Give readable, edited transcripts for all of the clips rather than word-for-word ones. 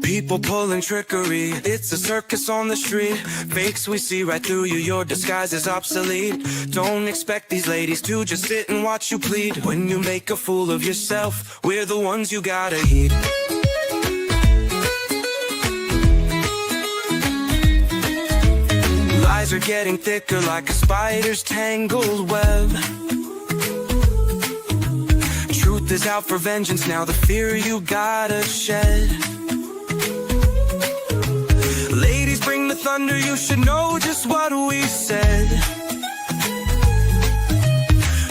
People pulling trickery, it's a circus on the street. Fakes we see right through you, your disguise is obsolete. Don't expect these ladies to just sit and watch you plead. When you make a fool of yourself, we're the ones you gotta heed. Lies are getting thicker like a spider's tangled web. Truth is out for vengeance now, the fear you gotta shed. Ladies bring the thunder, you should know just what we said.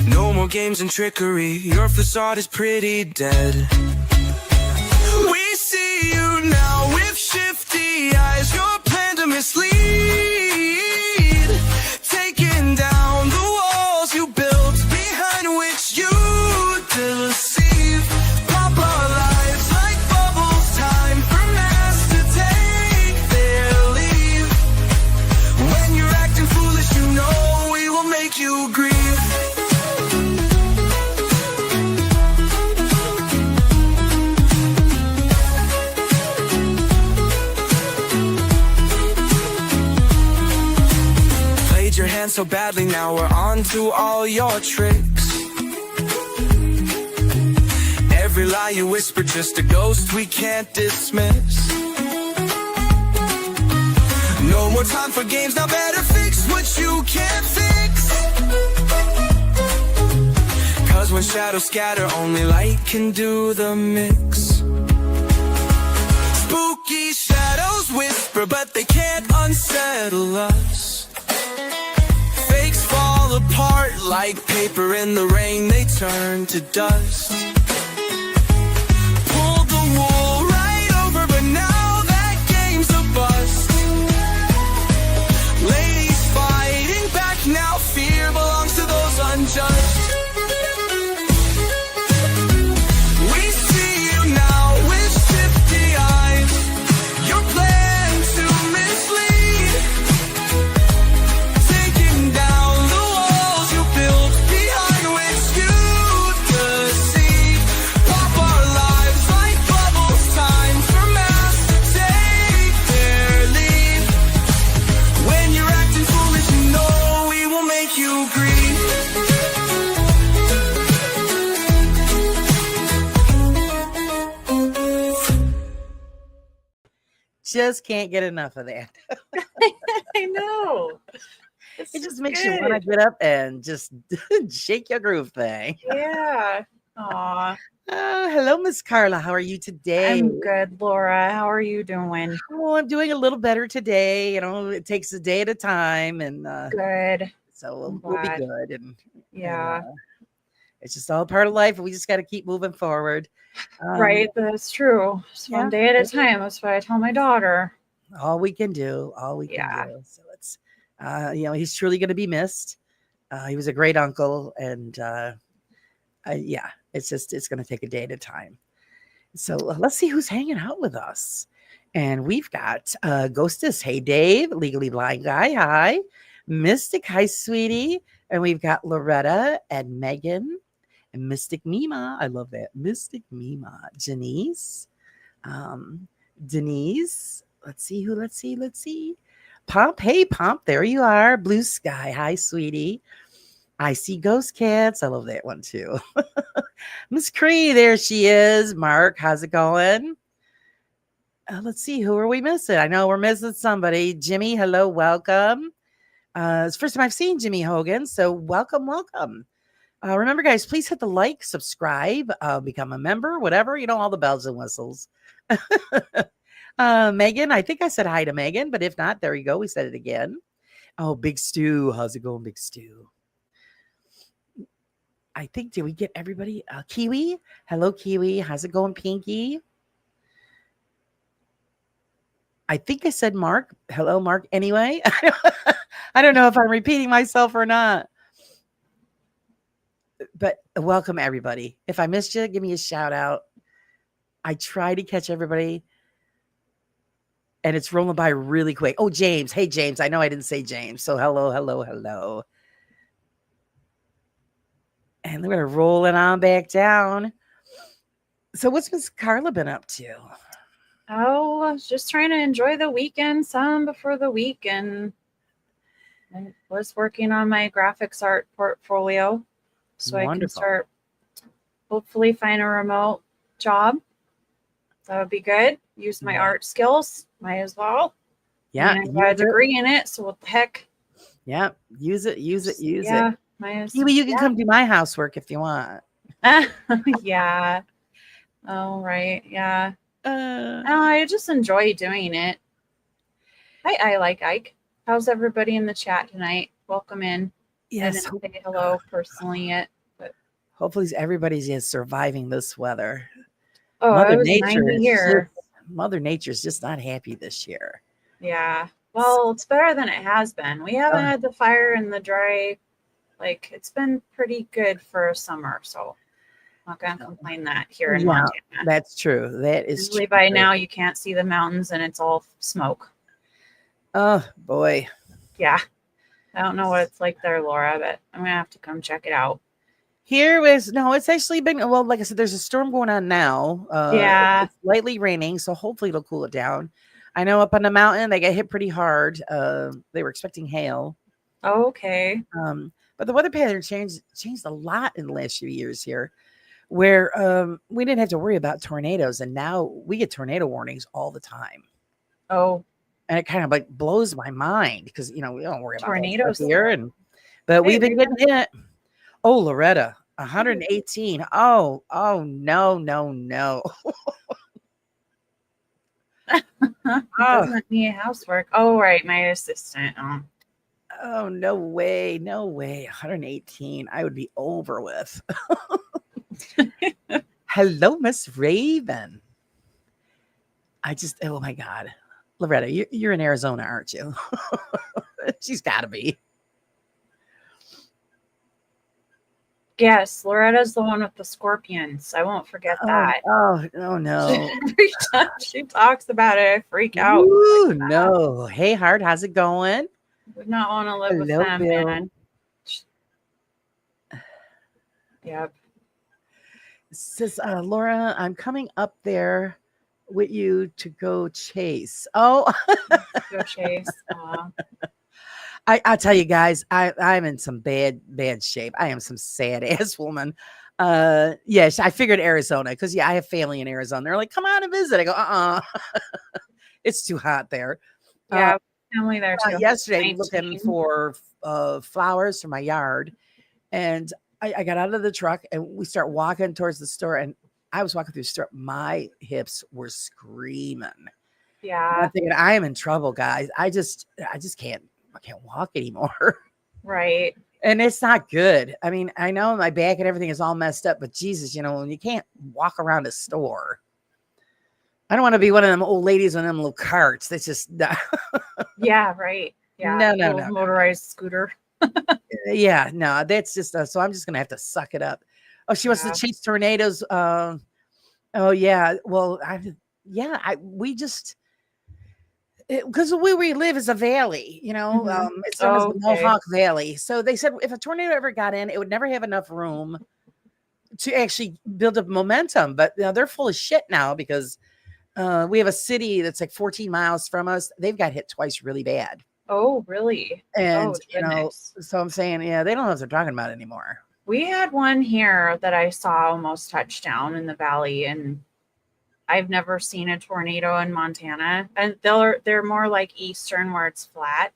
No more games and trickery, your facade is pretty dead. We see you now with shifty eyes, your plan to mislead. Taking down the walls you built, behind which you deceive. Pop our lives like bubbles, time for mass to take their leave. When you're acting foolish, you know we will make you grieve. Played your hand so badly, now we're on to all your tricks. Every lie you whisper, just a ghost we can't dismiss. No more time for games, now better fix what you can't fix. Cause when shadows scatter, only light can do the mix. Spooky shadows whisper, but they can't unsettle us. Fakes fall apart like paper in the rain, they turn to dust. Now fear belongs to those unjudged. We see you now with shifty eyes, your plan to mislead. Taking down the walls you built, behind which you deceive. Pop our lives like bubbles, time for mass to take their leave. When you're acting foolish, you know make you grieve. Just can't get enough of that. I know. It just makes you want to get up and just shake your groove thing. Yeah. Aw. Hello, Miss Carla. How are you today? I'm good, Laura. How are you doing? Oh, I'm doing a little better today. You know, it takes a day at a time, and good. So we'll be good. And yeah, it's just all part of life. We just got to keep moving forward. Right. That's true. Just one day at a time. That's what I tell my daughter. All we can do. All we can do. So it's, he's truly going to be missed. He was a great uncle. And it's going to take a day at a time. So let's see who's hanging out with us. And we've got Ghostess. Hey, Dave, Legally Blind Guy. Hi. Mystic, hi, sweetie. And we've got Loretta and Megan and Mystic Mima. I love that. Mystic Mima. Janice. Denise. Let's see. Pomp. Hey, Pomp. There you are. Blue Sky. Hi, sweetie. I see Ghost Cats. I love that one too. Miss Cree. There she is. Mark. How's it going? Let's see. Who are we missing? I know we're missing somebody. Jimmy. Hello. Welcome. It's the first time I've seen Jimmy Hogan, so welcome. Remember, guys, please hit the like, subscribe, become a member, whatever, all the bells and whistles. Megan, I think I said hi to Megan, but if not, there you go. We said it again. Oh, Big Stu. How's it going, Big Stu? I think, did we get everybody? Kiwi. Hello, Kiwi. How's it going, Pinky? I think I said Mark. Hello, Mark. Anyway, I don't know if I'm repeating myself or not. But welcome, everybody. If I missed you, give me a shout out. I try to catch everybody. And it's rolling by really quick. Oh, James. Hey, James. I know I didn't say James. So hello. And we're rolling on back down. So what's Miss Carla been up to? Oh, I was just trying to enjoy the weekend some before the weekend. I was working on my graphics art portfolio so I can Wonderful. start hopefully find a remote job. That would be good. Use my Yeah. art skills. Might as well. Yeah. I got a Use it. degree in it, so what the heck? Yeah. Use it. Use it. Use Yeah, it. might as Maybe you can come do my housework if you want. yeah. Oh, right. Yeah. Uh, Oh, I just enjoy doing it. I like Ike. How's everybody in the chat tonight? Welcome in. I yes. didn't say hello personally yet. Hopefully everybody's just surviving this weather. Oh, Mother it was Nature 90 is here. Mother Nature's just not happy this year. Yeah. Well, it's better than it has been. We haven't had the fire and the dry. Like, it's been pretty good for a summer, so I'm not gonna complain that here in Montana. That's true. That is Usually true. by now you can't see the mountains and it's all smoke. Oh boy. Yeah. I don't know what it's like there, Laura, but I'm gonna have to come check it out. It's actually been, well, like I said, there's a storm going on now. Yeah. It's lightly raining, so hopefully it'll cool it down. I know up on the mountain they got hit pretty hard. They were expecting hail. Okay. But the weather pattern changed a lot in the last few years here, where we didn't have to worry about tornadoes, and now we get tornado warnings all the time. Oh, And it kind of like blows my mind because we don't worry about tornadoes here, but we've been getting hit. Oh, Loretta, 118. Oh no. Doesn't need housework. Oh, right, my assistant. Oh, no way. 118. I would be over with. Hello, Miss Raven. Oh my God. Loretta, you're in Arizona, aren't you? She's got to be. Yes, Loretta's the one with the scorpions. I won't forget that. Oh no. Every time she talks about it, I freak out. Ooh, no. Hey, Hart, how's it going? Would not want to live with them, Bill. man. Yep. It says, Laura, I'm coming up there with you to go chase. Oh, Go chase. I'll tell you guys, I'm in some bad shape. I am some sad ass woman. Yes, I figured Arizona because I have family in Arizona. They're like, come on and visit. I go, it's too hot there. Yeah, family there too. Yesterday, looking for flowers for my yard, and I got out of the truck and we start walking towards the store, and I was walking through the store. My hips were screaming. Yeah, I'm thinking I am in trouble, guys. I just can't walk anymore. Right. And it's not good. I mean, I know my back and everything is all messed up, but Jesus, when you can't walk around a store. I don't want to be one of them old ladies on them little carts. That's just yeah, right. Yeah. No. Motorized scooter. Yeah, no, that's just so I'm just gonna have to suck it up. Oh, she wants to chase tornadoes. Oh yeah. Well, we just because where we live is a valley, it's known as the Mohawk Valley. So they said if a tornado ever got in, it would never have enough room to actually build up momentum. But they're full of shit now because we have a city that's like 14 miles from us. They've got hit twice really bad. Oh, really? And so I'm saying, they don't know what they're talking about anymore. We had one here that I saw almost touch down in the valley, and I've never seen a tornado in Montana, and they're more like eastern where it's flat.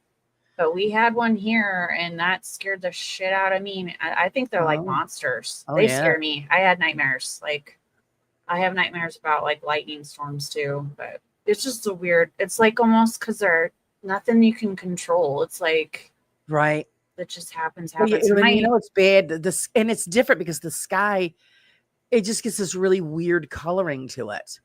But we had one here, and that scared the shit out of me. I think they're like monsters. They scare me. I had nightmares. Like, I have nightmares about like lightning storms too. But it's just it's like almost because they're nothing you can control. It's like right. It just happens. Well, it's bad. And it's different because the sky. It just gets this really weird coloring to it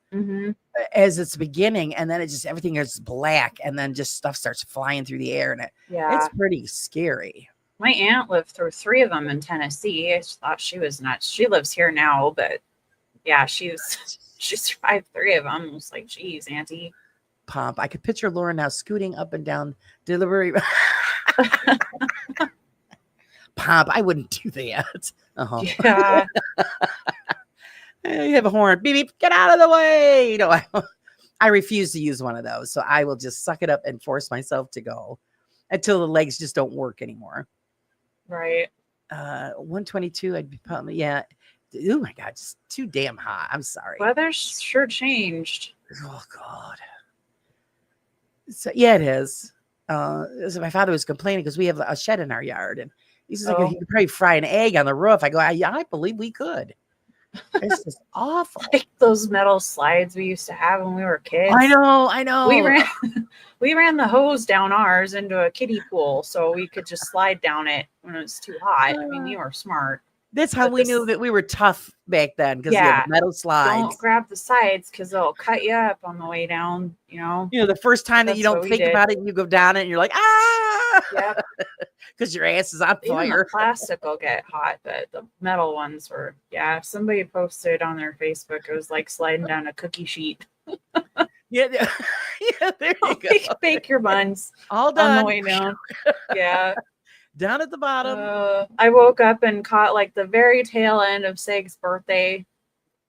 as it's beginning. And then everything is black. And then just stuff starts flying through the air. And it's pretty scary. My aunt lived through 3 of them in Tennessee. I thought she was nuts. She lives here now, but yeah, she survived 3 of them. I was like, geez, Auntie. Pomp. I could picture Laura now scooting up and down delivery. Pomp. I wouldn't do that. Yeah. You have a horn. Beep, beep, get out of the way. I refuse to use one of those. So I will just suck it up and force myself to go until the legs just don't work anymore. Right. 122, I'd be pumping. Yeah. Oh my God, just too damn hot. I'm sorry. Weather sure changed. Oh God. So yeah, it is. So my father was complaining because we have a shed in our yard, and he's like, "You could probably fry an egg on the roof." I go, I believe we could. It's just awful. Like those metal slides we used to have when we were kids. I know. We ran the hose down ours into a kiddie pool so we could just slide down it when it was too hot. I mean, you were smart. That's how we knew that we were tough back then, because we had metal slides. Don't grab the sides because they'll cut you up on the way down, You know, the first time that you don't think about it, and you go down it and you're like, ah, yep, because your ass is on even fire. the plastic will get hot, but the metal ones were, somebody posted on their Facebook, it was like sliding down a cookie sheet. Yeah, there you go. Bake your buns all done on the way down. Yeah. Down at the bottom. I woke up and caught like the very tail end of Seg's birthday.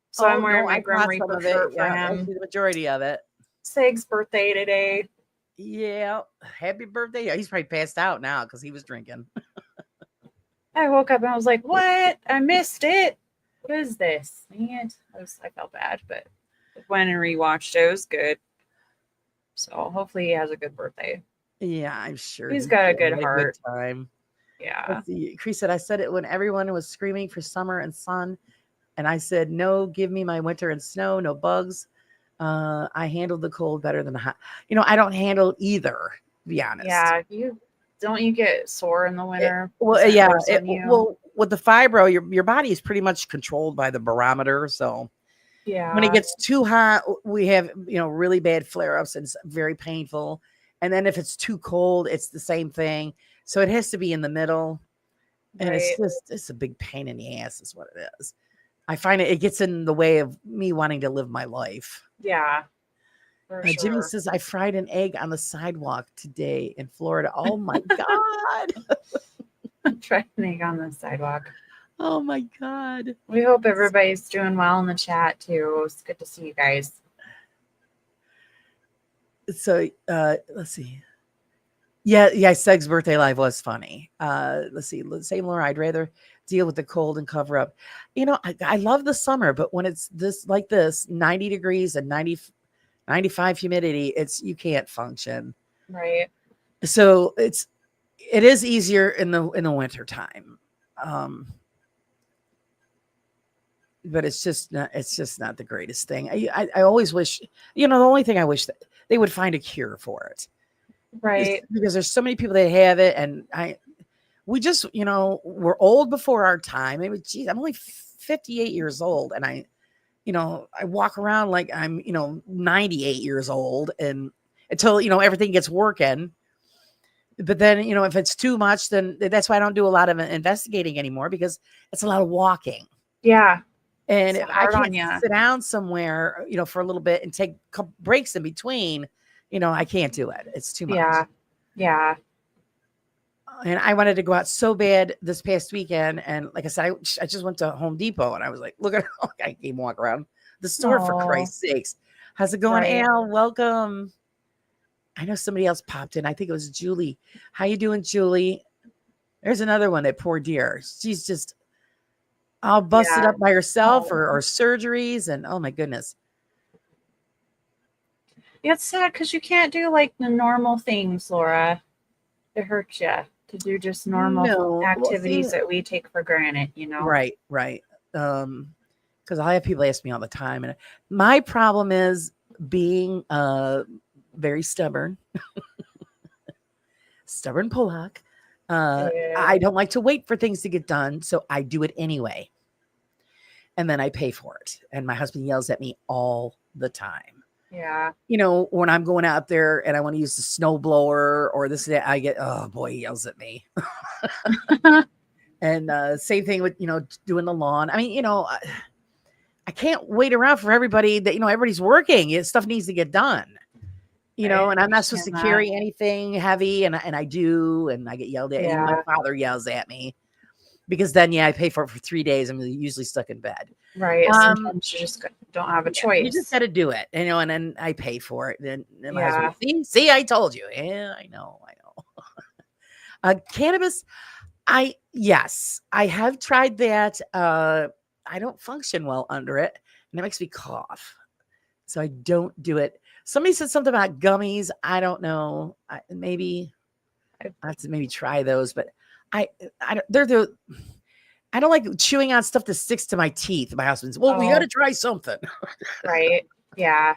So I'm wearing my Grim Reaper shirt for him. The majority of it. Seg's birthday today. Yeah. Happy birthday. Yeah, he's probably passed out now because he was drinking. I woke up and I was like, what? I missed it. What is this? Man, I felt bad, but went and rewatched it. It was good. So hopefully he has a good birthday. Yeah, I'm sure. He's got a good heart. Good time. Yeah. Chris said, I said it when everyone was screaming for summer and sun. And I said, no, give me my winter and snow, no bugs. I handled the cold better than the hot. I don't handle either, to be honest. Yeah. You get sore in the winter? Well, with the fibro, your body is pretty much controlled by the barometer. So when it gets too hot, we have, really bad flare-ups, and it's very painful. And then if it's too cold, it's the same thing. So it has to be in the middle. And it's a big pain in the ass is what it is. I find it gets in the way of me wanting to live my life. Yeah. Jimmy says, I fried an egg on the sidewalk today in Florida. Oh my God. I tried an egg on the sidewalk. Oh my God. We hope everybody's doing well in the chat too. It's good to see you guys. So let's see. Yeah, Seg's birthday live was funny. Let's see. Same Laura, I'd rather deal with the cold and cover up. I love the summer, but when it's this 90 degrees and 95 humidity, you can't function. Right. So it is easier in the winter time. But it's just not the greatest thing. I always wish, the only thing I wish that they would find a cure for it. Right. Because there's so many people that have it, and we just, we're old before our time. I mean, geez, I'm only 58 years old, and I walk around like I'm, 98 years old, and until, everything gets working. But then, if it's too much, then that's why I don't do a lot of investigating anymore, because it's a lot of walking. Yeah. And if I can't sit down somewhere, for a little bit and take breaks in between, I can't do it. It's too much. Yeah. Yeah. And I wanted to go out so bad this past weekend. And like I said, I just went to Home Depot, and I was like, look at how I can't walk around the store for Christ's sakes. How's it going, Al? Welcome. I know somebody else popped in. I think it was Julie. How you doing, Julie? There's another one, that poor dear. She's just all busted up by herself or surgeries. And oh my goodness. It's sad because you can't do like the normal things, Laura. It hurts you to do just normal activities that we take for granted, Right. Because I have people ask me all the time, and my problem is being very stubborn, stubborn Polak. I don't like to wait for things to get done, so I do it anyway, and then I pay for it. And my husband yells at me all the time. Yeah. When I'm going out there and I want to use the snow blower or this, that, I get, oh boy, he yells at me. And same thing with, doing the lawn. I mean, I can't wait around for everybody that, everybody's working. Stuff needs to get done, and I'm not supposed to carry anything heavy. And I do, and I get yelled at. And my father yells at me. because then, yeah, I pay for it for 3 days. I'm usually stuck in bed. Right. Um, Sometimes you just don't have a Yeah, you just choice. got to do it, and then I pay for it. Then my husband, Yeah. see, I told you. Yeah, I know. Cannabis, yes, I have tried that. I don't function well under it, and it makes me cough, so I don't do it. Somebody said something about gummies. I don't know. Maybe I have to maybe try those, but I, I don't. I don't like chewing on stuff that sticks to my teeth. My husband's, well, we got to Oh, try something. right. Yeah.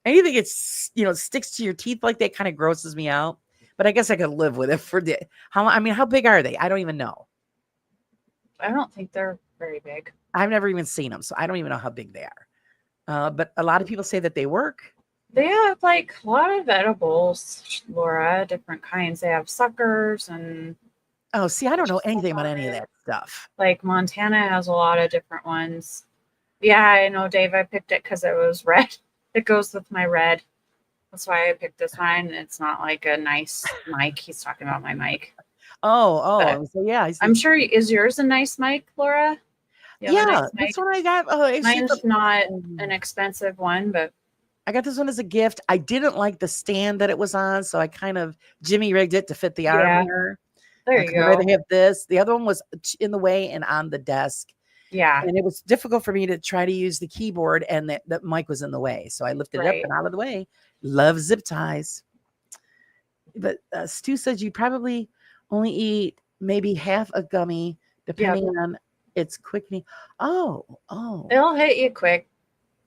Anything it's sticks to your teeth like that kind of grosses me out. But I guess I could live with it for the how big are they? I don't even know. I don't think they're very big. I've never even seen them, so I don't even know how big they are. But a lot of people say that they work. They have like a lot of edibles, Laura, different kinds. They have suckers and Oh, see, I don't know stuff anything about on any of it. that stuff. Like Montana has a lot of different ones. Yeah, I know, Dave. I picked it because it was red. It goes with my red. That's why I picked this one. It's not like a nice mic. He's talking about my mic. But So yeah, I see. I'm sure, is yours a nice mic, Laura? You have a Yeah, nice that's mic? what I got. Oh, actually, Mine's not an expensive one, but I got this one as a gift. I didn't like the stand that it was on, so I kind of Jimmy rigged it to fit the arm yeah, here. there I'd you go. rather have this. The other one was in the way and on the desk. Yeah, And it was difficult for me to try to use the keyboard, and that mic was in the way. So I lifted it up right. and out of the way. Love zip ties. But Stu says you probably only eat maybe half a gummy, depending on its quickening. Oh, It'll hit you quick.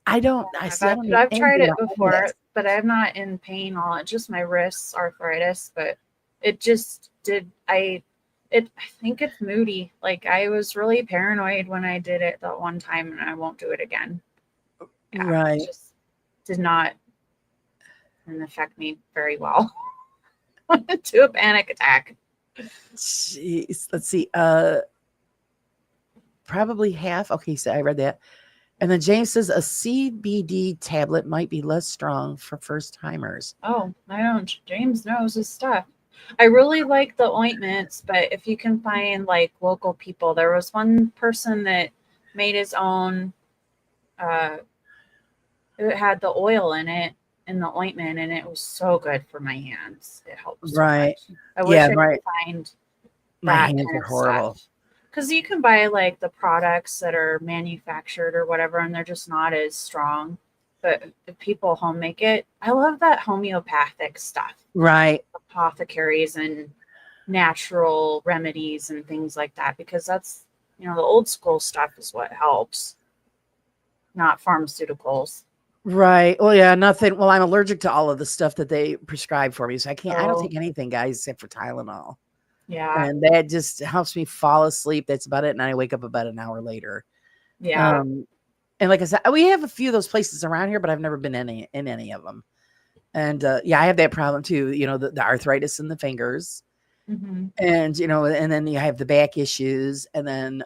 I don't. I see. I don't need I've tried anything it on before, this. but I'm not in pain all. It's just my wrists, arthritis, but it just did. I think it's moody. Like I was really paranoid when I did it that one time, and I won't do it again. Yeah, Right. it just did not affect me very well. To a panic attack. Jeez. Let's see. Probably half. Okay, so I read that. And then James says a CBD tablet might be less strong for first timers. Oh, I don't. James knows his stuff. I really like the ointments, but if you can find like local people, there was one person that made his own. It had the oil in it in the ointment, and it was so good for my hands. It helped so Right. much. I wish Yeah, I right. could find My that hands kind are of horrible. stuff. Because you can buy like the products that are manufactured or whatever, and they're just not as strong. But if people home make it, I love that homeopathic stuff, Right. apothecaries and natural remedies and things like that, because that's, the old school stuff is what helps, not pharmaceuticals. Right. Well, yeah, nothing. Well, I'm allergic to all of the stuff that they prescribe for me. So I don't Oh, take anything, guys, except for Tylenol. yeah, And that just helps me fall asleep. That's about it. And I wake up about an hour later. yeah. And like I said, we have a few of those places around here, but I've never been in any of them. And yeah, I have that problem too. The arthritis in the fingers, Hmm. and and then you have the back issues, and then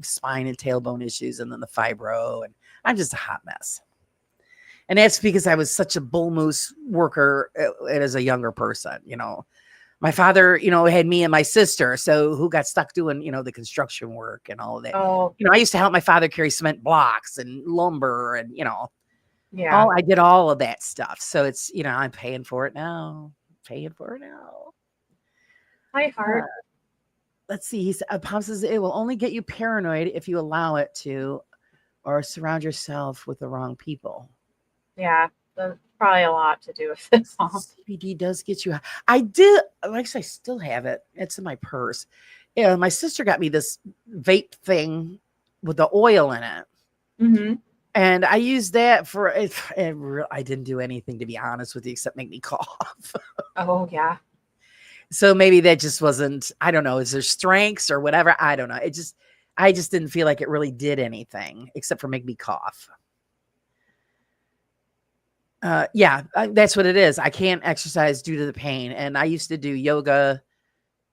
spine and tailbone issues, and then the fibro, and I'm just a hot mess. And that's because I was such a bull moose worker as a younger person. My father, had me and my sister, so who got stuck doing, the construction work and all of that. Oh, I used to help my father carry cement blocks and lumber, and yeah. I did all of that stuff. So it's, I'm paying for it now. Hi, heart. Let's see. Pop says it will only get you paranoid if you allow it to, or surround yourself with the wrong people. Yeah, that's probably a lot to do with this. CBD does get you. I did. Actually, I still have it. It's in my purse. Yeah, my sister got me this vape thing with the oil in it. Mm-hmm. And I used that for it. I didn't do anything, to be honest with you, except make me cough. Oh, yeah. So maybe that just wasn't, I don't know, is there strengths or whatever? I don't know. I just didn't feel like it really did anything except for make me cough. Yeah, that's what it is. I can't exercise due to the pain. And I used to do yoga,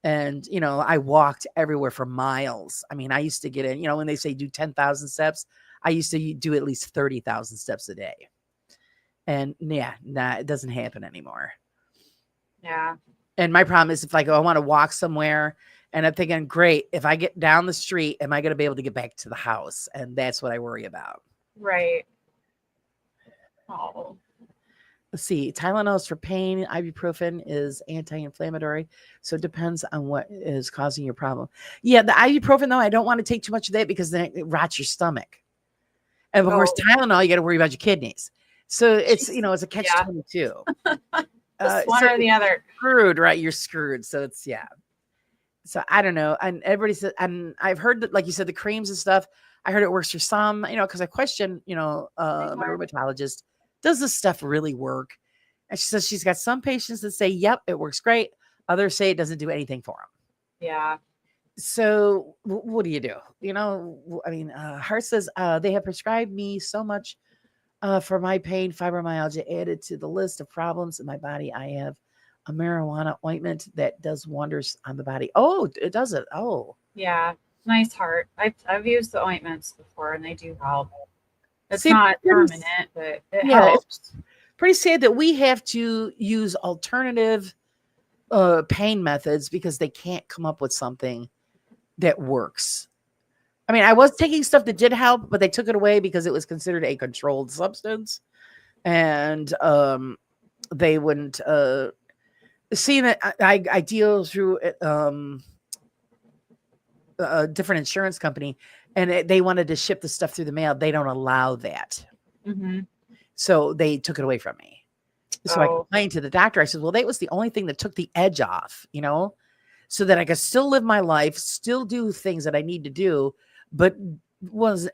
and, I walked everywhere for miles. I mean, I used to get in, when they say do 10,000 steps, I used to do at least 30,000 steps a day. And yeah, it doesn't happen anymore. Yeah. And my problem is if I want to walk somewhere And I'm thinking, great, if I get down the street, am I going to be able to get back to the house? And that's what I worry about. Right. Oh, Let's see. Tylenol is for pain. Ibuprofen is anti-inflammatory. So it depends on what is causing your problem. Yeah, the ibuprofen, though, I don't want to take too much of that because then it rots your stomach. And of course, Oh. Tylenol, you got to worry about your kidneys. So it's, Jeez. it's a catch Yeah. 22. just one so or the other. screwed, right? You're screwed. So it's, yeah. So I don't know. And everybody said, and I've heard that, like you said, the creams and stuff, I heard it works for some, because I questioned, my rheumatologist, does this stuff really work? And she says she's got some patients that say, yep, it works great. Others say it doesn't do anything for them. Yeah. So what do you do? Hart says, they have prescribed me so much for my pain, fibromyalgia added to the list of problems in my body. I have a marijuana ointment that does wonders on the body. Oh, it does it. Oh, Yeah. Nice heart. I've used the ointments before and they do help. It's See, not pretty- permanent, but it Yeah, helps. pretty sad that we have to use alternative pain methods because they can't come up with something that works. I mean, I was taking stuff that did help, but they took it away because it was considered a controlled substance, and they wouldn't see that I deal through a different insurance company, and they wanted to ship the stuff through the mail. They don't allow that. Mm-hmm. So they took it away from me. So I Oh. complained to the doctor. I said, well, that was the only thing that took the edge off, so that I could still live my life, still do things that I need to do, but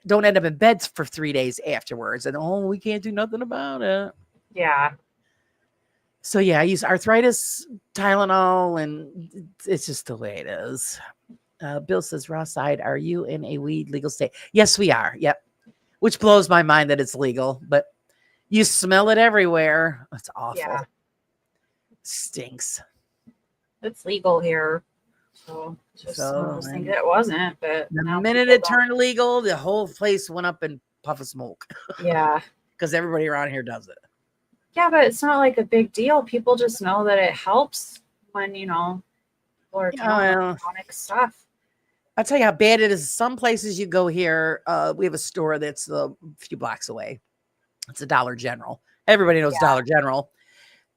don't end up in bed for 3 days afterwards. And, we can't do nothing about it. Yeah. So yeah, I use arthritis, Tylenol, and it's just the way it is. Bill says, Ross side, are you in a weed legal state? Yes, we are. Yep. Which blows my mind that it's legal, but you smell it everywhere. It's awful. Yeah. Stinks. It's legal here. So just one of those things it wasn't, but The now minute people it turned legal, the whole place went up in puff of smoke Yeah. because everybody around here does it. Yeah, but it's not like a big deal. People just know that it helps when, people are Yeah, doing well. chronic stuff. I'll tell you how bad it is. Some places you go here, we have a store that's a few blocks away. It's a Dollar General. Everybody knows Dollar General.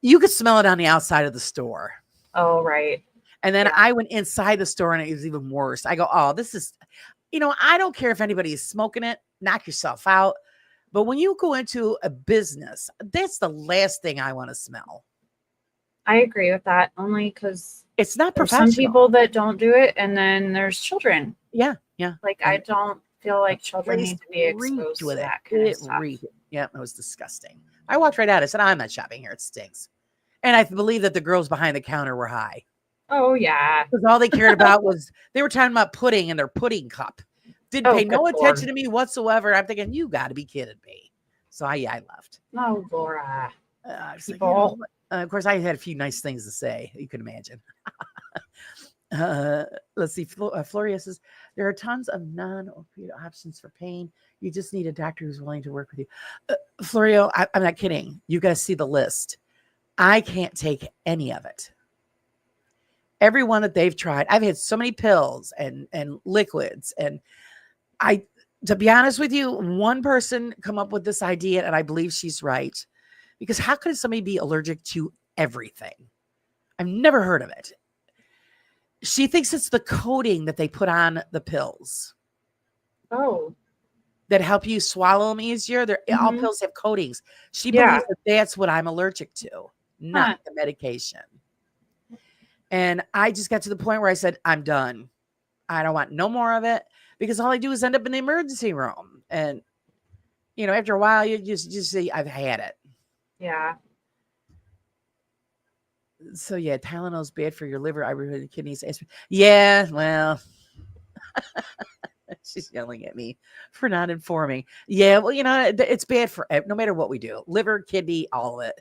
You could smell it on the outside of the store. Oh, right. And then I went inside the store and it was even worse. I go, oh, this is, I don't care if anybody is smoking it, knock yourself out. But when you go into a business, that's the last thing I want to smell. I agree with that only because It's not there's professional. some people that don't do it. And then there's children. Yeah. Like, I don't feel like children need to be exposed to that kind of stuff. Yeah, it was disgusting. I walked right out. I said, I'm not shopping here. It stinks. And I believe that the girls behind the counter were high. Oh, yeah. Because all they cared about was they were talking about pudding in their pudding cup. Didn't pay no attention to me whatsoever. I'm thinking, you got to be kidding me. So I left. Oh, Laura. I was like, People. of course, I had a few nice things to say. You can imagine. Let's see. Floria says, there are tons of non-opioid options for pain. You just need a doctor who's willing to work with you. Florio, I'm not kidding. You got to see the list. I can't take any of it. Every one that they've tried, I've had so many pills and liquids. And to be honest with you, one person come up with this idea, and I believe she's right. Because how could somebody be allergic to everything? I've never heard of it. She thinks it's the coating that they put on the pills Oh. that help you swallow them easier. All Mhm. pills have coatings. She Yeah. believes that that's what I'm allergic to, not the medication. And I just got to the point where I said, I'm done. I don't want no more of it because all I do is end up in the emergency room. And, after a while, you just say, I've had it. Yeah. So yeah, Tylenol's bad for your liver, ibuprofen, kidneys. Yeah, well, she's yelling at me for not informing. Yeah, well, it's bad for no matter what we do, liver, kidney, all of it.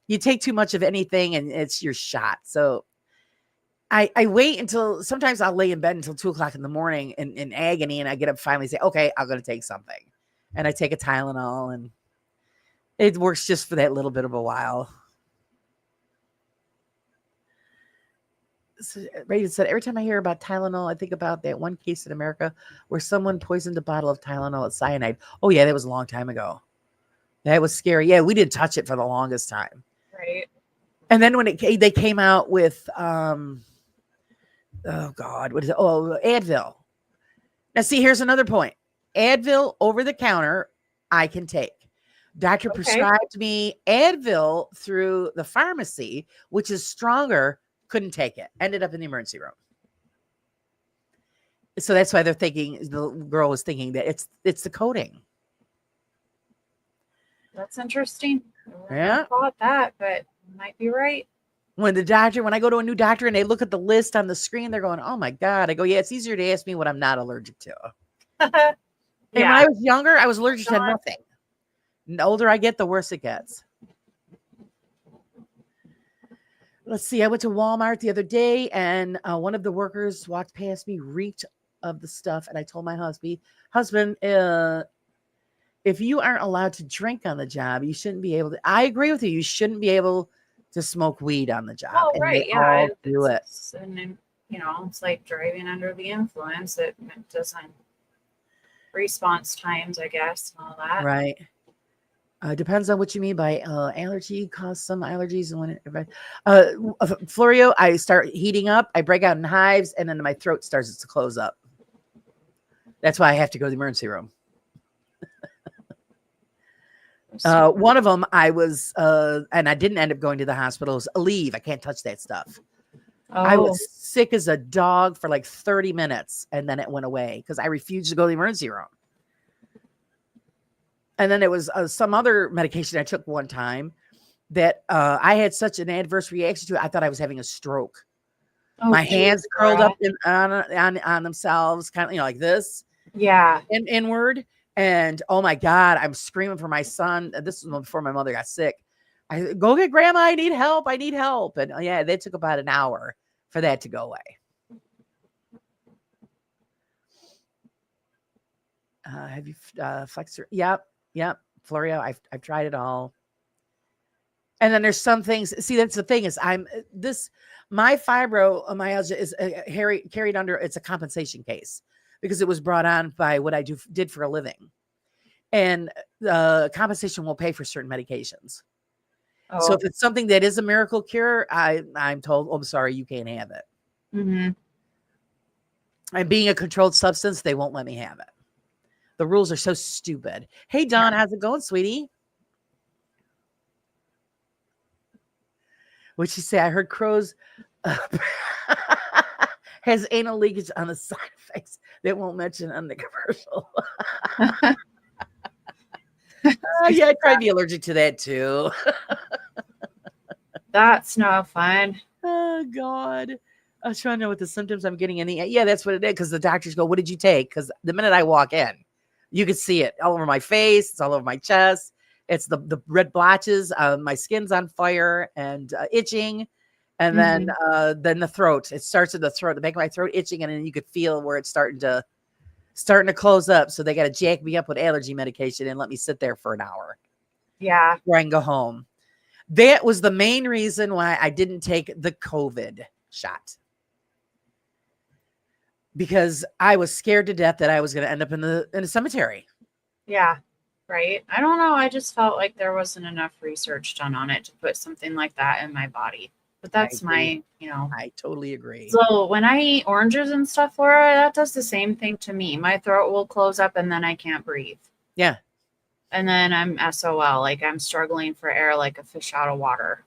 You take too much of anything, and it's your shot. So I wait until sometimes I'll lay in bed until 2:00 in the morning in agony, and I get up finally and say, okay, I'm going to take something, and I take a Tylenol, and it works just for that little bit of a while. Reagan said, every time I hear about Tylenol, I think about that one case in America where someone poisoned a bottle of Tylenol with cyanide. Oh, yeah, that was a long time ago. That was scary. Yeah, we didn't touch it for the longest time. Right. And then when they came out with, oh, God, what is it? Oh, Advil. Now, see, here's another point. Advil over the counter, I can take. Doctor prescribed me Advil through the pharmacy, which is stronger. Couldn't take it. Ended up in the emergency room. So that's why they're thinking, the girl was thinking that it's the coating. That's interesting. I Yeah. thought that, but you might be right. When I go to a new doctor and they look at the list on the screen, they're going, oh my God. I go, yeah, it's easier to ask me what I'm not allergic to. And when I was younger, I was allergic to nothing. The older I get, the worse it gets. Let's see. I went to Walmart the other day and one of the workers walked past me, reeked of the stuff. And I told my husband, if you aren't allowed to drink on the job, you shouldn't be able to. I agree with you. You shouldn't be able to smoke weed on the job. Oh, and right. they all do it. And then, it's like driving under the influence. It doesn't response times, I guess, and all that. Right. Depends on what you mean by allergy. Cause some allergies, and when Florio, I start heating up. I break out in hives, and then my throat starts to close up. That's why I have to go to the emergency room. One of them, I was, and I didn't end up going to the hospital. It was Aleve. I can't touch that stuff. Oh. I was sick as a dog for like 30 minutes, and then it went away because I refused to go to the emergency room. And then it was some other medication I took one time that I had such an adverse reaction to it. I thought I was having a stroke. My hands curled up on themselves, kind of, like this. Yeah. And inward. And oh my God, I'm screaming for my son. This was before my mother got sick. I go get grandma. I need help. I need help. And yeah, they took about an hour for that to go away. Have you flexor? Yep. Florio, I've tried it all. And then there's some things. See, that's the thing is my fibromyalgia is carried under. It's a compensation case because it was brought on by what I did for a living, and the compensation will pay for certain medications. Oh. So if it's something that is a miracle cure, I'm told, oh, I'm sorry, you can't have it. Mm-hmm. And being a controlled substance, they won't let me have it. The rules are so stupid. Hey, Dawn, how's it going, sweetie? What'd she say? I heard crows has anal leakage on the side face. They won't mention on the commercial. Yeah, I'd probably be allergic to that too. That's no fun. Oh, God. I was trying to know what the symptoms I'm getting. Yeah, that's what it is. Because the doctors go, what did you take? Because the minute I walk in, you can see it all over my face. It's all over my chest. It's the red blotches. My skin's on fire and itching. And then the throat. It starts in the throat, the back of my throat itching. And then you could feel where it's starting to close up. So they got to jack me up with allergy medication and let me sit there for an hour. Yeah. Before I can go home. That was the main reason why I didn't take the COVID shot. Because I was scared to death that I was going to end up in a cemetery. Yeah. Right. I don't know. I just felt like there wasn't enough research done on it to put something like that in my body. But that's my. I totally agree. So when I eat oranges and stuff, Laura, that does the same thing to me. My throat will close up and then I can't breathe. Yeah. And then I'm SOL. Like I'm struggling for air like a fish out of water.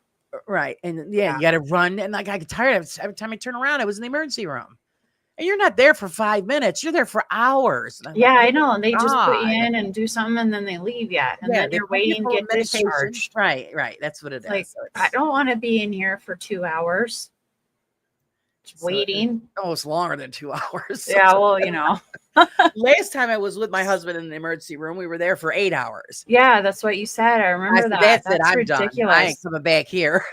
Right. And you got to run. And like I get tired every time I turn around. I was in the emergency room. And you're not there for 5 minutes. You're there for hours. Yeah, I know. And they just put you in and do something and then they leave you. And then you're waiting to get discharged. Right. That's what it is. Like, I don't want to be in here for 2 hours. Waiting. Oh, it's longer than 2 hours. Yeah, well, Last time I was with my husband in the emergency room, we were there for 8 hours. Yeah, that's what you said. I remember that. That's I'm ridiculous. Done. I ain't coming back here.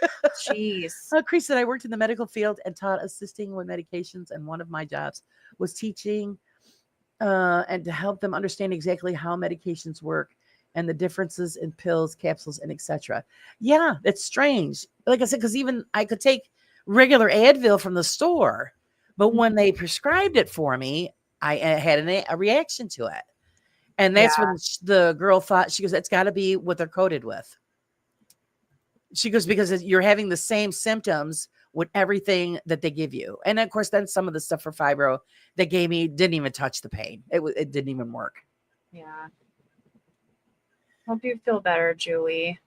Jeez. Chris said, I worked in the medical field and taught assisting with medications. And one of my jobs was teaching and to help them understand exactly how medications work and the differences in pills, capsules, and etc. Yeah, that's strange. Like I said, because even I could take regular Advil from the store. But Mm-hmm. when they prescribed it for me, I had a reaction to it. And that's Yeah. when the girl thought, she goes, it's got to be what they're coated with. She goes, because you're having the same symptoms with everything that they give you. And of course, then some of the stuff for fibro they gave me didn't even touch the pain. It didn't even work. Yeah. Hope you feel better, Julie.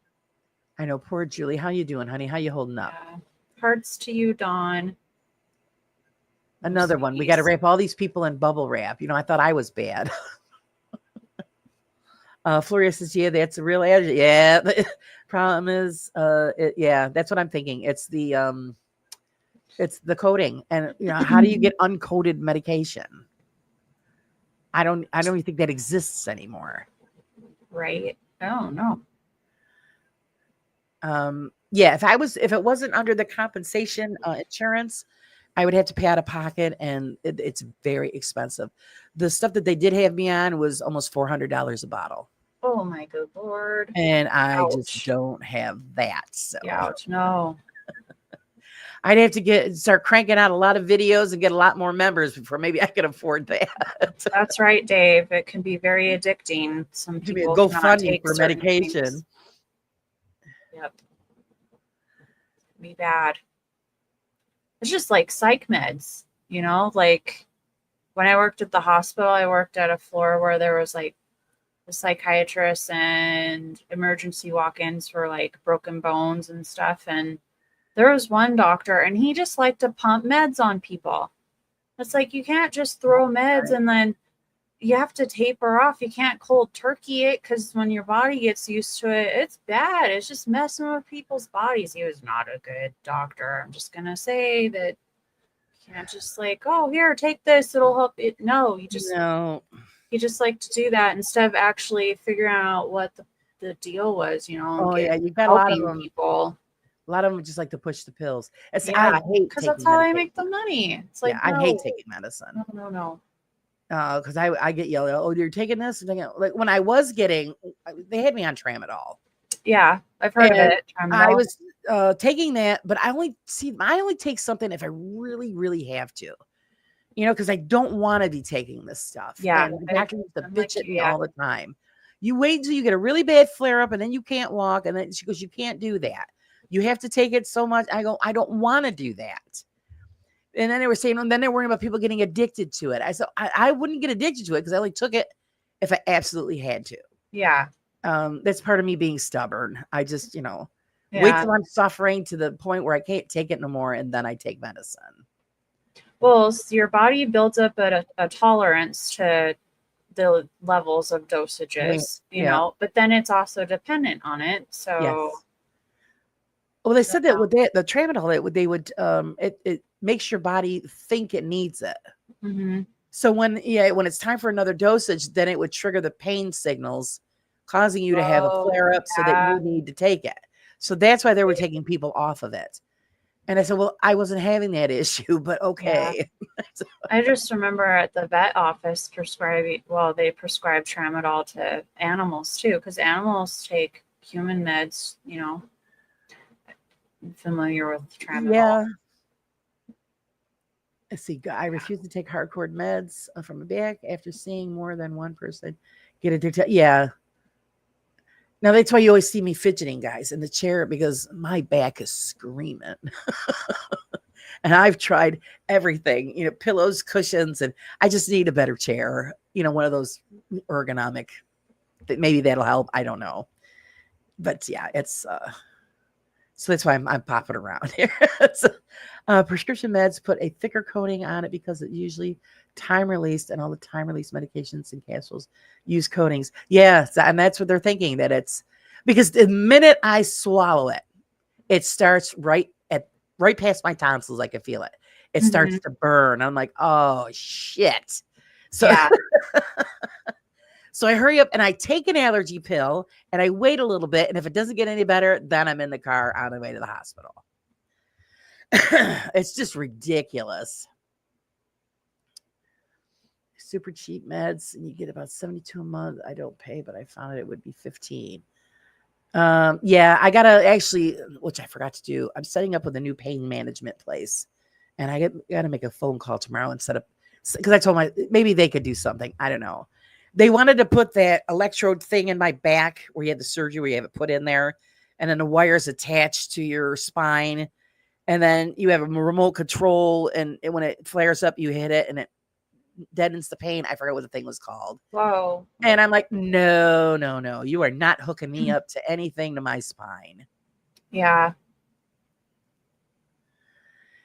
I know, poor Julie. How you doing, honey? How you holding up? Yeah. Hearts to you, Dawn. Oh, Another one. We got to sweeties. wrap all these people in bubble wrap. I thought I was bad. Floria says, yeah, that's a real allergy. Yeah. The problem is, yeah, that's what I'm thinking. It's the coating. And how do you get uncoated medication? I don't even think that exists anymore. Right. Oh no. Yeah, if it wasn't under the compensation insurance, I would have to pay out of pocket, and it's very expensive. The stuff that they did have me on was almost $400 a bottle, Oh my good Lord. and I just Ouch. don't have that. So Ouch. No. I'd have to start cranking out a lot of videos and get a lot more members before maybe I could afford that. That's right, Dave. It can be very addicting. Some Give me a people cannot GoFundMe take for certain medication. things. Yep. Be bad. It's just like psych meds, like when I worked at the hospital, I worked at a floor where there was like a psychiatrist and emergency walk-ins for like broken bones and stuff. And there was one doctor and he just liked to pump meds on people. It's like, you can't just throw meds and then you have to taper off. You can't cold turkey it, because when your body gets used to it, it's bad. It's just messing with people's bodies. He was not a good doctor. I'm just gonna say that you can't just like, oh, here, take this, it'll help it. No, he just liked to do that instead of actually figuring out what the deal was, Oh yeah, you got a lot of helping them. people. A lot of them just like to push the pills. I Yeah, hate because taking that's how they medication. make the money. It's like, I hate no, taking medicine. no. Because I get yelled at. Oh, you're taking this? And like when I was getting, they had me on Tramadol. Yeah, I've heard of And it. I Tramadol. was taking that, but I only take something if I really, really have to. Because I don't want to be taking this stuff. Yeah, And the doctor used to I'm bitch like at you, me yeah. all the time. You wait until you get a really bad flare up, and then you can't walk. And then she goes, you can't do that. You have to take it so much. I go, I don't want to do that. And then they were saying, and then they're worrying about people getting addicted to it. I said, I wouldn't get addicted to it because I only took it if I absolutely had to. Yeah. That's part of me being stubborn. I just, wait Yeah. till I'm suffering to the point where I can't take it no more, and then I take medicine. Well, your body builds up a tolerance to the levels of dosages, but then it's also dependent on it. So, yes. Well, they said that with the Tramadol, they would it makes your body think it needs it. Mm-hmm. So when it's time for another dosage, then it would trigger the pain signals, causing you to have a flare up, so that you need to take it. So that's why they were taking people off of it. And I said, well, I wasn't having that issue, but okay. Yeah. I just remember at the vet office they prescribe Tramadol to animals too, because animals take human meds, I'm familiar with Tramadol. Yeah. Let's see. I refuse to take hardcore meds from a back after seeing more than one person get addicted. Yeah. Now that's why you always see me fidgeting, guys, in the chair, because my back is screaming. And I've tried everything, pillows, cushions, and I just need a better chair, one of those ergonomic. Maybe that'll help. I don't know. But yeah, it's so that's why I'm popping around here. Prescription meds put a thicker coating on it because it usually time released, and all the time release medications and capsules use coatings. Yeah, and that's what they're thinking, that it's because the minute I swallow it, it starts right past my tonsils. I can feel it. It starts to burn. I'm like, oh shit. So yeah. So I hurry up and I take an allergy pill and I wait a little bit. And if it doesn't get any better, then I'm in the car on the way to the hospital. It's just ridiculous. Super cheap meds, and you get about 72 a month. I don't pay, but I found it would be 15. Yeah, I gotta actually, which I forgot to do. I'm setting up with a new pain management place, and gotta make a phone call tomorrow and set up because I told my maybe they could do something. I don't know. They wanted to put that electrode thing in my back where you had the surgery where you have it put in there, and then the wires attached to your spine, and then you have a remote control, and when it flares up, you hit it, and it deadens the pain. I forgot what the thing was called. Whoa. And I'm like, no, no, no. You are not hooking me up to anything to my spine. Yeah.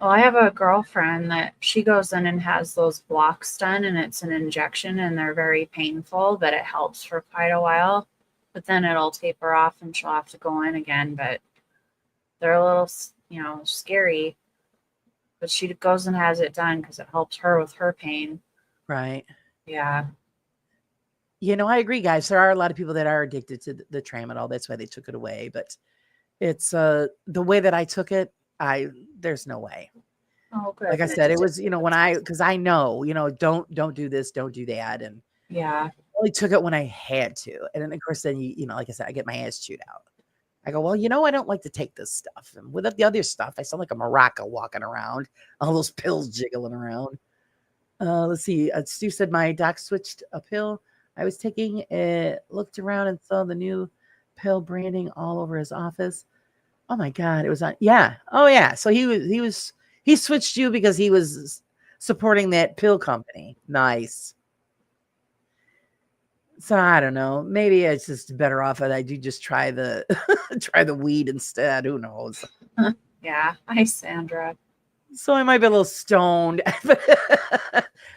Well, I have a girlfriend that she goes in and has those blocks done, and it's an injection, and they're very painful, but it helps for quite a while. But then it'll taper off, and she'll have to go in again. But they're a little, scary. But she goes and has it done because it helps her with her pain. Right. Yeah. I agree, guys. There are a lot of people that are addicted to the tramadol. That's why they took it away. But it's the way that I took it, there's no way. Oh, good. Like I said, it was, because I know, don't do this, don't do that. And yeah, I only took it when I had to. And then of course, then like I said, I get my ass chewed out. I go, well, I don't like to take this stuff. And without the other stuff, I sound like a maraca walking around, all those pills jiggling around. Let's see. Stu said my doc switched a pill I was taking. It looked around and saw the new pill branding all over his office. Oh my God. It was on. Yeah. Oh yeah. So he switched you because he was supporting that pill company. Nice. So I don't know. Maybe it's just better off that I do just try the try the weed instead. Who knows? Yeah. Hi, Sandra. So I might be a little stoned, but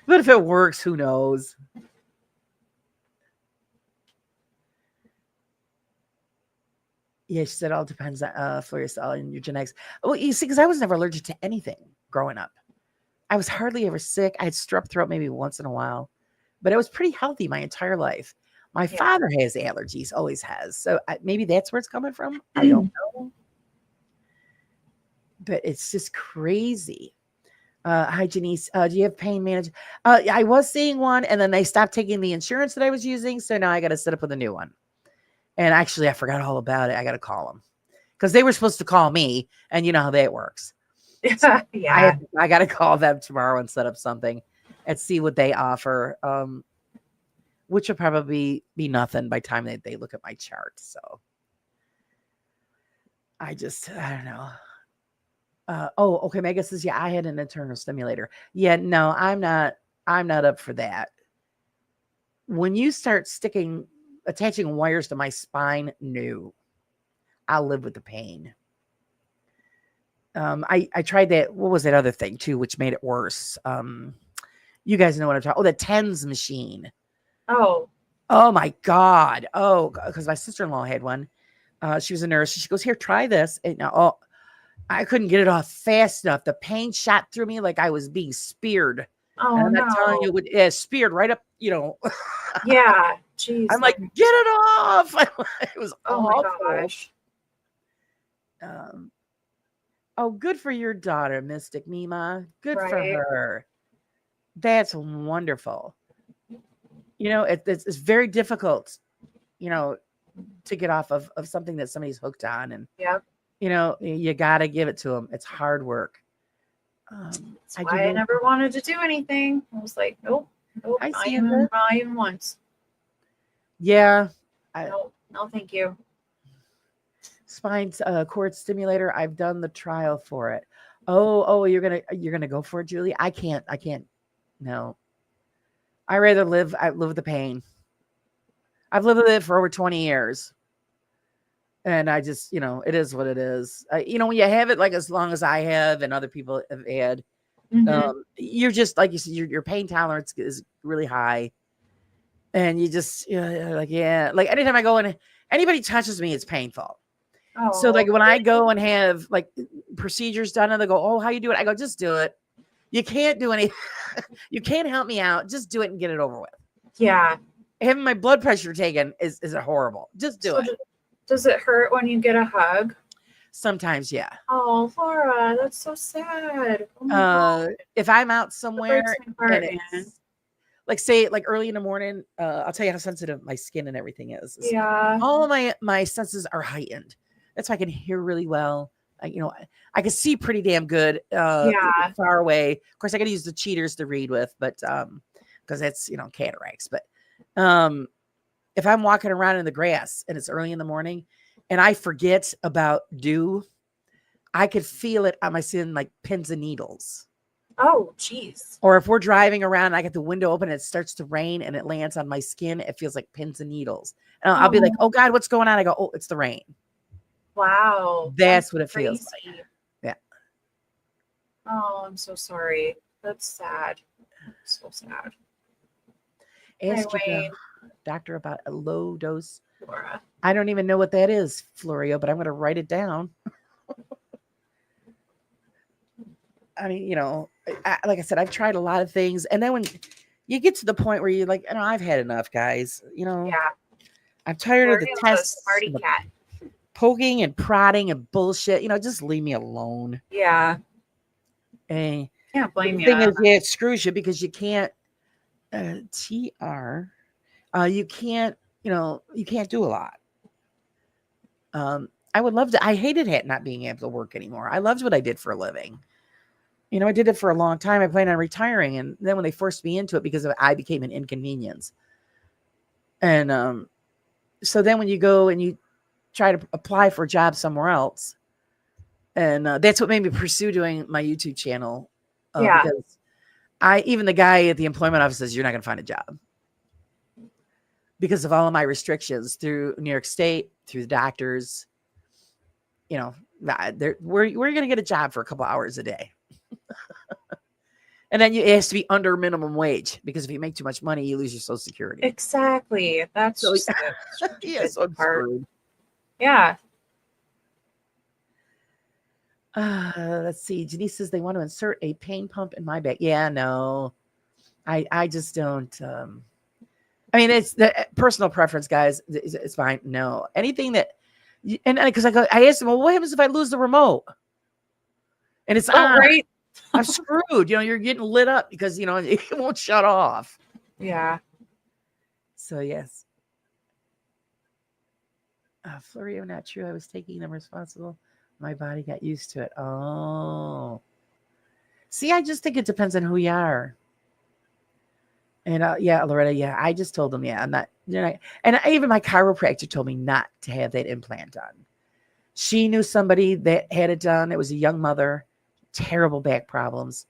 if it works, who knows? Yeah, she said it all depends on for yourself and your genetics. Well, you see, because I was never allergic to anything growing up. I was hardly ever sick. I had strep throat maybe once in a while, but I was pretty healthy my entire life. My father has allergies, always has. So maybe that's where it's coming from. I don't know. But it's just crazy. Hi, Janice. Do you have pain management? I was seeing one, and then they stopped taking the insurance that I was using. So now I got to set up with a new one. And actually, I forgot all about it. I got to call them because they were supposed to call me, and you know how that works. So yeah. I got to call them tomorrow and set up something and see what they offer, which will probably be nothing by the time they look at my chart. So I don't know. Okay. Megan says, yeah, I had an internal stimulator. Yeah, no, I'm not up for that. When you start attaching wires to my spine, no, I'll live with the pain. I tried that. What was that other thing too, which made it worse? You guys know what I'm talking. Oh, the TENS machine. Oh my God. Oh, because my sister-in-law had one. She was a nurse. She goes, here, try this. And I couldn't get it off fast enough. The pain shot through me like I was being speared. Oh, and I'm not telling you, it speared right up, Yeah. Jeez. I'm like, get it off. It was awful. My gosh. Good for your daughter, Mystic Mima. Good for Right. her. That's wonderful. It's very difficult, to get off of something that somebody's hooked on. And, Yep. you got to give it to them. It's hard work. That's why I never wanted to do anything. I was like, nope, not even once. Yeah. No, thank you. Spine cord stimulator. I've done the trial for it. Oh, you're gonna go for it, Julie? I can't. No. I rather live with the pain. I've lived with it for over 20 years. And I just, it is what it is. When you have it like as long as I have and other people have had, you're just like you said, your pain tolerance is really high. And you just like anytime I go and anybody touches me, it's painful. Oh, so like when I go and have like procedures done and they go, oh, how you do it? I go, just do it. You can't do anything. You can't help me out. Just do it and get it over with. Yeah. Having my blood pressure taken is horrible. Just do it. Does it hurt when you get a hug? Sometimes, yeah. Oh, Laura, that's so sad. Oh if I'm out somewhere, like say like early in the morning, I'll tell you how sensitive my skin and everything is. Yeah. All of my senses are heightened. That's why I can hear really well. I can see pretty damn good Yeah. far away. Of course, I got to use the cheaters to read with, but because that's cataracts. But if I'm walking around in the grass and it's early in the morning and I forget about dew, I could feel it on my skin like pins and needles. Oh, geez. Or if we're driving around and I get the window open and it starts to rain and it lands on my skin, it feels like pins and needles. And I'll be like, oh God, what's going on? I go, oh, it's the rain. Wow. That's what it feels crazy. like. Yeah. Oh, I'm so sorry. That's sad. So sad. Ask Hi, your Wayne. doctor about a low dose. Laura. I don't even know what that is, Florio, but I'm going to write it down. I mean, like I said, I've tried a lot of things. And then when you get to the point where you're like, I've had enough, guys. Yeah. I'm tired of the Florian's a tests, smarty and the cat. poking and prodding and bullshit. Just leave me alone. Yeah. And Can't blame the you. thing is, it screws you because you can't TR. You can't, you can't do a lot. I would love to. I hated not being able to work anymore. I loved what I did for a living. I did it for a long time. I planned on retiring. And then when they forced me into it because I became an inconvenience. And so then when you go and you try to apply for a job somewhere else, and that's what made me pursue doing my YouTube channel. Yeah. Because even the guy at the employment office says, you're not going to find a job. Because of all of my restrictions through New York State, through the doctors, we're going to get a job for a couple hours a day. And then it has to be under minimum wage because if you make too much money, you lose your Social Security. Exactly. That's So, just yeah, so I'm part. screwed. Yeah. Let's see. Denise says they want to insert a pain pump in my back. Yeah, no, I just don't. I mean, it's the personal preference, guys. It's fine. No, anything that, and because I asked him, well, what happens if I lose the remote? And it's on. Right. I'm screwed. You're getting lit up because it won't shut off. Yeah. So yes. Florio, not true. I was taking them responsible. My body got used to it. Oh. See, I just think it depends on who you are. And yeah, Loretta, yeah, I just told them, yeah, I'm not, and even my chiropractor told me not to have that implant done. She knew somebody that had it done. It was a young mother, terrible back problems.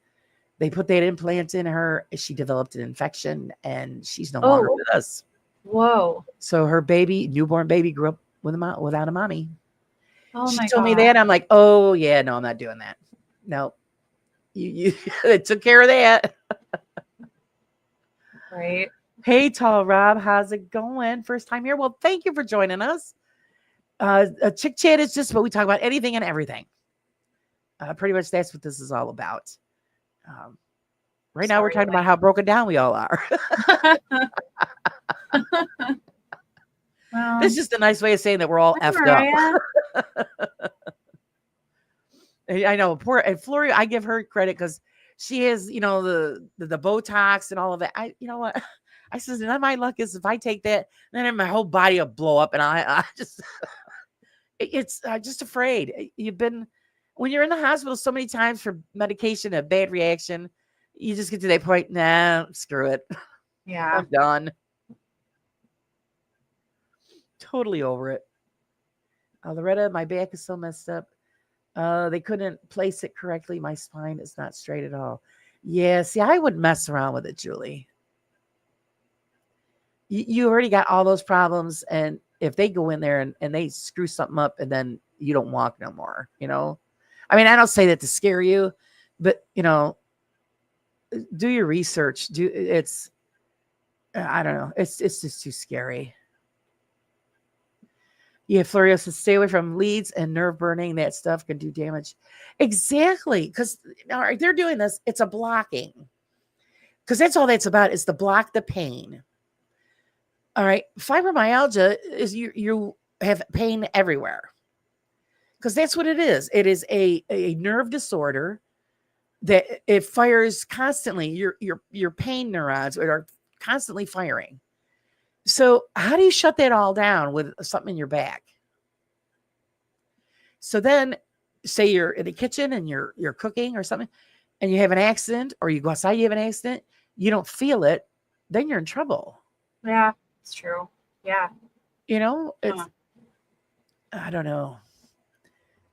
They put that implant in her. She developed an infection and she's no longer with us. Whoa. So her newborn baby grew up without a mommy. Oh she my told God. me that. I'm like, oh yeah, no, I'm not doing that. No, you took care of that. Right. Hey, Tall Rob, how's it going? First time here. Well, thank you for joining us. A Chick Chat is just what we talk about, anything and everything. Pretty much that's what this is all about. Right now we're talking about how broken down we all are. Well, This is just a nice way of saying that we're all effed up. I know, poor and Floria, I give her credit because she has, the Botox and all of that. You know what? I says, and my luck is if I take that, then my whole body will blow up, and I just, it's just afraid. When you're in the hospital so many times for medication, a bad reaction, you just get to that point. Nah, screw it. yeah. I'm done. Totally over it. Loretta, my back is so messed up. They couldn't place it correctly. My spine is not straight at all. Yeah, see, I would mess around with it, Julie. You already got all those problems, and if they go in there and they screw something up, and then you don't walk no more, I mean, I don't say that to scare you, but do your research. I don't know. It's just too scary. Yeah, Florio says stay away from leads and nerve burning. That stuff can do damage. Exactly. Because they're doing this. It's a blocking. Because that's all that's about is to block the pain. All right. Fibromyalgia is you have pain everywhere. Because that's what it is. It is a nerve disorder that it fires constantly. Your pain neurons are constantly firing. So how do you shut that all down with something in your back? So then say you're in the kitchen and you're cooking or something and you have an accident, or you go outside, you have an accident, you don't feel it, then you're in trouble. Yeah, it's true. Yeah. It's, Huh. I don't know.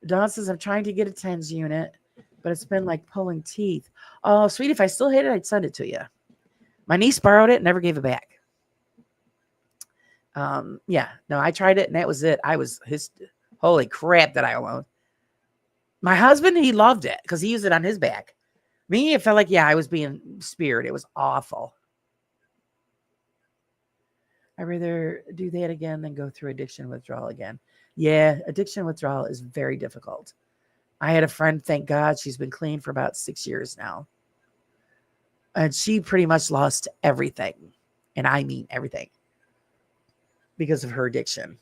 Dawn says, I'm trying to get a TENS unit, but it's been like pulling teeth. Oh, sweetie, if I still had it, I'd send it to you. My niece borrowed it, never gave it back. Yeah, no, I tried it and that was it. I was holy crap that I alone. My husband, he loved it because he used it on his back. Me, it felt like, I was being speared. It was awful. I'd rather do that again than go through addiction withdrawal again. Yeah, addiction withdrawal is very difficult. I had a friend, thank God, she's been clean for about 6 years now. And she pretty much lost everything. And I mean everything. Because of her addiction.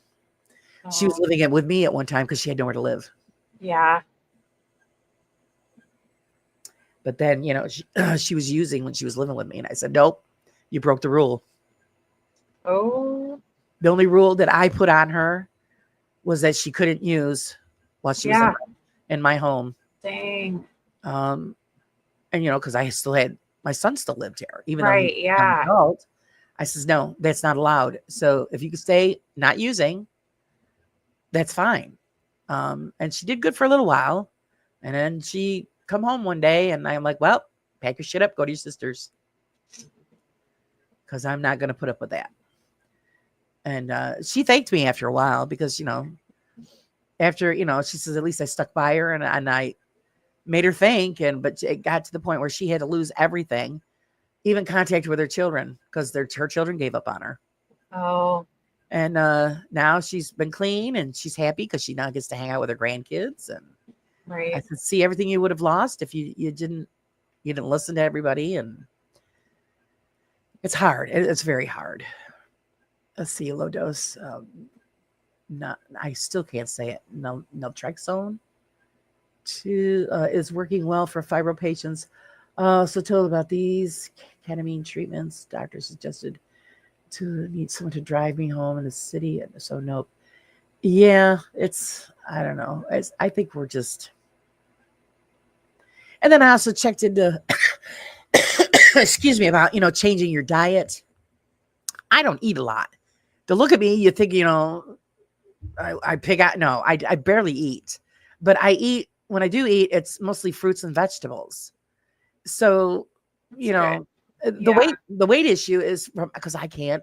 She was living with me at one time because she had nowhere to live. Yeah. But then, she was using when she was living with me. And I said, nope, you broke the rule. Oh. The only rule that I put on her was that she couldn't use while she was in my home. Dang. And, because I still had, my son still lived here. Even though Right. he was an adult. I says, no, that's not allowed. So if you could stay not using, that's fine. And she did good for a little while. And then she come home one day and I'm like, well, pack your shit up, go to your sister's. Because I'm not going to put up with that. And she thanked me after a while because, after, she says, at least I stuck by her and I made her think. But it got to the point where she had to lose everything, even contact with her children, because her children gave up on her. Oh. And now she's been clean and she's happy because she now gets to hang out with her grandkids. And right. I said, see everything you would have lost if you didn't listen to everybody. And it's hard. It's very hard. Let's see, low dose. I still can't say it. Naltrexone is working well for fibro patients. So told about these ketamine treatments. Doctor suggested to need someone to drive me home in the city. So nope. Yeah, I don't know. I think we're just. And then I also checked into, excuse me, about, changing your diet. I don't eat a lot. To look at me, you think, I pick out. No, I barely eat. But I eat, when I do eat, it's mostly fruits and vegetables. So, the weight issue is because I can't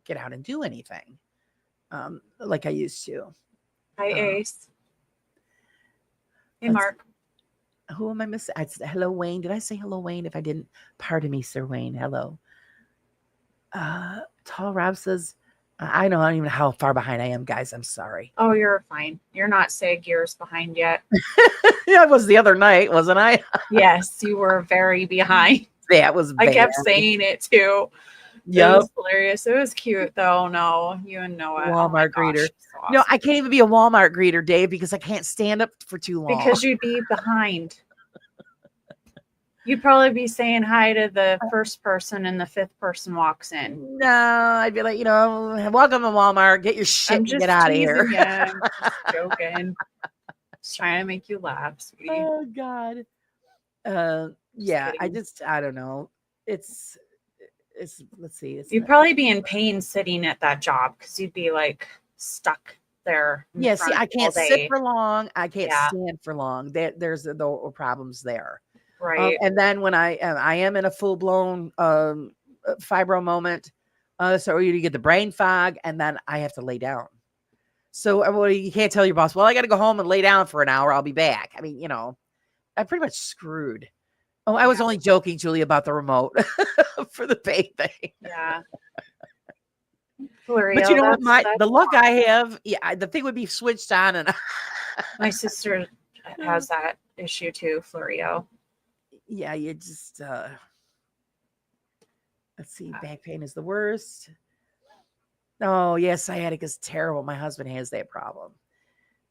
get out and do anything like I used to. Hi, Ace. Hey, Mark. Who am I missing? Hello, Wayne. Did I say hello, Wayne? If I didn't, pardon me, Sir Wayne. Hello. Tall Rob says, I don't even know how far behind I am, guys. I'm sorry. Oh, you're fine. You're not sag years behind yet. Yeah, it was the other night, wasn't I? Yes, you were very behind. That was bad. I kept saying it too. Yep. It was hilarious. It was cute though. No, you and Noah. Walmart greeter. So awesome. No, I can't even be a Walmart greeter, Dave, because I can't stand up for too long. Because you'd be behind. You'd probably be saying hi to the first person and the fifth person walks in. No, I'd be like, welcome to Walmart. Get your shit and get out of here. I'm just joking. Just trying to make you laugh, sweetie. Oh, God. Yeah, I don't know. It's let's see. You'd probably be in pain sitting at that job because you'd be like stuck there. Yeah, see, I can't sit for long. I can't stand for long. There's the problems there. Right. And then when I am in a full blown fibro moment, so you get the brain fog, and then I have to lay down. So you can't tell your boss, well, I got to go home and lay down for an hour. I'll be back. I mean, I'm pretty much screwed. Oh, I was only joking, Julie, about the remote for the pay thing. Yeah. But you know what? The luck I have, the thing would be switched on, and my sister has that issue too, Florio. Yeah, you just let's see, back pain is the worst. Oh, yeah, sciatica is terrible. My husband has that problem.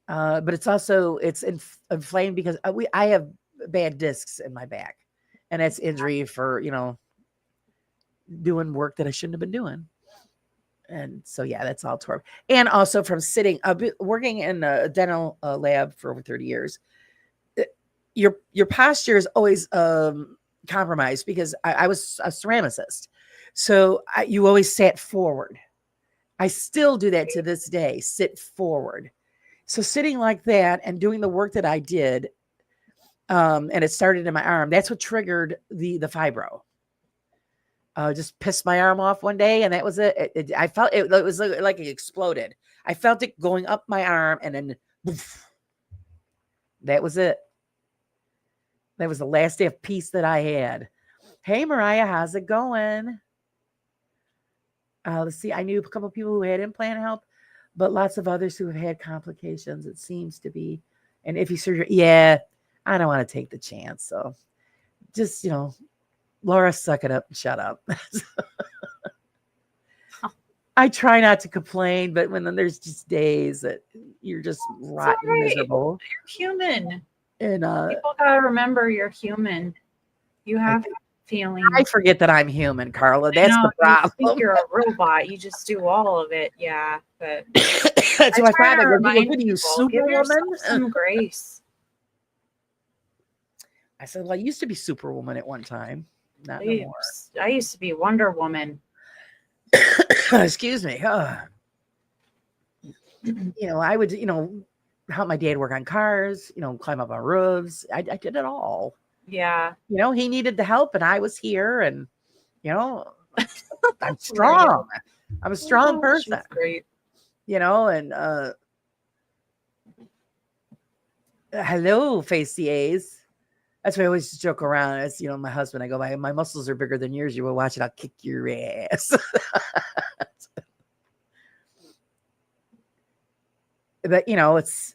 But it's inflamed because I have bad discs in my back. And that's injury for, doing work that I shouldn't have been doing. And so, yeah, that's all torn. And also from sitting, working in a dental lab for over 30 years, your posture is always compromised because I was a ceramicist. So you always sat forward. I still do that to this day, sit forward. So sitting like that and doing the work that I did, and it started in my arm, that's what triggered the fibro. Just pissed my arm off one day, and that was it. I felt it was like it exploded. I felt it going up my arm, and then poof, that was it. That was the last day of peace that I had. Hey, Mariah, how's it going? Let's see. I knew a couple of people who had implant help, but lots of others who have had complications. It seems to be an iffy surgery. Yeah, I don't want to take the chance. So just, Laura, suck it up and shut up. I try not to complain, but when there's just days that you're just rotten miserable. You're human. And people gotta remember you're human. You have feelings. I forget that I'm human, Carla. That's the problem. You think you're a robot. You just do all of it. Yeah, but that's what I thought. What are you, Superwoman? Some grace. I said, well, I used to be Superwoman at one time. Not no more. I used to be Wonder Woman. Excuse me. I would, help my dad work on cars, climb up on roofs. I did it all. Yeah. He needed the help and I was here and, I'm strong. I'm a strong person. She's great. And hello, face the A's. That's why I always joke around. As my husband, I go by, my muscles are bigger than yours. You will watch it. I'll kick your ass. But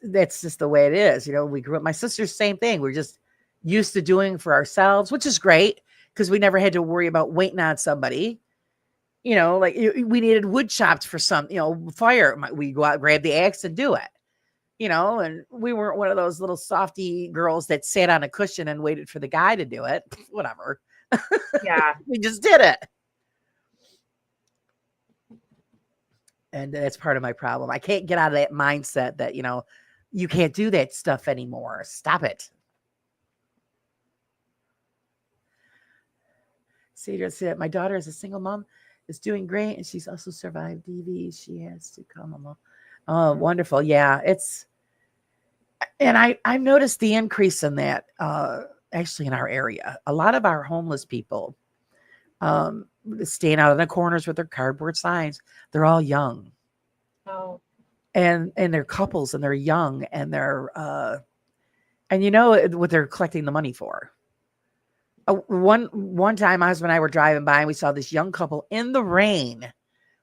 that's just the way it is. We grew up. My sister's same thing. We're just used to doing for ourselves, which is great because we never had to worry about waiting on somebody. Like we needed wood chopped for some, fire. We go out, grab the axe, and do it. And we weren't one of those little softy girls that sat on a cushion and waited for the guy to do it. Whatever. Yeah. We just did it. And that's part of my problem. I can't get out of that mindset that, you can't do that stuff anymore. Stop it. Cedar said, my daughter is a single mom, is doing great. And she's also survived DV. She has to come along. Oh, wonderful. Yeah. And I've noticed the increase in that, actually in our area. A lot of our homeless people, staying out in the corners with their cardboard signs, they're all young. Oh. And they're couples and they're young and they're, and what they're collecting the money for. One time my husband and I were driving by and we saw this young couple in the rain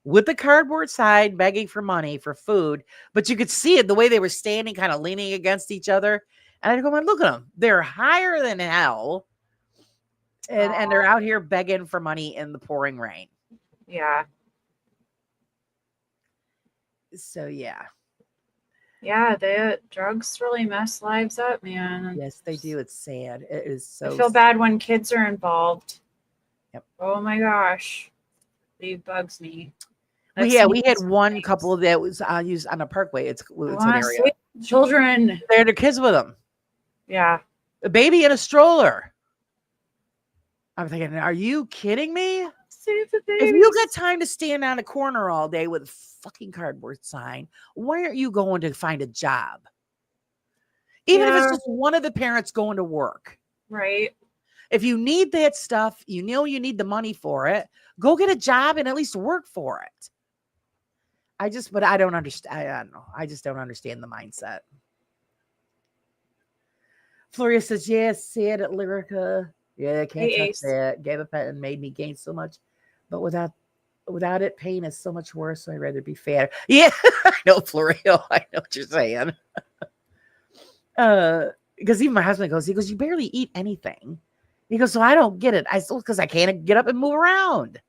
with the cardboard sign begging for money for food, but you could see it the way they were standing, kind of leaning against each other. And I'd go, man, look at them. They're higher than hell. And they're out here begging for money in the pouring rain. Yeah. So, yeah. Yeah, the drugs really mess lives up, man. Yes, they do. It's sad. It is so I feel bad when kids are involved. Yep. Oh my gosh. It bugs me. We had one couple that was used on a parkway. It's an area. Children. They had their kids with them. Yeah. A baby in a stroller. I'm thinking, are you kidding me? Save the baby. If you got time to stand on a corner all day with a fucking cardboard sign, why aren't you going to find a job? Even if it's just one of the parents going to work. Right. If you need that stuff, you need the money for it, go get a job and at least work for it. But I don't understand. I don't know. I just don't understand the mindset. Floria says, yes, sad at Lyrica. Yeah, I can't touch that. Gave up and made me gain so much. But without it, pain is so much worse. So I'd rather be fatter. Yeah, I know, Florio. I know what you're saying. Because even my husband goes, you barely eat anything. He goes, so I don't get it. I still, because I can't get up and move around.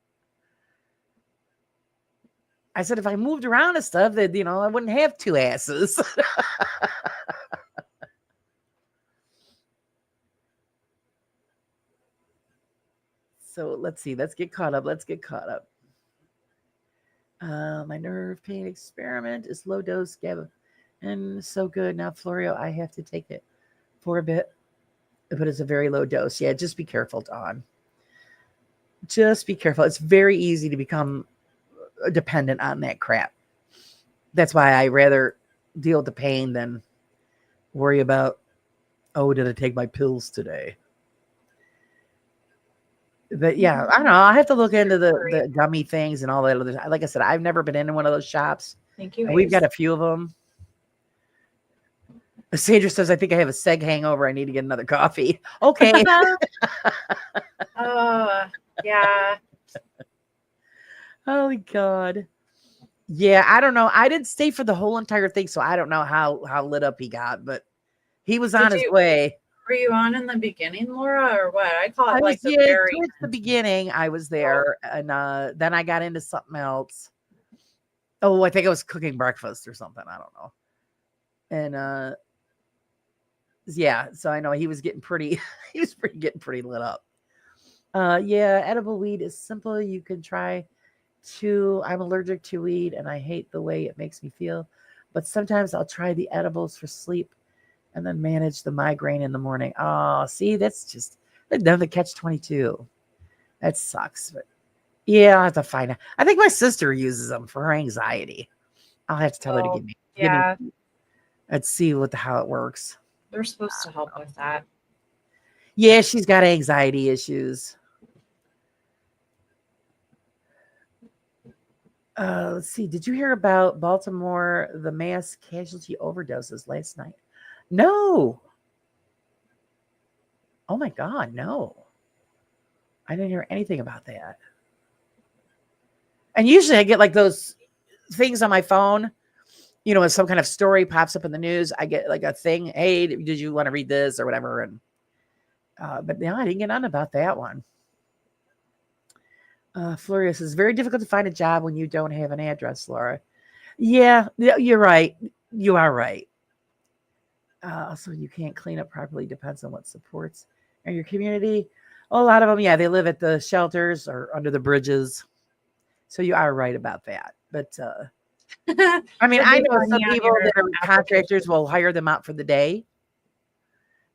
I said, if I moved around and stuff, that I wouldn't have two asses. So let's see. Let's get caught up. My nerve pain experiment is low dose GABA and so good. Now, Florio, I have to take it for a bit, but it's a very low dose. Yeah, just be careful, Dawn. Just be careful. It's very easy to become dependent on that crap. That's why I rather deal with the pain than worry about, oh, did I take my pills today? But yeah, I don't know. I have to look into the gummy things and all that other. Like I said, I've never been in one of those shops. Thank you. And we've got Ace. a few of them. Sandra says, I think I have a seg hangover. I need to get another coffee. Okay. Yeah. Holy God. Yeah, I don't know. I didn't stay for the whole entire thing, so I don't know how lit up he got, but he was on his way. Were you on in the beginning, Laura, or what? I call it I like was, the very. towards the beginning, I was there, and then I got into something else. Oh, I think I was cooking breakfast or something. I don't know. And yeah, so I know he was getting pretty. He was getting pretty lit up. Yeah, edible weed is simple. You can try to. I'm allergic to weed, and I hate the way it makes me feel. But sometimes I'll try the edibles for sleep, and then manage the migraine in the morning. Oh, see, that's just another catch-22. That sucks. But yeah, I'll have to find out. I think my sister uses them for her anxiety. I'll have to tell her to give me. Yeah, Let's see how it works. they're supposed to help with that. Yeah, she's got anxiety issues. Let's see. Did you hear about Baltimore, the mass casualty overdoses last night? No. Oh my God, no. I didn't hear anything about that. And usually I get like those things on my phone, if some kind of story pops up in the news, I get like a thing. Hey, did you want to read this or whatever? And but no, I didn't get none about that one. Floria says, very difficult to find a job when you don't have an address, Laura. Yeah, you're right. You are right. Also, you can't clean up properly. Depends on what supports in your community. A lot of them, yeah, they live at the shelters or under the bridges. So you are right about that. But I mean, I know some people that are contractors will hire them out for the day.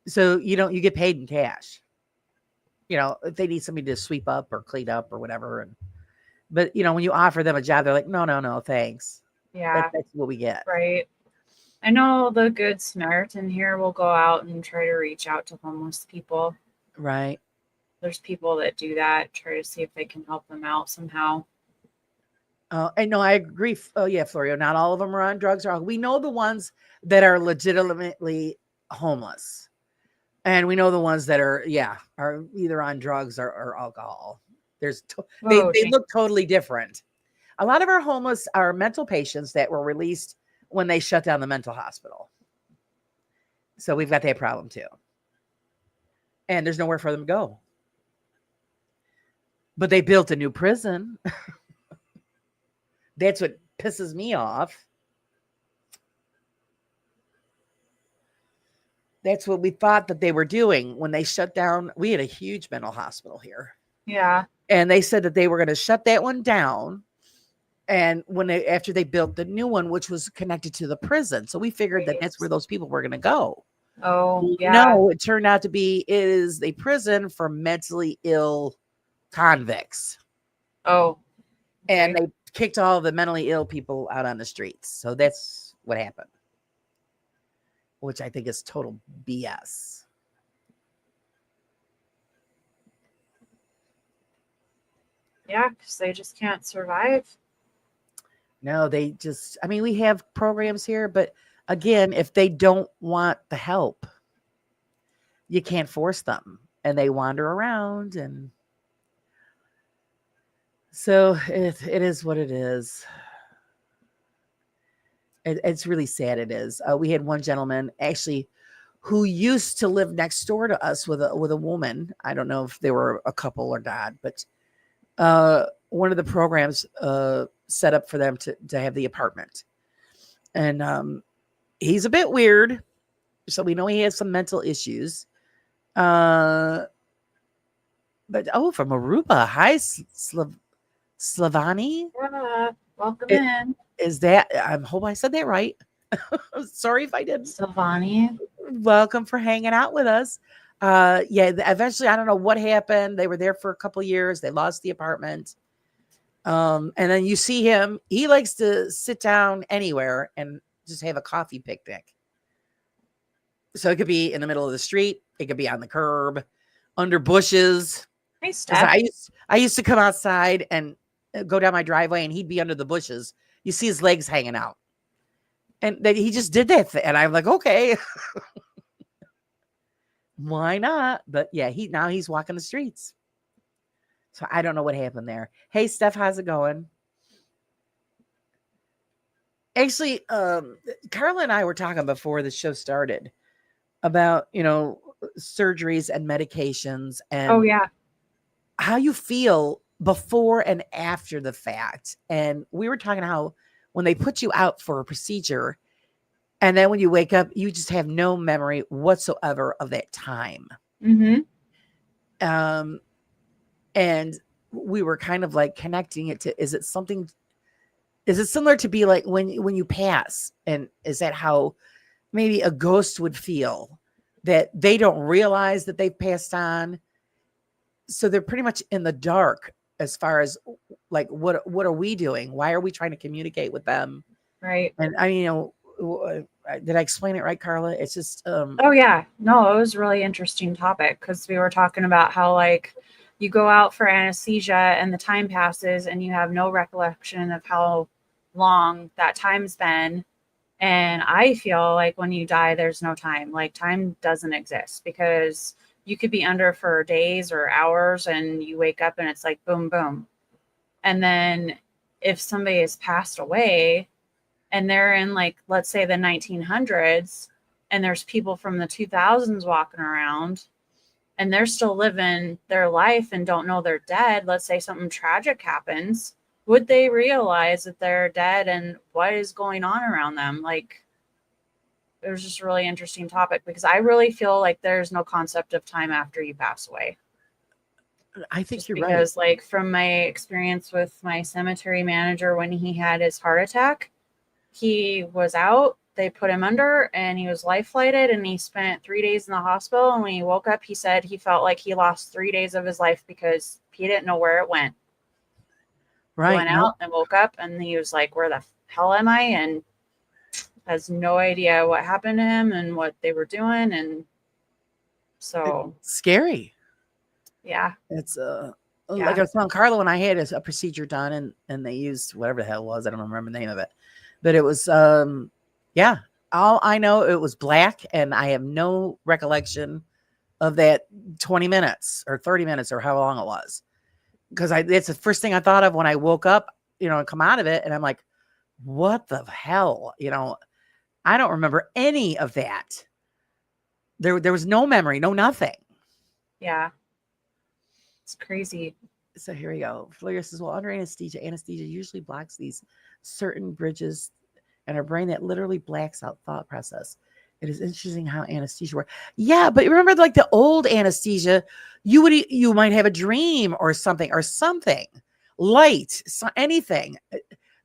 So you get paid in cash. If they need somebody to sweep up or clean up or whatever. But when you offer them a job, they're like, no, thanks. Yeah. That's what we get. Right. I know the Good Samaritan here will go out and try to reach out to homeless people. Right. There's people that do that, try to see if they can help them out somehow. I know, I agree. Oh, yeah, Florio. Not all of them are on drugs. We know the ones that are legitimately homeless. And we know the ones that are either on drugs or alcohol. They look totally different. A lot of our homeless are mental patients that were released when they shut down the mental hospital. So we've got that problem too. And there's nowhere for them to go. But they built a new prison. That's what pisses me off. That's what we thought that they were doing when they shut down. We had a huge mental hospital here. Yeah. And they said that they were going to shut that one down. And after they built the new one, which was connected to the prison. So we figured that that's where those people were going to go. Oh, yeah. No, it turned out to be, it is a prison for mentally ill convicts. Oh. And they kicked all the mentally ill people out on the streets. So that's what happened. Which I think is total BS. Yeah, because they just can't survive. No, we have programs here, but again, if they don't want the help, you can't force them. And they wander around. And so it is what it is. It's really sad. It is. We had one gentleman actually who used to live next door to us with a woman. I don't know if they were a couple or not, but one of the programs set up for them to have the apartment. And he's a bit weird. So we know he has some mental issues. But from Aruba. Hi, Slavani. Yeah, welcome It, in, is that? I hope I said that right. Sorry if I didn't. Silvani. Welcome for hanging out with us. Yeah, eventually, I don't know what happened. They were there for a couple years. They lost the apartment. And then you see him. He likes to sit down anywhere and just have a coffee picnic. So it could be in the middle of the street. It could be on the curb, under bushes. Hey, Because Steph. I used to come outside and go down my driveway, and he'd be under the bushes. You see his legs hanging out, and then he just did that thing. And I'm like, okay, why not? But yeah, he's walking the streets. So I don't know what happened there. Hey, Steph, how's it going? Actually, Carla and I were talking before the show started about, surgeries and medications and Oh yeah. how you feel before and after the fact. And we were talking how when they put you out for a procedure and then when you wake up, you just have no memory whatsoever of that time. Mm-hmm. And we were kind of like connecting it to, is it similar to be like when you pass? And is that how maybe a ghost would feel, that they don't realize that they've passed on? So they're pretty much in the dark as far as like, what are we doing? Why are we trying to communicate with them? Right. And did I explain it right, Carla? It's just, Oh yeah. No, it was a really interesting topic because we were talking about how like you go out for anesthesia and the time passes and you have no recollection of how long that time's been. And I feel like when you die, there's no time. Like time doesn't exist because you could be under for days or hours and you wake up and it's like boom, boom. And then if somebody has passed away and they're in like, let's say the 1900s and there's people from the 2000s walking around and they're still living their life and don't know they're dead, let's say something tragic happens, would they realize that they're dead and what is going on around them? Like, it was just a really interesting topic because I really feel like there's no concept of time after you pass away. I think Just you're because, right. like, from my experience with my cemetery manager, when he had his heart attack, he was out, they put him under, and he was life flighted, and he spent 3 days in the hospital. And when he woke up, he said he felt like he lost 3 days of his life because he didn't know where it went. Right. He went out and woke up, and he was like, where the hell am I? And has no idea what happened to him and what they were doing. And so It's scary. yeah. It's like Yeah. I was telling Carla when I had a procedure done and they used whatever the hell it was. I don't remember the name of it, but it was yeah. All I know, it was black, and I have no recollection of that 20 minutes or 30 minutes or how long it was. Because it's the first thing I thought of when I woke up, and come out of it, and I'm like, what the hell? I don't remember any of that. There was no memory, no nothing. Yeah. It's crazy. So here we go. Fleur says, well, under anesthesia usually blocks these certain bridges in our brain that literally blacks out thought process. It is interesting how anesthesia works. Yeah, but remember, like the old anesthesia, you might have a dream or something, light, anything.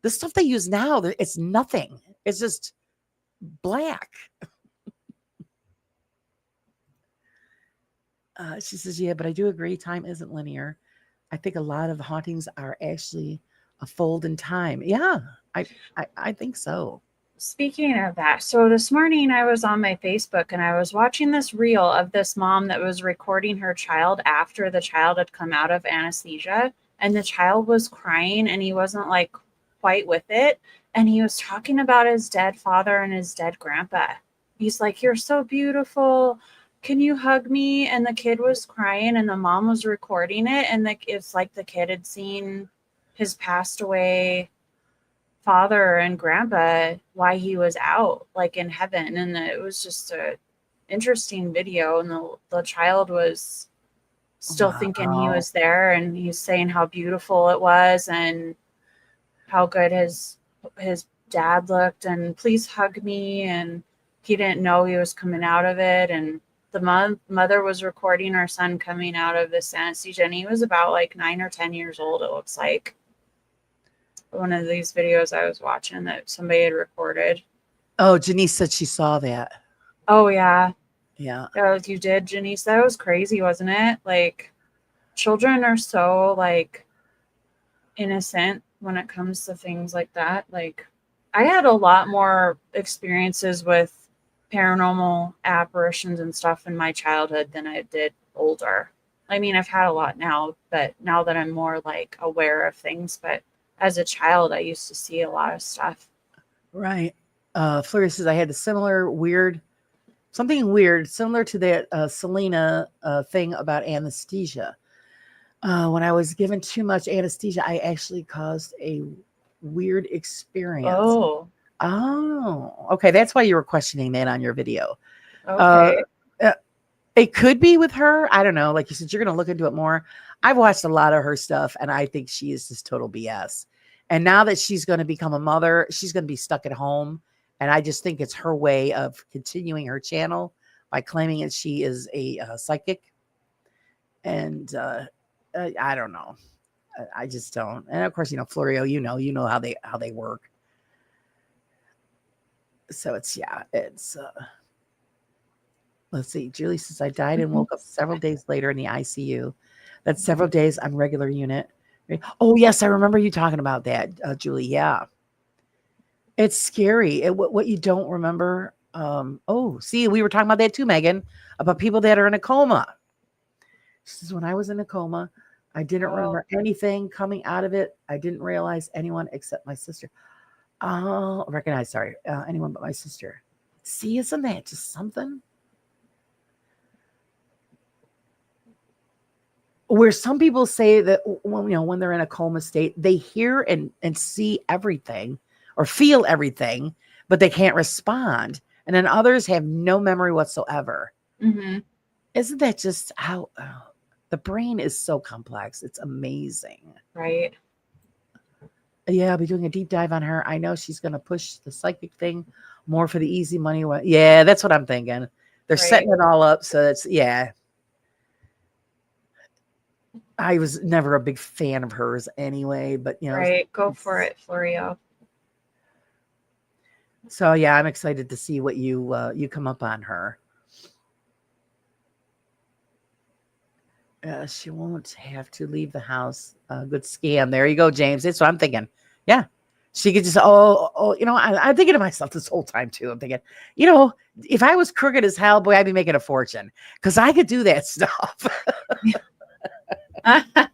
The stuff they use now, it's nothing. It's just black. She says, yeah, but I do agree. Time isn't linear. I think a lot of hauntings are actually a fold in time. Yeah, I think so. Speaking of that, so this morning I was on my Facebook and I was watching this reel of this mom that was recording her child after the child had come out of anesthesia, and the child was crying and he wasn't like quite with it. And he was talking about his dead father and his dead grandpa. He's like, "You're so beautiful. Can you hug me?" And the kid was crying and the mom was recording it. And it's like the kid had seen his passed away father and grandpa while he was out, like in heaven. And it was just a interesting video. And the child was still thinking he was there. And he's saying how beautiful it was and how good his dad looked. And please hug me. And he didn't know he was coming out of it. And the mother was recording her son coming out of this anesthesia, and he was about like 9 or 10 years old, it looks like. One of these videos I was watching that somebody had recorded. Oh, Janice said she saw that. Oh, yeah. Yeah. Oh, you did, Janice? That was crazy, wasn't it? Like, children are so, like, innocent when it comes to things like that. Like, I had a lot more experiences with paranormal apparitions and stuff in my childhood than I did older. I mean, I've had a lot now, but now that I'm more like aware of things, but as a child, I used to see a lot of stuff. Right. Flurry says I had a similar something weird, similar to that Selena thing about anesthesia. When I was given too much anesthesia, I actually caused a weird experience. Oh, okay. That's why you were questioning that on your video. Okay. It could be with her. I don't know. Like you said, you're going to look into it more. I've watched a lot of her stuff, and I think she is just total BS. And now that she's going to become a mother, she's going to be stuck at home. And I just think it's her way of continuing her channel by claiming that she is a psychic. And I don't know. I just don't. And of course, Florio, you know how they work. So it's let's see. Julie says I died and woke up several days later in the ICU. That's several days on regular unit. Oh yes, I remember you talking about that, Julie. Yeah, it's scary. What you don't remember. See, we were talking about that too, Megan, about people that are in a coma. She says when I was in a coma, I didn't remember anything coming out of it. I didn't realize anyone except my sister. Anyone but my sister. See, isn't that just something? Where some people say that when they're in a coma state, they hear and see everything or feel everything, but they can't respond. And then others have no memory whatsoever. Mm-hmm. Isn't that just how the brain is so complex? It's amazing. Right. Yeah, I'll be doing a deep dive on her. I know she's going to push the psychic thing more for the easy money. Yeah, that's what I'm thinking. They're setting it all up. So I was never a big fan of hers anyway, but Right. Go for it, Florio. So yeah, I'm excited to see what you come up on her. She won't have to leave the house. Good scam. There you go, James. That's what I'm thinking. Yeah. She could just, I'm thinking to myself this whole time too. I'm thinking, if I was crooked as hell, boy, I'd be making a fortune because I could do that stuff.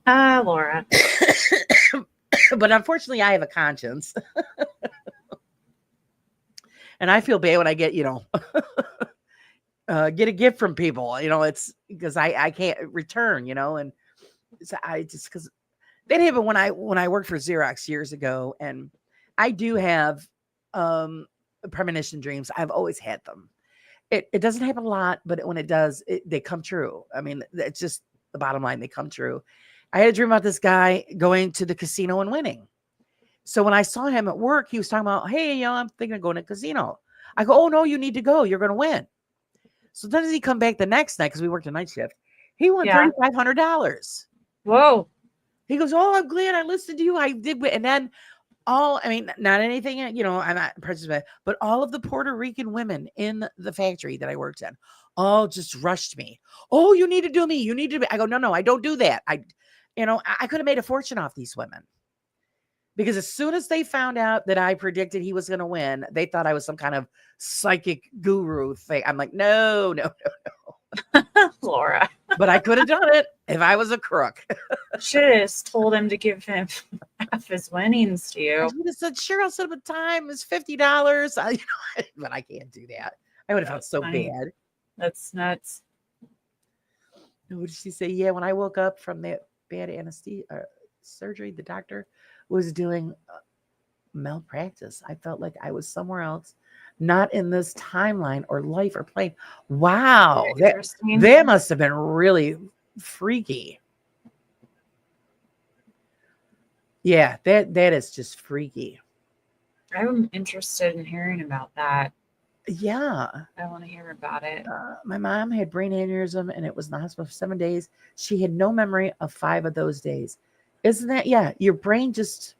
Laura. But unfortunately, I have a conscience. And I feel bad when I get, get a gift from people, it's because I can't return, and so because that happened when I worked for Xerox years ago, and I do have premonition dreams. I've always had them. It doesn't happen a lot, but when it does, they come true. I mean, it's just the bottom line. They come true. I had a dream about this guy going to the casino and winning. So when I saw him at work, he was talking about, hey, I'm thinking of going to a casino. I go, oh no, you need to go. You're going to win. So then does he come back the next night? Because we worked a night shift. He won $3,500. Whoa. He goes, oh, I'm glad I listened to you. I did. And then not anything, I'm not prejudiced, but all of the Puerto Rican women in the factory that I worked in all just rushed me. Oh, you need to do me. You need to be. I go, no, I don't do that. I could have made a fortune off these women. Because as soon as they found out that I predicted he was going to win, they thought I was some kind of psychic guru thing. I'm like, no. Laura. But I could have done it if I was a crook. Should have told him to give him half his winnings to you. I would have said, sure, I'll set up a time. It's $50. But I can't do that. I would have felt so bad. That's nuts. What did she say? Yeah, when I woke up from that bad anesthesia surgery, the doctor was doing malpractice. I felt like I was somewhere else, not in this timeline or life or plane. Wow. That must have been really freaky. Yeah, that is just freaky. I'm interested in hearing about that. Yeah. I want to hear about it. My mom had brain aneurysm and it was in the hospital for 7 days. She had no memory of 5 of those days. Isn't that, yeah, your brain just,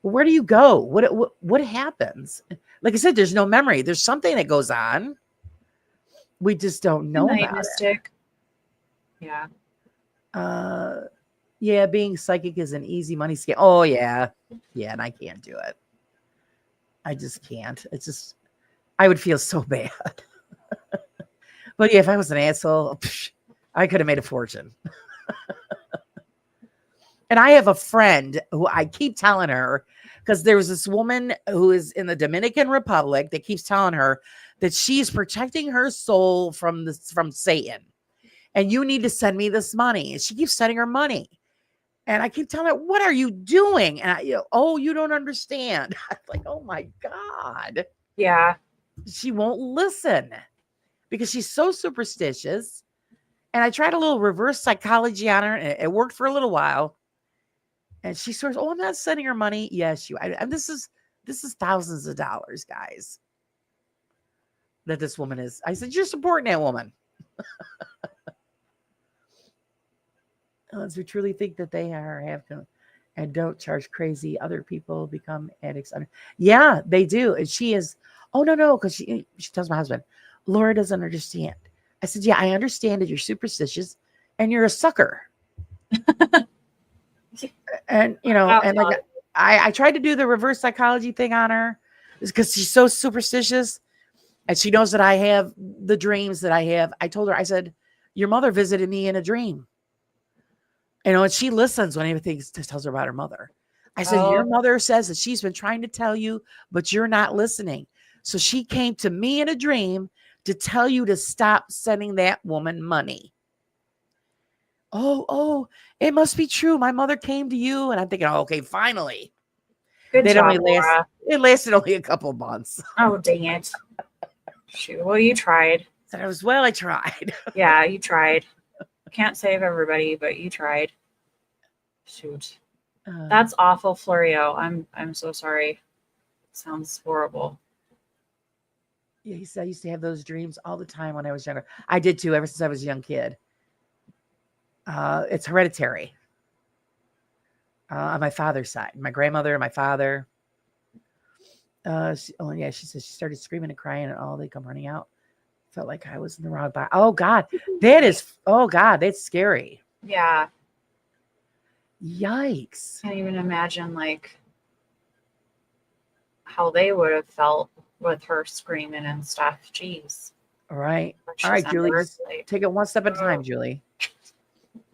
where do you go? What happens? Like I said, there's no memory. There's something that goes on. We just don't Good know night, about it. Mystic. Yeah. Yeah, being psychic is an easy money scam. Oh yeah. Yeah, and I can't do it. I just can't. It's just, I would feel so bad. But yeah, if I was an asshole, I could have made a fortune. And I have a friend who I keep telling her, because there was this woman who is in the Dominican Republic that keeps telling her that she's protecting her soul from Satan. And you need to send me this money. And she keeps sending her money. And I keep telling her, what are you doing? And oh, you don't understand. I'm like, oh my God. Yeah. She won't listen because she's so superstitious. And I tried a little reverse psychology on her, and it worked for a little while. And she sort of, oh, I'm not sending her money. Yes, you. And this is thousands of dollars, guys. That this woman is. I said, you're supporting that woman. Unless we truly think that they have to, and don't charge crazy, other people become addicts. Yeah, they do. And she is. Oh no, because she tells my husband, Laura doesn't understand. I said, yeah, I understand that you're superstitious, and you're a sucker. And and like I tried to do the reverse psychology thing on her because she's so superstitious, and she knows that I have the dreams that I have. I told her, I said, your mother visited me in a dream. And she listens when anything tells her about her mother. I said, your mother says that she's been trying to tell you, but you're not listening. So she came to me in a dream to tell you to stop sending that woman money. Oh, it must be true. My mother came to you. And I'm thinking, oh, okay, finally. Good job, Laura. It lasted only a couple months. Oh, dang it. Shoot. Well, you tried. I tried. Yeah, you tried. Can't save everybody, but you tried. Shoot. That's awful, Florio. I'm so sorry. Sounds horrible. Yeah, he said I used to have those dreams all the time when I was younger. I did too, ever since I was a young kid. It's hereditary. On my father's side, my grandmother, my father. She said she started screaming and crying, and all they come running out. Felt like I was in the wrong body. Oh God, that's scary. Yeah. Yikes. Can't even imagine like how they would have felt with her screaming and stuff. Jeez. All right, Julie, just take it one step at a time, Julie.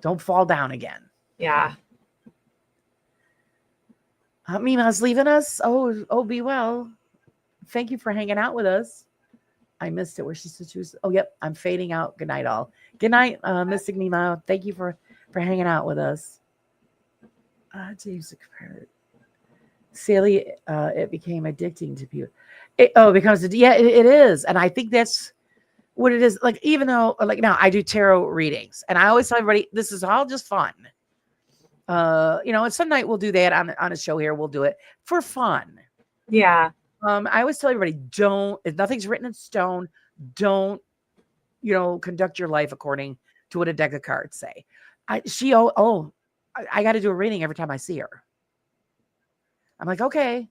Don't fall down again. Yeah. Mima's leaving us. Oh, be well. Thank you for hanging out with us. I missed it where she said she was. Oh, yep. I'm fading out. Good night, all. Good night, Mystic Mima. Thank you for hanging out with us. James, Sally, it became addicting to people. It is. And I think that's what it is. Like, even though, like now I do tarot readings, and I always tell everybody, this is all just fun. And some night we'll do that on a show here. We'll do it for fun. Yeah. I always tell everybody, if nothing's written in stone, don't, conduct your life according to what a deck of cards say. I got to do a reading every time I see her. I'm like, okay.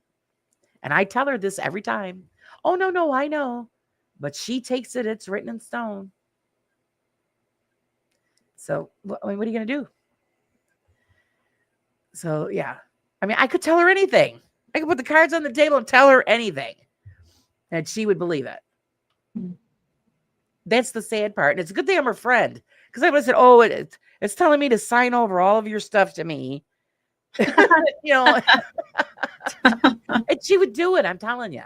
And I tell her this every time. Oh, no, I know. But she takes it. It's written in stone. So, what are you going to do? So, yeah. I mean, I could tell her anything. I could put the cards on the table and tell her anything. And she would believe it. That's the sad part. And it's a good thing I'm her friend. Because I would have said, oh, it's telling me to sign over all of your stuff to me. And she would do it. I'm telling you.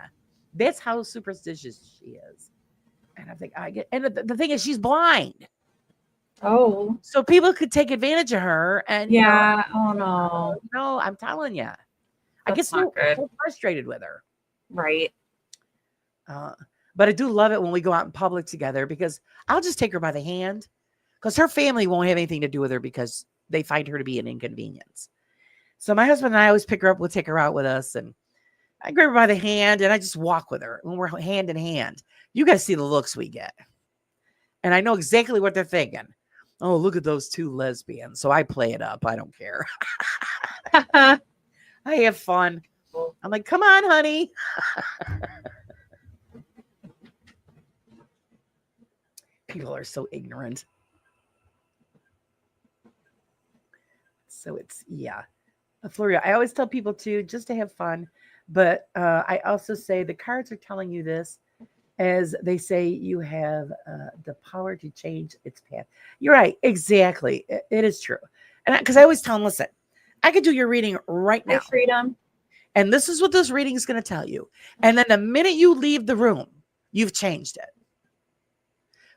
That's how superstitious she is. And I think and the thing is, she's blind. Oh. So people could take advantage of her. And yeah. Oh, no. No, I'm telling you. I get so frustrated with her. Right. But I do love it when we go out in public together, because I'll just take her by the hand, because her family won't have anything to do with her because they find her to be an inconvenience. So my husband and I always pick her up. We'll take her out with us. And I grab her by the hand and I just walk with her when we're hand in hand. You guys see the looks we get. And I know exactly what they're thinking. Oh, look at those two lesbians. So I play it up. I don't care. I have fun. I'm like, come on, honey. People are so ignorant. So it's, yeah. Floria, I always tell people to just to have fun. But I also say the cards are telling you this as they say you have the power to change its path. You're right. Exactly. It is true. And because I always tell them, listen, I could do your reading right now. Hey, Freedom. And this is what this reading is going to tell you. And then the minute you leave the room, you've changed it.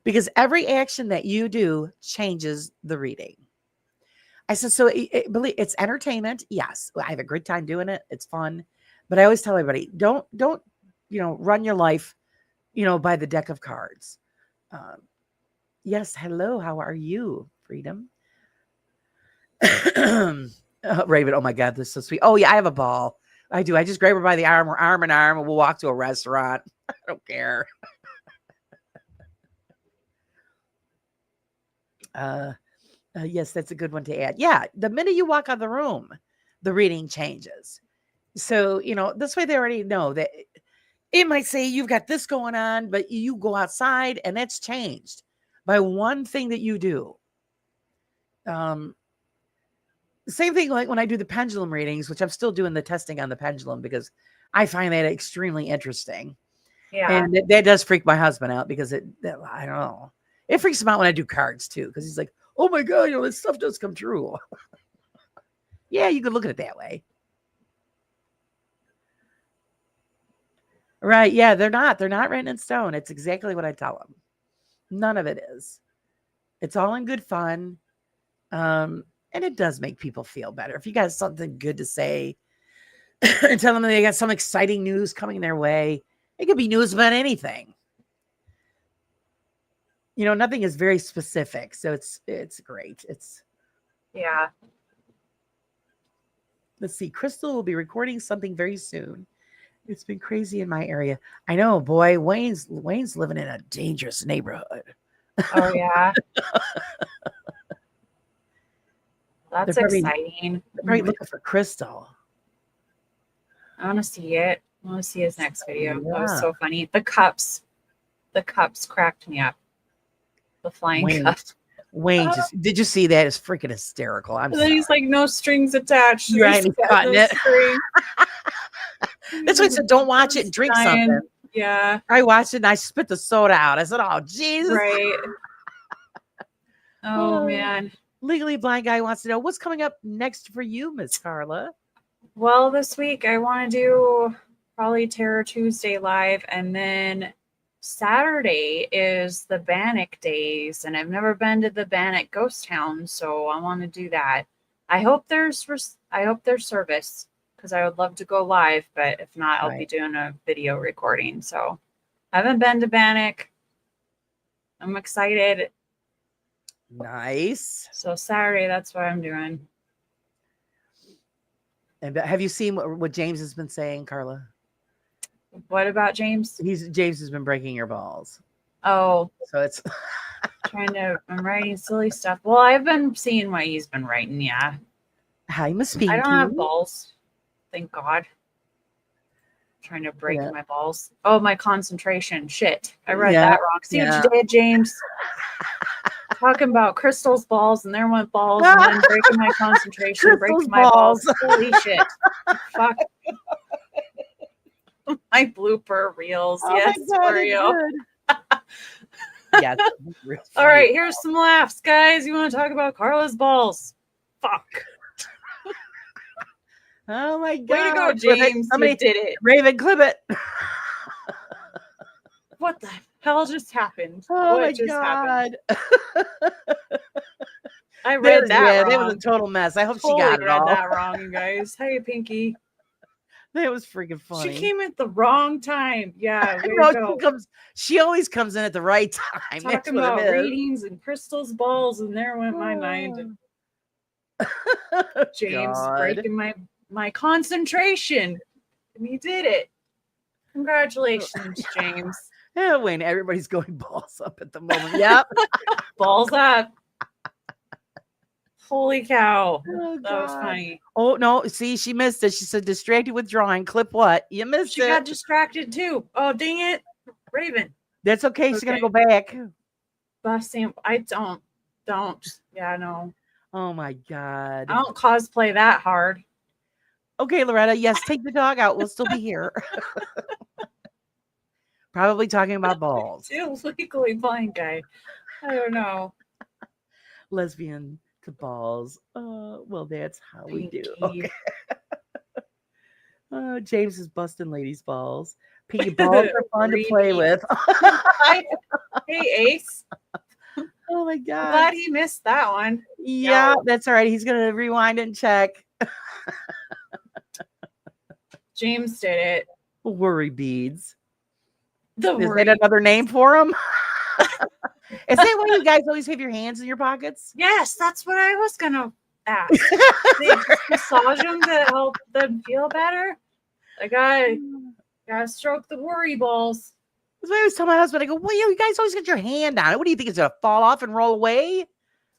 Because every action that you do changes the reading. I said, so believe it's entertainment. Yes, I have a great time doing it. It's fun. But I always tell everybody, don't, run your life, by the deck of cards. Yes. Hello. How are you? Freedom. Raven. Oh my God. This is so sweet. Oh yeah. I have a ball. I do. I just grab her by the arm. We're arm in arm and we'll walk to a restaurant. I don't care. Yes, that's a good one to add. Yeah. The minute you walk out of the room, the reading changes. So, this way they already know that it might say you've got this going on, but you go outside and that's changed by one thing that you do. Same thing like when I do the pendulum readings, which I'm still doing the testing on the pendulum because I find that extremely interesting. Yeah. And that does freak my husband out because I don't know. It freaks him out when I do cards too, because he's like, oh my God, this stuff does come true. Yeah, you could look at it that way. Right. Yeah, they're not written in stone. It's exactly what I tell them. None of it is. It's all in good fun. And it does make people feel better. If you got something good to say and tell them they got some exciting news coming their way, it could be news about anything. Nothing is very specific. So it's great. Yeah. Let's see. Crystal will be recording something very soon. It's been crazy in my area. I know, boy. Wayne's living in a dangerous neighborhood. Oh yeah. That's They're probably- exciting. They're probably looking for Crystal. I want to see it. I want to see his next video. That was Yeah. so funny. The cups cracked me up. The flying Wayne, cups. Wayne did you see that? It's freaking hysterical. I'm And then sorry. he's like, no strings attached. You're right, he's cutting it. String. That's why I said don't watch it and drink Dying. something. Yeah. I watched it and I spit the soda out. I said, oh, Jesus. Right. Oh man. Legally Blind Guy wants to know what's coming up next for you, Miss Carla. Well, this week I want to do probably Terror Tuesday live, and then Saturday is the Bannock Days, and I've never been to the Bannock Ghost Town, so I want to do that. I hope there's service because I would love to go live, but if not, I'll be doing a video recording. So I haven't been to Bannock. I'm excited. Nice. So Saturday, that's what I'm doing. And have you seen what James has been saying, Carla? What about James? James has been breaking your balls. Oh, So it's I'm writing silly stuff. Well, I've been seeing what he's been writing. Yeah. hi, Miss Pinky. I don't have balls. Thank God. Trying to break Yeah. my balls. Oh, my concentration. Shit. I read Yeah. that wrong. See what you did, James? Talking about Crystal's balls, and there went balls, and then breaking my concentration, breaking my balls. Holy shit. Fuck. My blooper reels. Oh yes, my God, for it's you. good. Yeah. it's real All funny. right, here's some laughs, guys. You want to talk about Carla's balls? Fuck. Oh my God. Way to go, Clip it. James. Somebody You did it. Raven, clip it. What the hell just happened? Oh what my just God. happened? I read that wrong. That was a total mess. I hope Totally she got it read all. that wrong, you guys. Hey, Pinky. That was freaking funny. She came at the wrong time. Yeah, I way know, to go. she always comes in at the right time. That's Talking what about it is. readings and Crystal's balls, and there went my mind. Oh, James God. breaking my concentration. And he did it. Congratulations, James. Yeah, Wayne, everybody's going balls up at the moment. Yep. Balls up. Holy cow. Oh, That was God. funny. Oh, no. See, she missed it. She said distracted with drawing. Clip what? You missed She it. got distracted too. Oh, dang it. Raven. That's okay. She's going to Okay. go back. Bus sample. I don't. Yeah, no. Oh, my God. I don't cosplay that hard. Okay, Loretta. Yes, take the dog out. We'll still be here. Probably talking about balls. Legally blind guy. I don't know. Lesbian to balls. Well, that's how we do. Pinky. Okay. James is busting ladies' balls. Pinky balls are fun to play Reedy. with. Hey, Ace. Oh my I'm God. glad he missed that one. Yeah, that's all right. He's going to rewind and check. James did it. Worry beads. The Is worry. that another name for them? Is that why you guys always have your hands in your pockets? Yes, that's what I was gonna ask. They just massage them to help them feel better. I gotta stroke the worry balls. That's why I always tell my husband, I go, well, you guys always got your hand on it. What do you think? It's going to fall off and roll away?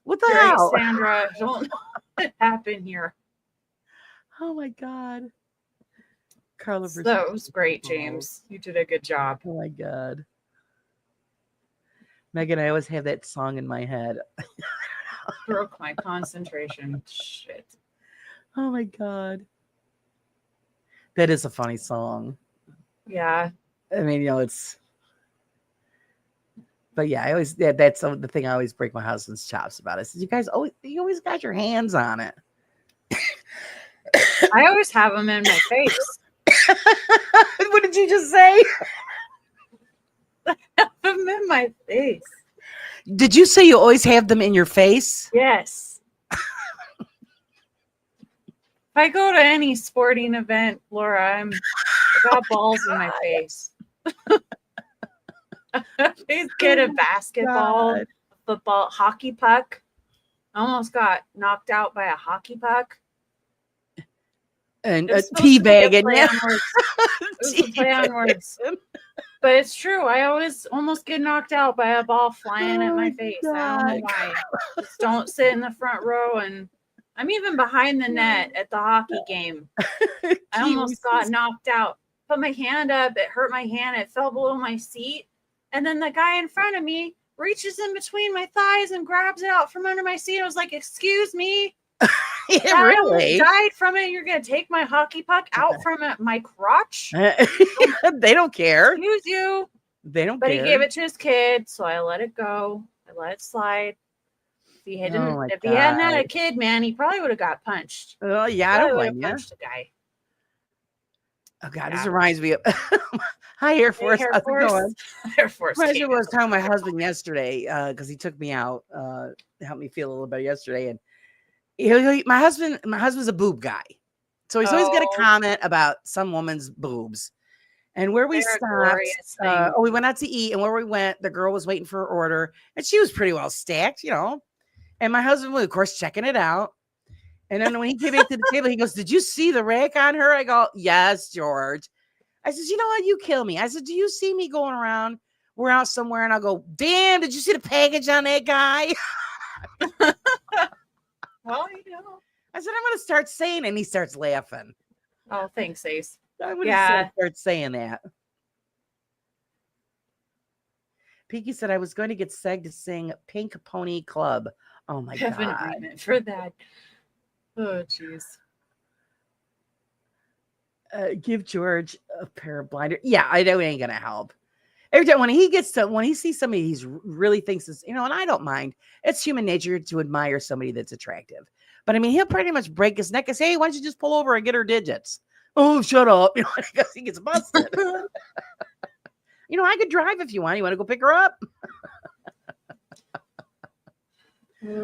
What the Right, hell? Sandra, don't know what happened here. Oh my God. Carla versus. That was great, James. You did a good job. Oh my God. Megan, I always have that song in my head. Broke my concentration. Shit. Oh my God. That is a funny song. Yeah. I mean, it's. But yeah, I always that's the thing I always break my husband's chops about. I said, you always got your hands on it. I always have them in my face. What did you just say? Have them in my face. Did you say you always have them in your face? Yes. If I go to any sporting event, Laura, I got balls in my face. Please get a basketball, God. football, hockey puck. I almost got knocked out by a hockey puck. And It a was supposed to be a teabagging. play on words. It was a play on words. But it's true. I always almost get knocked out by a ball flying at my face. I don't know why. Just don't sit in the front row. And I'm even behind the net at the hockey game. I almost got knocked out. Put my hand up. It hurt my hand. It fell below my seat. And then the guy in front of me reaches in between my thighs and grabs it out from under my seat. I was like, excuse me. Yeah, I really? died from it. You're going to take my hockey puck out from my crotch? They don't care. Excuse you. They don't But care. he gave it to his kid, so I let it go. I let it slide. If he hadn't, Oh my if he hadn't had a God. kid, man, he probably would have got punched. Oh, yeah, I Probably don't would have blame you. punched the guy. Oh, God, Yeah. this reminds me of Hi, Air Force. Air how's it Force. going? Air Force. Reminds me came of what I was out. telling my husband yesterday because he took me out to help me feel a little better yesterday. And my husband's a boob guy. So he's always got a Oh. comment about some woman's boobs. And where we They're a stopped, glorious thing. we went out to eat, and where we went, the girl was waiting for her order, and she was pretty well stacked, And my husband was, of course, checking it out. And then when he came back to the table, he goes, "Did you see the rack on her?" I go, "Yes, George." I said, "You know what? You kill me." I said, "Do you see me going around? We're out somewhere, and I'll go, damn, did you see the package on that guy?" Well, I said, "I'm going to start saying it," and he starts laughing. Oh, thanks, Ace. I'm going to Yeah. start saying that. Pinky said I was going to get Seg to sing Pink Pony Club. Oh my Have an God. agreement for that. Oh, jeez. Give George a pair of blinders. Yeah, I know it ain't going to help. Every time when he sees somebody he's really thinks is, and I don't mind. It's human nature to admire somebody that's attractive. But I mean, he'll pretty much break his neck and say, "Hey, why don't you just pull over and get her digits?" "Oh, shut up." Because he gets busted. I could drive if you want. You want to go pick her up?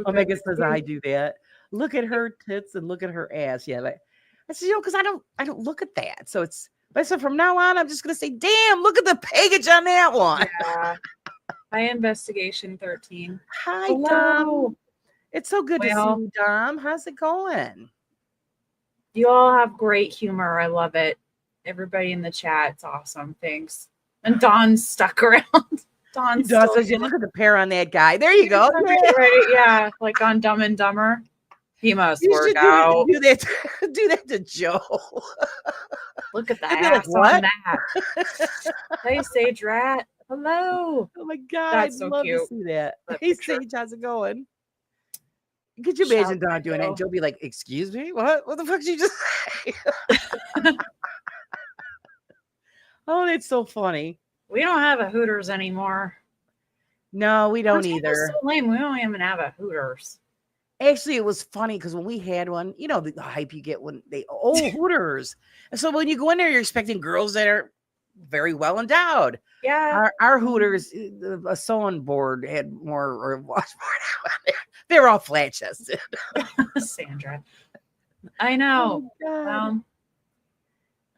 Omega says I do that. Look at her tits and look at her ass. Yeah, I said, because I don't look at that. So but I said from now on, I'm just gonna say, damn, look at the package on that one. Yeah. Hi, Investigation 13. Hi, Hello. Dom. It's so good to Well- see you, Dom. How's it going? You all have great humor. I love it. Everybody in the chat, it's awesome. Thanks. And Dawn's stuck around. Dawn's Dawn still says, "You look at the pair on that guy. There you go. right, yeah, like on Dumb and Dumber. He must You work should out. do that. Do that to Joe. Look at the I'd be like, ass "What?" on that. Hey, Sage Rat. Hello. Oh my god, That's I'd so love cute. to see that. That Hey, picture. Sage, how's it going? Could you Shout imagine Dawn out doing that? And Joe. Joe be like, "Excuse me, what? What the fuck did you just say?" Oh, that's so funny. We don't have a Hooters anymore. No, we don't Montana's either. So lame. We don't even have a Hooters. Actually, it was funny because when we had one, you know, the hype you get when they Hooters. And so when you go in there, you're expecting girls that are very well endowed. Yeah. Our Hooters, a sewing board had more or washboard. They were all flat chested. Sandra. I know. Oh,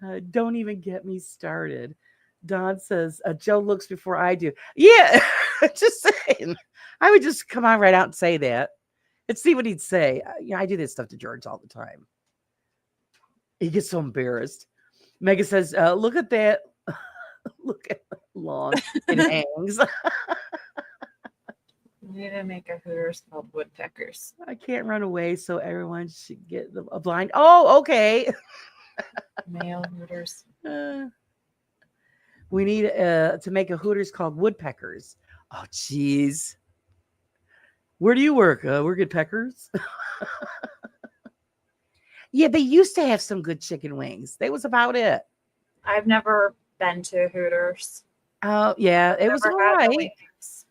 God. Don't even get me started. Don says, Joe looks before I do. Yeah, just saying. I would just come on right out and say that. Let's see what he'd say. I do this stuff to George all the time. He gets so embarrassed. Mega says, look at that. Look at that lawn. It hangs. We need to make a Hooters called Woodpeckers. I can't run away, so everyone should get a blind. Oh, okay. Male Hooters. We need to make a Hooters called Woodpeckers. Oh, geez. Where do you work? Work at Peckers? Yeah, they used to have some good chicken wings. That was about it. I've never been to Hooters. Oh, yeah, it was all Never had the right. wings.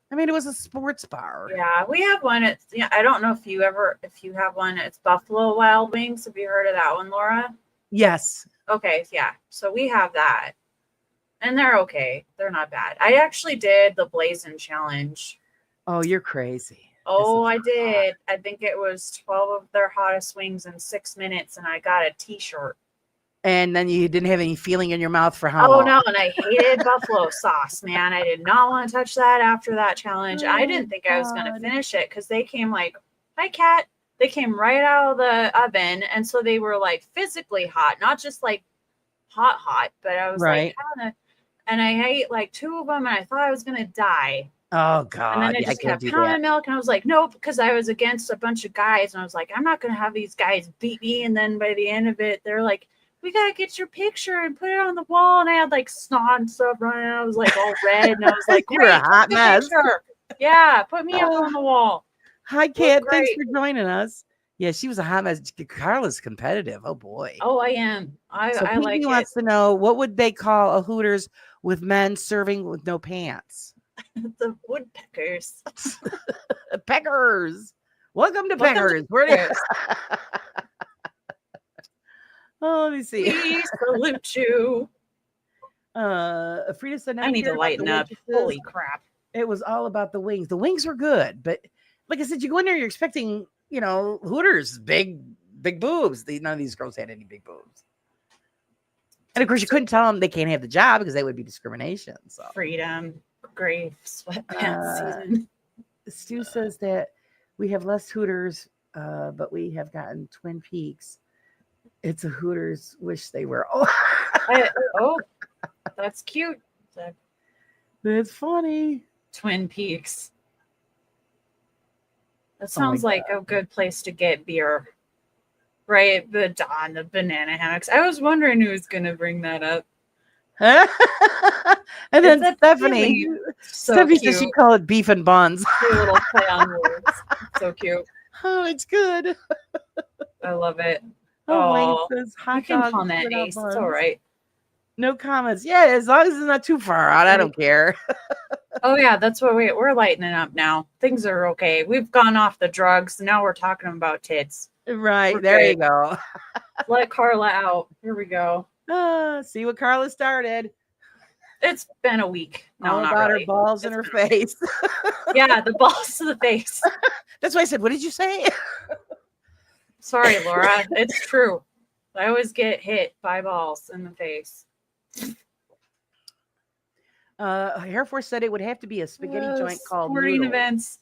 I mean, it was a sports bar. Yeah, we have one. It's I don't know if you have one. It's Buffalo Wild Wings. Have you heard of that one, Laura? Yes. Okay, yeah. So we have that. And they're okay. They're not bad. I actually did the Blazing Challenge. Oh, you're crazy. Oh, I did. I think it was 12 of their hottest wings in 6 minutes, and I got a t-shirt. And then you didn't have any feeling in your mouth for how Oh, long? no, and I hated buffalo sauce, man. I did not want to touch that after that challenge. I didn't think I was going to God. finish it because they came like, hi, Kat. They came right out of the oven, and so they were like physically hot, not just like hot, but I was Right. like, kind of, and I ate like 2 of them, and I thought I was going to die. Oh, God. And then it I just can't kept do pounding that. milk, and I was like, nope, because I was against a bunch of guys, and I was like, I'm not going to have these guys beat me. And then by the end of it, they're like, we got to get your picture and put it on the wall. And I had like snot and stuff running. I was like all red, and I was like, You're a great, hot take mess. picture. Yeah, put me up on the wall. Hi, Kat. Thanks great. for joining us. Yeah, she was a hot mess. Carla's competitive. Oh, boy. Oh, I am. I Pinky like it. wants to know, what would they call a Hooters with men serving with no pants? The Woodpeckers. Peckers. Welcome to Welcome to Peckers. Where do Peckers. Oh, let me see. We salute you. Frida said, I need to lighten up. Holy crap. It was all about the wings. The wings were good, but like I said, you go in there, you're expecting, Hooters, big boobs. None of these girls had any big boobs. And of course, you couldn't tell them they can't have the job because that would be discrimination. So Freedom, gray sweatpants season. Stu says that we have less Hooters, but we have gotten Twin Peaks. It's a Hooters. Wish they were. Oh, that's cute. It's funny. Twin Peaks. That Oh my sounds like a good place to get beer. Right? The banana hammocks. I was wondering who was going to bring that up. And then It's a Stephanie. feeling. So Stephanie cute. says she called it beef and buns. A little play on words. So cute. Oh, it's good. I love it. Oh, Oh, Wayne says You hot can dogs comment, without Ace. buns. It's all right. No comments. Yeah, as long as it's not too far out, I don't care. Oh, yeah. That's what we're lightening up now. Things are okay. We've gone off the drugs. Now we're talking about tits. Right, We're there good. you go. Let Carla out. Here we go. See what Carla started. It's been a week. No, All not about really. her balls in her face. Yeah, the balls to the face. That's why I said, what did you say? Sorry, Laura. It's true. I always get hit by balls in the face. Air Force said it would have to be a spaghetti joint called sporting Noodles. events.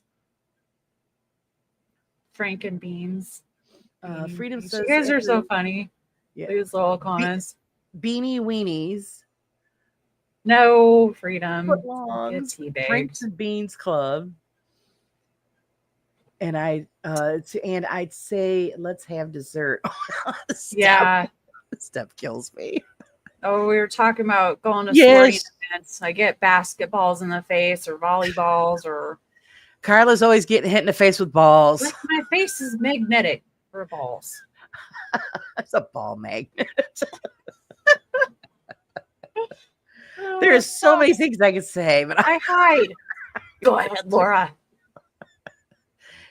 Frank and Beans. Freedom You says guys are so every- funny. Yeah. These little comments. beanie weenies, No freedom. footlongs, Get Franks teabagged. and Beans Club. And I'd say let's have dessert. Yeah. Steph kills me. Oh, we were talking about going to Yes. sporting events. I get basketballs in the face or volleyballs or Carla's always getting hit in the face with balls. like my face is magnetic for balls. That's a ball magnet. There's so many things I could say, but I hide. Go ahead, Laura.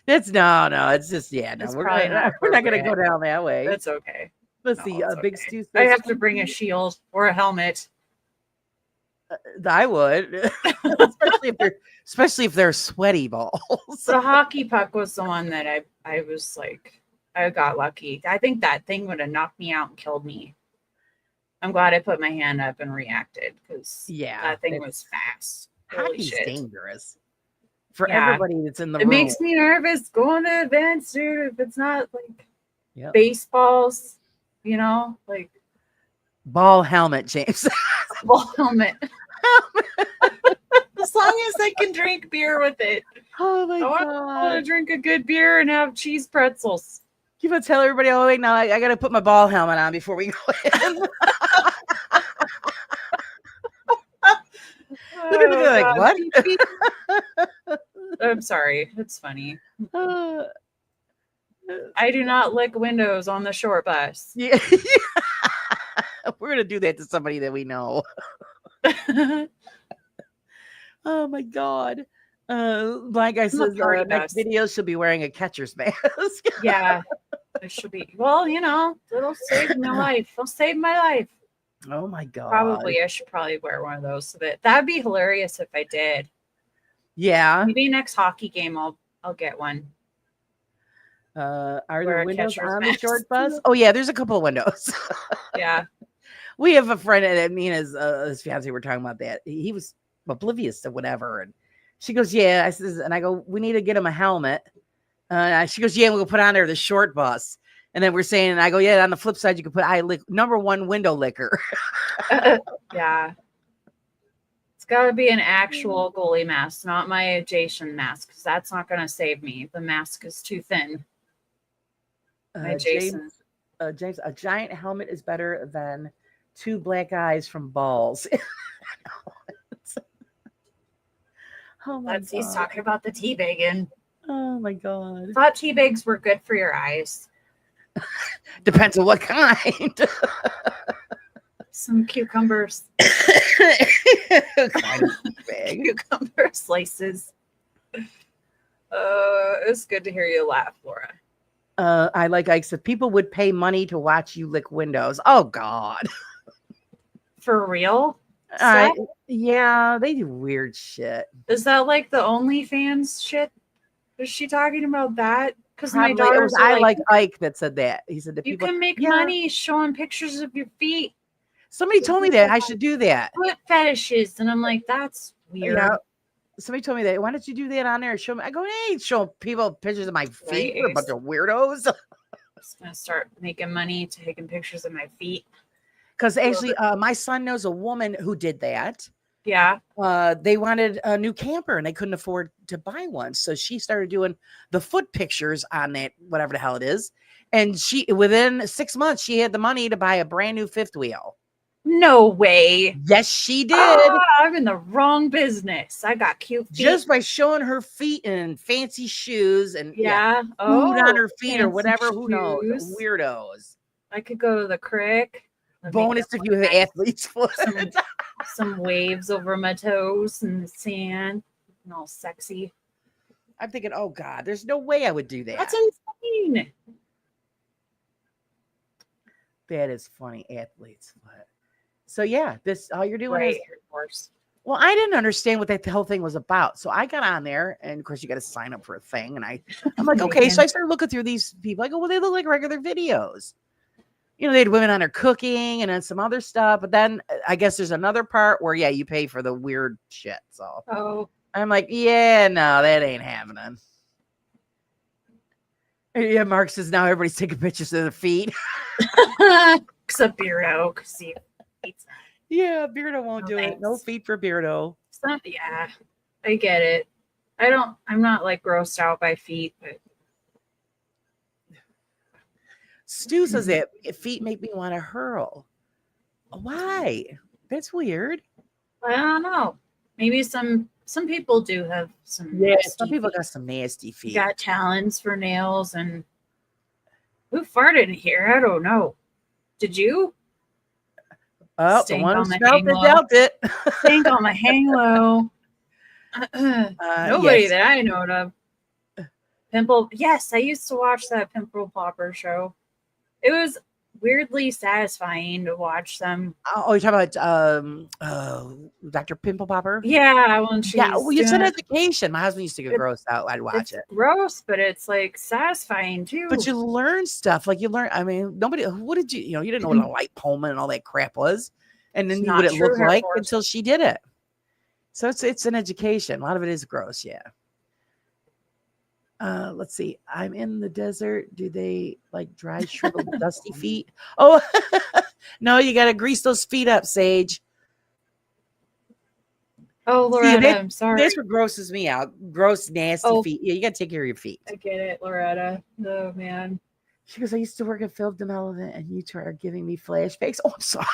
it's no. It's just no. It's We're probably not, not we're not gonna go appropriate. down that way. It's okay. Let's No, see. it's Big okay. Stu I says, have to bring a shield or a helmet. I would, especially if they're sweaty balls. The hockey puck was the one that I was like, I got lucky. I think that thing would have knocked me out and killed me. I'm glad I put my hand up and reacted because Yeah, that thing was fast. Holy hockey's shit. dangerous for Yeah. everybody that's in the It room. makes me nervous going to events, dude. If it's not like Yep. baseballs, like Ball helmet, James. ball helmet. As long as I can drink beer with it. Oh my I want to god! drink a good beer and have cheese pretzels. You want to tell everybody? Oh wait, no, I gotta put my ball helmet on before we go in. Look at me like, what? I'm sorry. It's funny. Uh, I do not lick windows on the short bus. yeah. We're gonna do that to somebody that we know. Oh my god! Blind guy says Florida next bus. video she'll be wearing a catcher's mask. Yeah. It should be. Well, it'll save my life. It'll save my life. Oh my god! Probably. I should probably wear one of those. So that'd be hilarious if I did. Yeah. Maybe next hockey game I'll get one. Are Wear there a windows catcher's on the mask. short bus? Oh yeah, there's a couple of windows. Yeah. We have a friend that me and his fiance were talking about that. He was oblivious to whatever, and she goes, "Yeah." I says, and I go, "We need to get him a helmet." She goes, "Yeah, we'll put on there the short bus." And then we're saying, and I go, "Yeah." On the flip side, you could put number one window licker. Yeah. It's got to be an actual goalie mask, not my Jason mask, because that's not going to save me. The mask is too thin. My Jason. James, a giant helmet is better than two black eyes from balls. Oh my god! He's talking about the teabagging. Oh my god! Thought teabags were good for your eyes. Depends on what kind. Some cucumbers. Kind of big. Cucumber slices. It's good to hear you laugh, Laura. I like Ike said, people would pay money to watch you lick windows. Oh God. For real? Steph? Yeah, they do weird shit. Is that like the OnlyFans shit? Is she talking about that? Because my Probably. It daughters was are I like Ike that said that. He said that you people can make Yeah. money showing pictures of your feet, Somebody told me that I should do that. foot fetishes, and I'm like, that's weird. Yeah. Somebody told me that. Why don't you do that on there? Show me. I go, hey, show people pictures of my feet. We're a bunch of weirdos. I'm just gonna start making money taking pictures of my feet. Because actually, my son knows a woman who did that. Yeah. They wanted a new camper and they couldn't afford to buy one. So she started doing the foot pictures on that, whatever the hell it is. And within 6 months, she had the money to buy a brand new fifth wheel. No way. Yes, she did. I'm in the wrong business. I got cute feet. Just by showing her feet in fancy shoes and food on her feet or fancy whatever. Who knows? shoes. Weirdos. I could go to the creek. Bonus if you have athlete's foot. Some waves over my toes in the sand and all sexy. I'm thinking, oh God, there's no way I would do that. That's insane. That is funny, athlete's foot. So yeah, this all you're doing is Right, of course. well, I didn't understand what that whole thing was about. So I got on there, and of course you got to sign up for a thing. And I'm like, okay. So I started looking through these people. I go, well, they look like regular videos. You know, they had women on there cooking and then some other stuff. But then I guess there's another part where, yeah, you pay for the weird shit. So I'm like, yeah, no, that ain't happening. Yeah, Mark says now everybody's taking pictures of their feet. Except Bureau, because he feet. Yeah, Beardo won't No do it. No thanks. feet for Beardo. It's not, yeah, I get it. I'm not like grossed out by feet, but Stu says that feet make me want to hurl. Why? That's weird. I don't know. Maybe some people do have some Yeah, nasty some people feet. got some nasty feet. Got talons for nails. And who farted here? I don't know. Did you? Oh, the Stank one on who the smelled hang it low. dealt it. Stank on the hang low. Nobody Yes. that I know of. Pimple. Yes, I used to watch that Pimple Popper show. It was weirdly satisfying to watch them. Oh, you're talking about Dr. Pimple Popper? Yeah, when she's Yeah, well, it's an doing it. education. My husband used to get It- grossed out. I'd watch It's it. gross, but it's like satisfying too. But you learn stuff. Like you learn, I mean, nobody, what did you didn't know what a lipoma and all that crap was. And then It's you not what it true, looked Air like Force. until she did it. So it's an education. A lot of it is gross, yeah. Let's see. I'm in the desert. Do they like dry, shriveled, dusty feet? Oh, no, you got to grease those feet up, Sage. Oh, See, Loretta, I'm sorry. That's what grosses me out. Gross, nasty Oh. feet. Yeah, you got to take care of your feet. I get it, Loretta. Oh man. She goes, I used to work at Philip Development and you two are giving me flashbacks. Oh, I'm sorry.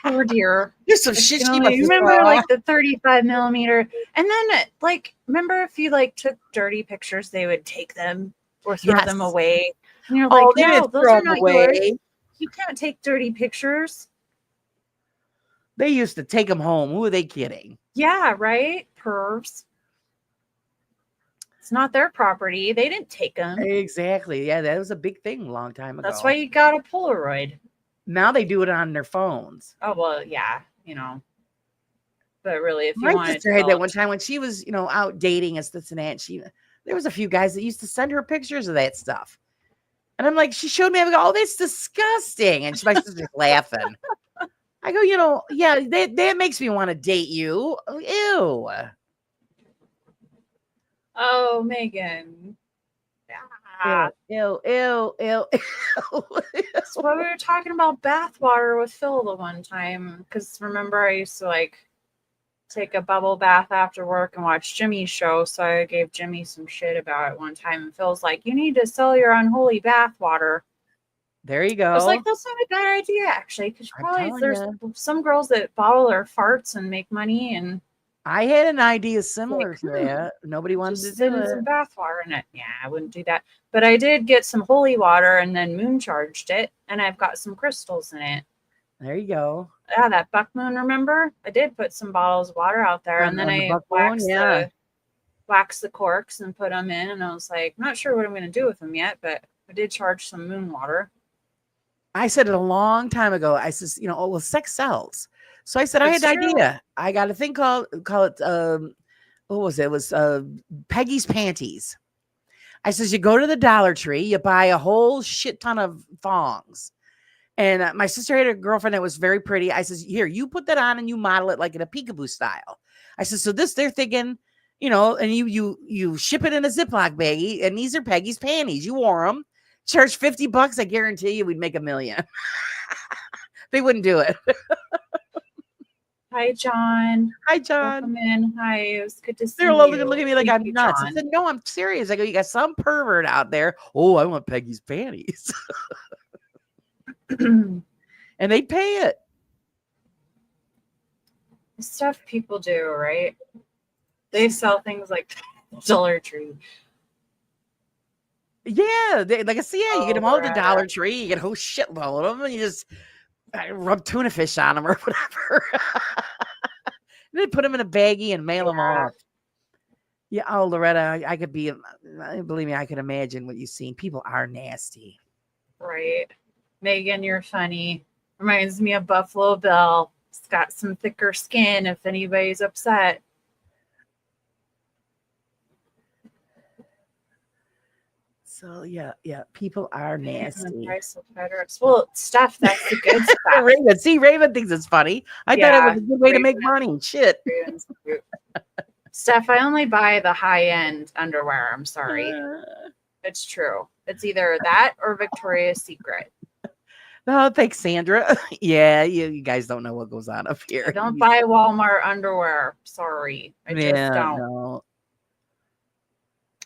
Oh dear. There's some shit she must You remember like the 35 millimeter, and then like remember if you like took dirty pictures, they would take them or throw them Yes. away. And you're like, Oh, they no, didn't those throw are them not away. yours. You can't take dirty pictures. They used to take them home. Who are they kidding? Yeah, right? Pervs. It's not their property. They didn't take them. Exactly. Yeah, that was a big thing a long time ago. That's why you got a Polaroid. Now they do it on their phones. Oh well, yeah, But really, if you My wanted sister to had that go- one time when she was, out dating us, this and that. There was a few guys that used to send her pictures of that stuff. And I'm like, she showed me, I go, oh, that's disgusting. And my sister's laughing. I go, yeah, that makes me want to date you. Ew. Oh, Megan. Ah. Ew. That's why we were talking about bathwater with Phil the one time. Because remember, I used to like take a bubble bath after work and watch Jimmy's show. So I gave Jimmy some shit about it one time. And Phil's like, you need to sell your unholy bathwater. There you go. I was like, that's not a bad idea, actually. Because I'm probably telling there's ya. some girls that bottle their farts and make money and I had an idea similar Like, to that. Nobody wanted to just do put in some it. bath water in it. Yeah, I wouldn't do that. But I did get some holy water and then moon charged it. And I've got some crystals in it. There you go. Yeah, that buck moon, remember? I did put some bottles of water out there, and then On the I buck moon, yeah. waxed the corks and put them in, and I was like, not sure what I'm going to do with them yet, but I did charge some moon water. I said it a long time ago. I says, sex sells. So I said, I had It's an true. idea. I got a thing call it, what was it? It was Peggy's Panties. I says, you go to the Dollar Tree, you buy a whole shit ton of thongs. And my sister had a girlfriend that was very pretty. I says, here, you put that on and you model it like in a peekaboo style. I said, so this, they're thinking, and you ship it in a Ziploc baggie, and these are Peggy's panties. You wore them, charge $50. I guarantee you we'd make $1 million. They wouldn't do it. Hi, John. Hi, John. Welcome in. Hi, it was good to see They're you. looking at me like Thank I'm you, nuts. I John. said, no, I'm serious. I go, you got some pervert out there. Oh, I want Peggy's panties. And they pay it. Stuff people do, right? They sell things like Dollar Tree. Yeah, like I said, yeah, you get them all at the right. Dollar Tree. You get a whole shitload of them, and you just rub tuna fish on them or whatever. And then put them in a baggie and mail them Yeah. off. Yeah, oh, Loretta, I could be, believe me, I could imagine what you've seen. People are nasty. Right. Megan, you're funny. Reminds me of Buffalo Bill. It's got some thicker skin if anybody's upset. So yeah, people are And the nasty. price of FedEx. Well, stuff, that's the good stuff. Raven thinks it's funny. I thought Yeah, it was a good way to make Raven. money. Shit. Steph, I only buy the high-end underwear. I'm sorry. It's true. It's either that or Victoria's Secret. Oh, thanks, Sandra. Yeah, you guys don't know what goes on up I here. don't buy Walmart underwear. Sorry. I just Yeah, don't. no.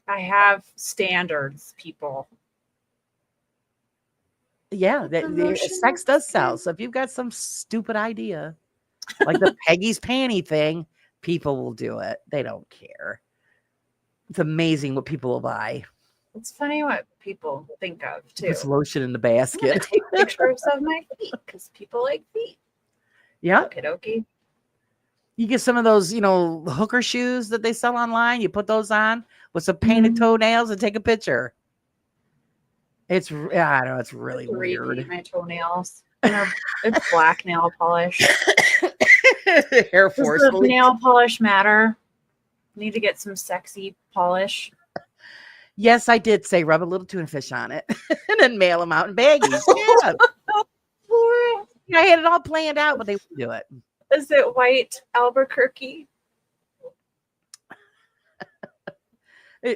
I have standards, people. Yeah, Promotion sex does sell. is So if you've got some stupid idea, like the Peggy's panty thing, people will do it. They don't care. It's amazing what people will buy. It's funny what people think of too. Puts lotion in the I'm gonna basket. take pictures of my feet because people like feet. Yeah. Okie dokie. You get some of those, hooker shoes that they sell online. You put those on with some painted toenails and take a picture. I don't know. It's really weird. Repaint my toenails. It's black nail polish. Air Does Force. the nail polish matter? Need to get some sexy polish. Yes, I did say rub a little tuna fish on it and then mail them out in baggies. Yeah. I had it all planned out, but they wouldn't do it. Is it white Albuquerque?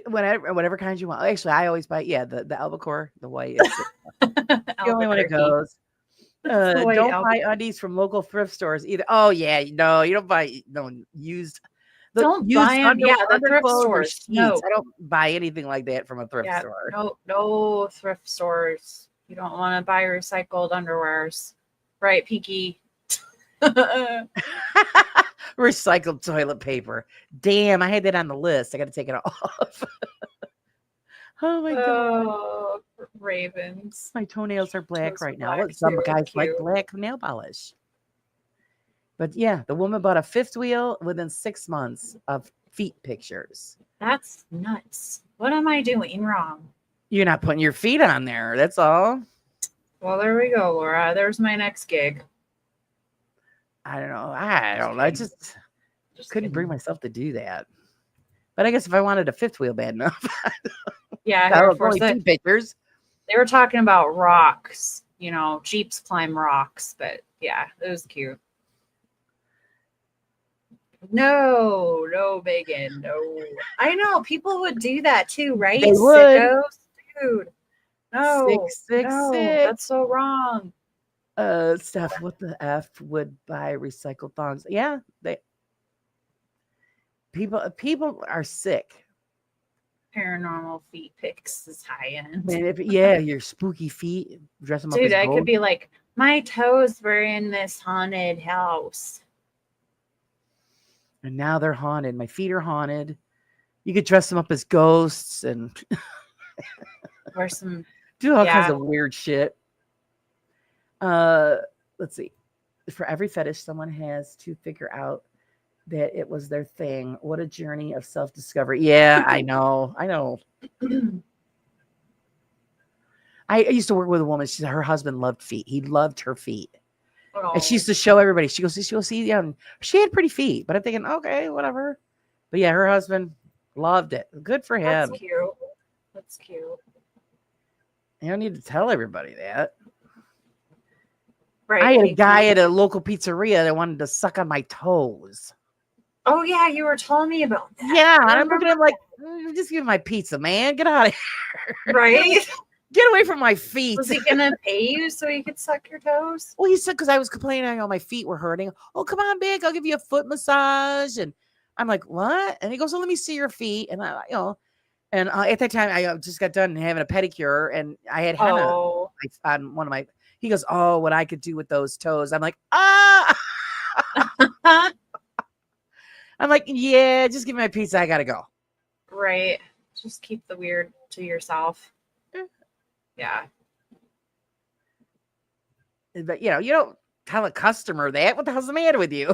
Whatever kind you want. Actually, I always buy the albacore, the white. It's the only one it goes. Don't buy undies from local thrift stores either. Oh yeah, no, you don't buy used. Don't buy them. Yeah, the thrift underclothes or stores. sheets. No. I don't buy anything like that from a thrift store. No thrift stores. You don't want to buy recycled underwears, right, Peaky? Recycled toilet paper. Damn, I had that on the list. I got to take it off. Oh my god, ravens. my toenails are black Toes right are now. black Some too. guys like Cute. black nail polish. But yeah, the woman bought a fifth wheel within 6 months of feet pictures. That's nuts. What am I doing wrong? You're not putting your feet on there. That's all. Well, there we go, Laura. There's my next gig. I don't know. I just couldn't bring kidding. myself to do that. But I guess if I wanted a fifth wheel bad enough, Yeah, I Air was Force, only 2 pictures. they were talking about rocks. Jeeps climb rocks, but yeah, it was cute. No, Megan, no. I know people would do that too, right? They would. Sickos, dude. No, 666. no, that's so wrong. Steph, what the F would buy recycled thongs? Yeah, people are sick. Paranormal feet pics is high end. Man, your spooky feet, dress them up Dude, as I gold. could be like, my toes were in this haunted house. And now they're haunted. My feet are haunted. You could dress them up as ghosts and Or some do all kinds of weird shit. Let's see. For every fetish, someone has to figure out that it was their thing. What a journey of self-discovery. Yeah, I know. I used to work with a woman. She said her husband loved feet. He loved her feet. And she used to show everybody. She goes, see, she had pretty feet. But I'm thinking, okay, whatever. But yeah, her husband loved it. Good for him. That's cute. You don't need to tell everybody that. Right. I had a guy at a local pizzeria that wanted to suck on my toes. Oh yeah, you were telling me about that. Yeah, and I'm looking at him like, just give me my pizza, man. Get out of here. Right? Get away from my feet. Was he gonna pay you so he could suck your toes? Well, he said, because I was complaining, my feet were hurting. Oh, come on, Big, I'll give you a foot massage. And I'm like, what? And he goes, well, let me see your feet. And and at that time, I just got done having a pedicure, and I had henna on one of my. He goes, oh, what I could do with those toes. I'm like, ah. I'm like, yeah, just give me my pizza. I gotta go. Right. Just keep the weird to yourself. Yeah. But you don't tell a customer that. What the hell's the matter with you?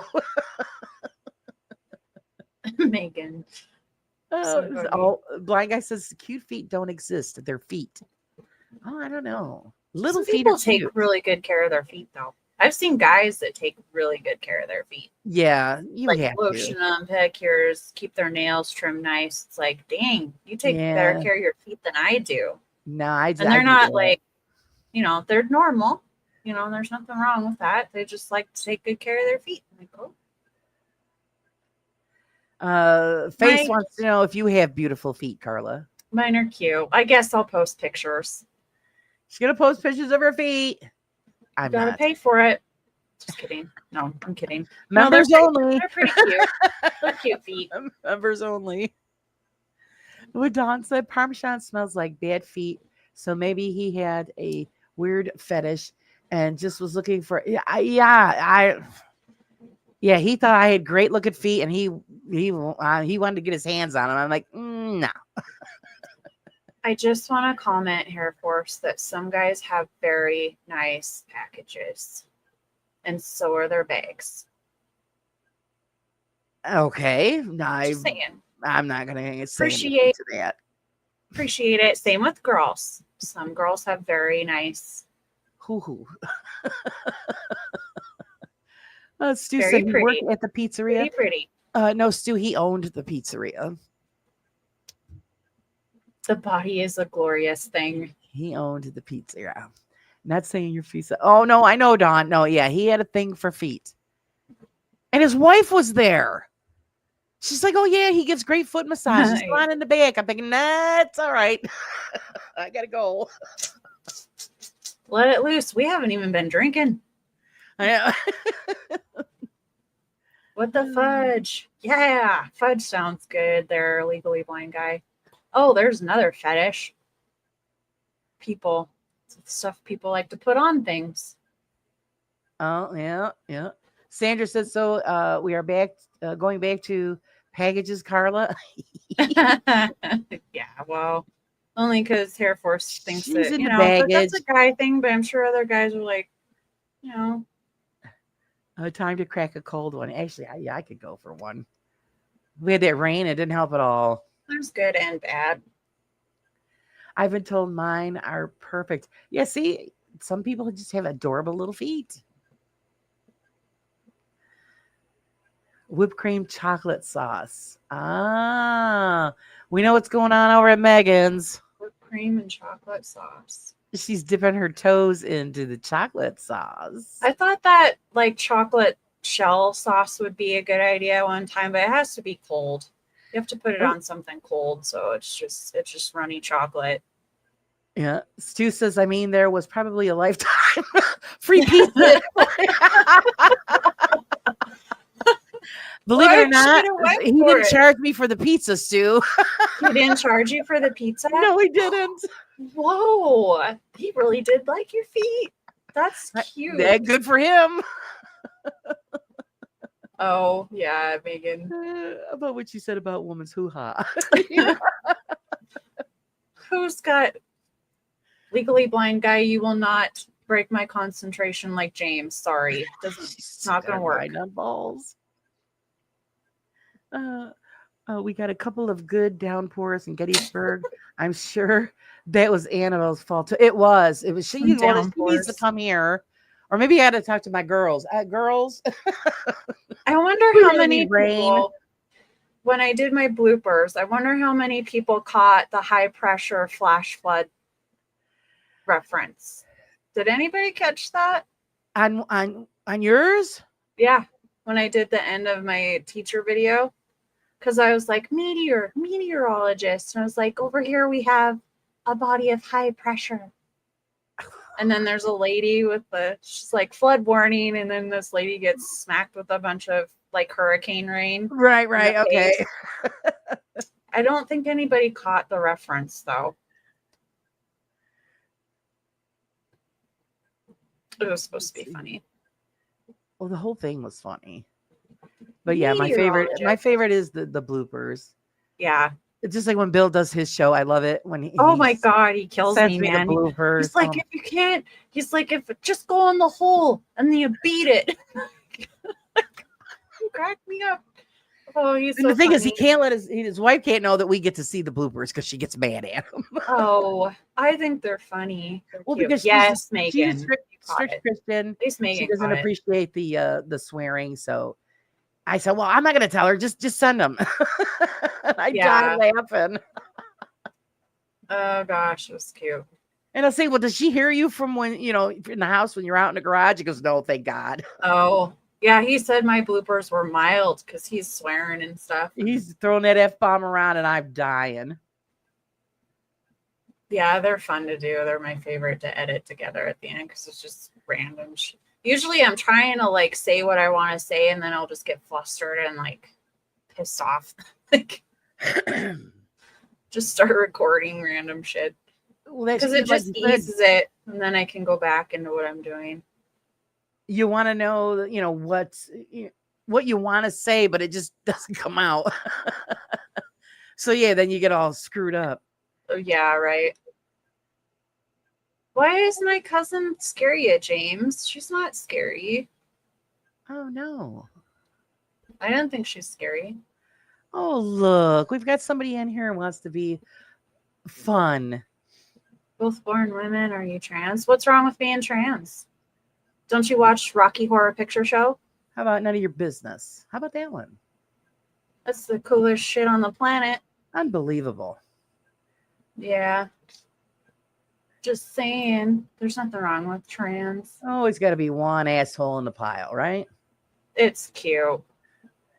Megan. Blind guy says cute feet don't exist. They're feet. Oh, I don't know. Little Some feet people are take cute. really good care of their feet though. I've seen guys that take really good care of their feet. Yeah, you Like have lotion to. them, pedicures, keep their nails trimmed nice. It's like, dang, you take better care of your feet than I do. No, And they're not like, they're normal. There's nothing wrong with that. They just like to take good care of their feet. I'm like, oh. Face wants to know if you have beautiful feet, Carla. Mine are cute. I guess I'll post pictures. She's gonna post pictures of her feet. I'm Gotta not. pay for it. Just kidding. No, I'm kidding. No, Members only. They're pretty cute. They're cute feet. Members only. What Don said, Parmesan smells like bad feet. So maybe he had a weird fetish and just was looking for. Yeah, he thought I had great looking feet, and he wanted to get his hands on them. I'm like, no. I just want to comment, Hair Force, that some guys have very nice packages, and so are their bags. Okay, Just saying. I'm not gonna say anything Appreciate to that. Appreciate it. Same with girls. Some girls have very nice. Hoo. Stu Very said he worked pretty. at the pizzeria. Pretty. No, Stu, he owned the pizzeria. The body is a glorious thing. He owned the pizzeria. Not saying your feet. Oh no, I know, Don. No, yeah, he had a thing for feet, and his wife was there. She's like, "Oh yeah, he gives great foot massages. Come on in the back." I'm thinking, nah, it's all right. I gotta go. Let it loose. We haven't even been drinking. I know. What the fudge? Yeah, fudge sounds good. There, Legally Blind guy. Oh, there's another fetish. People, stuff people like to put on things. Oh yeah. Sandra says so. We are back, going back to packages, Carla. Yeah, well, only because Hair Force thinks She's that, into but that's baggage. a guy thing, but I'm sure other guys are like, Time to crack a cold one. Actually, I could go for one. We had that rain; it didn't help at all. there's good and bad. I've been told mine are perfect. Yeah, see, some people just have adorable little feet. Whipped cream chocolate sauce. We know what's going on over at Megan's. Whipped cream and chocolate sauce. She's dipping her toes into the chocolate sauce. I thought that like chocolate shell sauce would be a good idea one time, but it has to be cold. You have to put it on something cold, so it's just runny chocolate. Yeah. Stu says, I mean, there was probably a lifetime free pizza. Believe it or not, he didn't charge me for the pizza, Stu. He didn't charge you for the pizza? No, he didn't. Whoa. He really did like your feet. That's cute. That good for him. Oh, yeah, Megan. About what you said about woman's hoo-ha. Who's got Legally Blind guy? You will not break my concentration like James. Sorry. It's not going to work. On balls. We got a couple of good downpours in Gettysburg. I'm sure that was Annabelle's fault too. It was. She needs to come here. Or maybe I had to talk to my girls. Girls. I wonder how many people, when I did my bloopers, I wonder how many people caught the high pressure flash flood reference. Did anybody catch that? On yours? Yeah. When I did the end of my teacher video. Because I was like, meteorologist. And I was like, over here we have a body of high pressure. And then there's a lady she's like, flood warning. And then this lady gets smacked with a bunch of like hurricane rain. Right. Okay. I don't think anybody caught the reference though. It was supposed to be funny. Well, the whole thing was funny. But yeah, my favorite is the bloopers. Yeah. It's just like when Bill does his show. I love it when my God, he kills me, man. The bloopers. He's like, if you can't, if just go in the hole and then you beat it. You crack me up. Oh, he's so the thing funny. is, he can't let his wife can't know that we get to see the bloopers because she gets mad at him. Oh, I think they're funny. They're well, cute. because Megan. she's a strict Christian. At least Megan she doesn't appreciate the swearing. So I said, well, I'm not going to tell her. Just send them. I died laughing. Oh gosh, it was cute. And I'll say, well, does she hear you from when, in the house when you're out in the garage? He goes, no, thank God. Oh, yeah. He said my bloopers were mild because he's swearing and stuff. He's throwing that F-bomb around and I'm dying. Yeah, they're fun to do. They're my favorite to edit together at the end because it's just random. Usually I'm trying to like say what I want to say and then I'll just get flustered and like pissed off. Like just start recording random shit Well, that's because it good, like just you said. eases it and then I can go back into what I'm doing. You want to know, what you want to say, but it just doesn't come out. So yeah, then you get all screwed up. Oh, yeah, right. Why is my cousin scary at James? She's not scary. Oh no. I didn't think she's scary. Oh look, we've got somebody in here who wants to be fun. Both born women. Are you trans? What's wrong with being trans? Don't you watch Rocky Horror Picture Show? How about none of your business? How about that one? That's the coolest shit on the planet. Unbelievable. Yeah. Just saying. There's nothing wrong with trans. Always got to be one asshole in the pile, right? It's cute.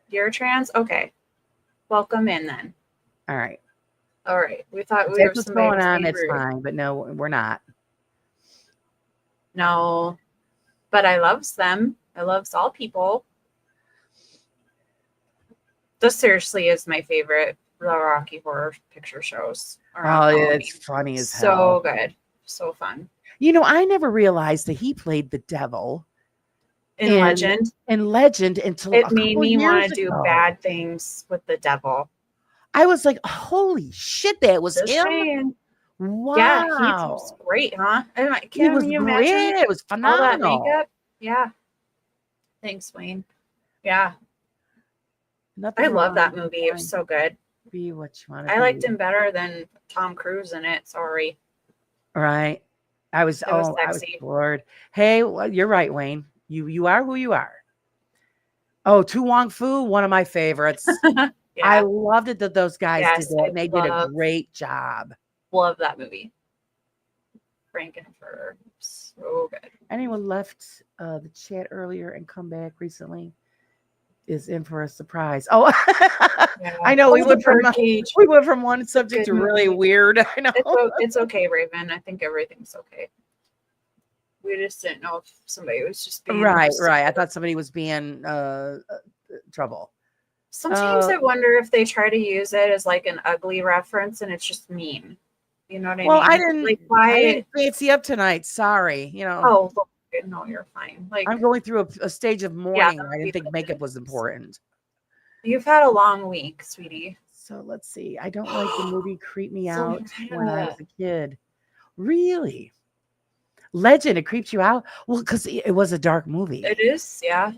You're trans? Okay. Welcome in then. All right. All right. We thought we That's were what's somebody going was on. being It's rude. fine, but no, we're not. No. But I loves them. I loves all people. This seriously is my favorite, the Rocky Horror Picture Shows. around Oh yeah, Halloween. it's funny as So hell. good. So fun. I never realized that he played the devil In And Legend, in Legend until a it made couple me want years to do ago. bad things with the devil. I was like, holy shit, that was Just him. saying. Wow. Yeah, he was great, huh? He was Can you great. imagine It was all that phenomenal. makeup? Yeah. Thanks, Wayne. Yeah, Nothing I love that wrong. movie. It was so good. Be what you want to I be. liked him better than Tom Cruise in it. Sorry. Right. I was It was I was sexy. bored. Hey, well, you're right, Wayne. You are who you are. Oh, Tu Wong Fu, one of my favorites. I Yeah, loved it that those guys Yes, did that, I and they did a love- great job. love that movie. Frankenfurter. So good. Anyone left the chat earlier and come back recently is in for a surprise. Oh, Yeah. I know we The went from Birdcage. one subject Good to really movie. weird. I know. It's okay, Raven. I think everything's okay. We just didn't know if somebody was just being Right. stupid. I thought somebody was being trouble. Sometimes I wonder if they try to use it as like an ugly reference and it's just mean. You know what I Well, mean? I didn't. Like I why? didn't fancy up tonight. Sorry. Oh, look, no, you're fine. Like I'm going through a stage of mourning. that'd I be didn't think fine. makeup was important. you've had a long week, sweetie. So let's see. I don't like the movie Creep Me So Out when I was bad. a kid. Really? Legend, it creeps you out? Well, because it was a dark movie. It is, yeah.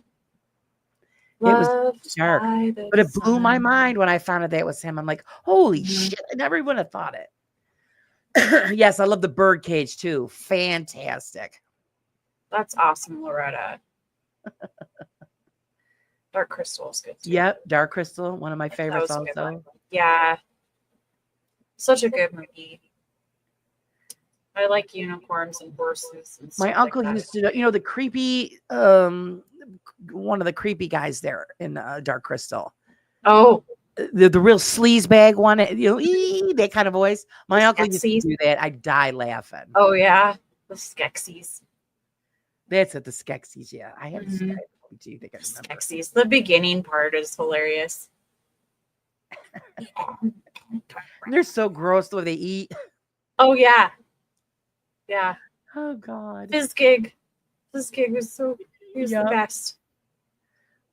was Loved dark, by the But it blew my sun. mind when I found out that was him. I'm like, holy Mhm. shit. I never would have thought it. Yes, I love the Birdcage too. Fantastic. That's awesome, Loretta. Dark Crystal is good too. Yep. Dark Crystal, one of my That favorites was a good also. one. Yeah. Such a good movie. I like unicorns and horses and stuff My uncle like that. used to know, the creepy, one of the creepy guys there in Dark Crystal. Oh, The real sleaze bag one, that kind of voice. My uncle used to Skeksis. do that. I'd die laughing. oh yeah. The Skeksis. That's it, the Skeksis. Yeah, I haven't seen Mhm. that movie. Do you think I remember? Skeksis. The beginning part is hilarious. They're so gross the way they eat. Oh yeah. Yeah. Oh God. Fizzgig. Fizzgig was he was Yep. the best.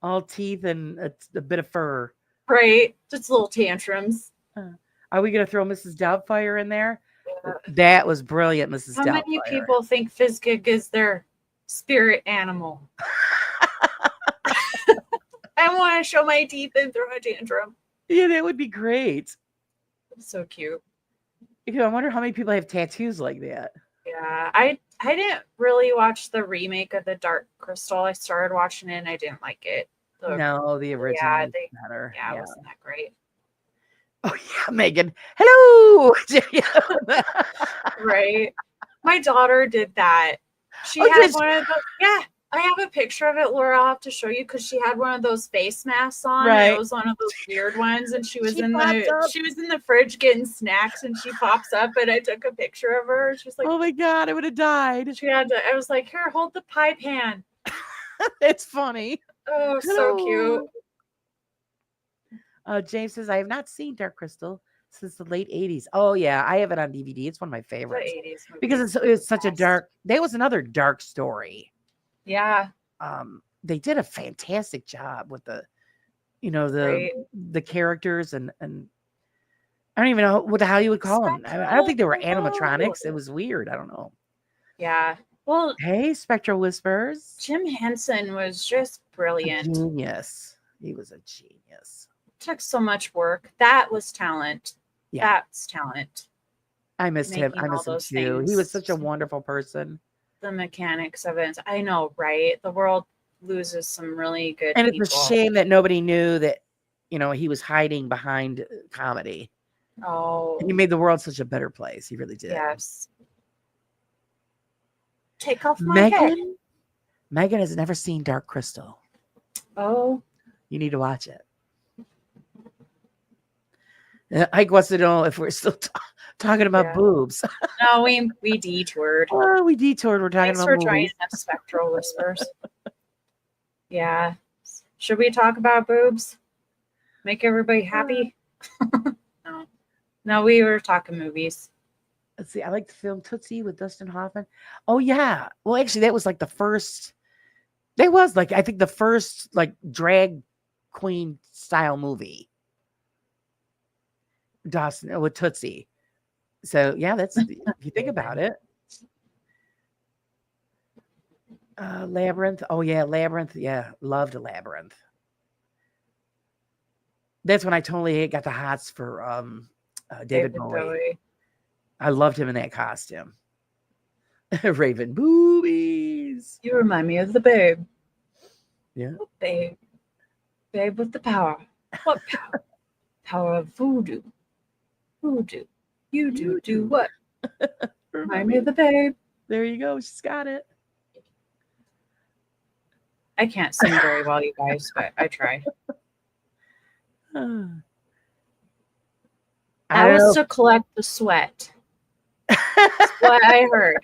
All teeth and a bit of fur. Right. Just little tantrums. Are we gonna throw Mrs. Doubtfire in there? Yeah. That was brilliant, Mrs. How Doubtfire. many people think Fizzgig is their spirit animal? I want to show my teeth and throw a tantrum. Yeah, that would be great. It's so cute. I wonder how many people have tattoos like that. Yeah, I didn't really watch the remake of the Dark Crystal. I started watching it and I didn't like it. No, the original is they- better. Yeah, it wasn't that great. Oh yeah, Megan. Hello. Right. My daughter did that. She Oh, had did she? one of those. Yeah. I have a picture of it, Laura. I'll have to show you because she had one of those face masks on, and Right. it was one of those weird ones. And she was She in popped up. the fridge getting snacks, and she pops up, and I took a picture of her. She's like, Oh my God, I would have died. she had to. I was like, here, hold the pie pan. It's funny. Oh, so cute. James says, I have not seen Dark Crystal since the late 80s. Oh, yeah. I have it on DVD. It's one of my The favorites 80s movie. because it's such a Best. dark. That was another dark story. Yeah, They did a fantastic job with the right. the characters and I don't even know how you would call them. I don't think they were animatronics. It was weird. I don't know. Yeah. Well, Hey, Spectral Whispers. Jim Henson was just brilliant. Genius. He was a genius. Took so much work. That was talent. Yeah. That's talent. I missed him. Making I all miss him those too. He things. was such a wonderful person. The mechanics of it. I know, right? The world loses some really good And people. it's a shame that nobody knew that, he was hiding behind comedy. Oh, And he made the world such a better place. He really did. yes. Take off my head. Megan has never seen Dark Crystal. Oh, You need to watch it. Ike wants to know if we're still talking about Yeah. boobs. no, we detoured. Oh, we detoured. We're talking Thanks about for movies. joining us, Spectral Whispers. Yeah. Should we talk about boobs? Make everybody happy? No. No, we were talking movies. Let's see. I like the film Tootsie with Dustin Hoffman. Oh yeah. Well, actually, that was like the first. That was like I think the first like drag queen style movie. Dawson with Tootsie. So yeah, that's if you think about it. Labyrinth. Oh yeah, Labyrinth. Yeah, loved Labyrinth. That's when I totally got the hots for David Bowie. I loved him in that costume. Raven boobies. You remind me of the Babe. Yeah. What Babe? Babe with the power. What power? Power of voodoo. Voodoo. You do what? Remind me of the Babe. There you go. She's got it. I can't sing very well, you guys, but I try. I That don't was know. to collect the sweat. That's what I heard.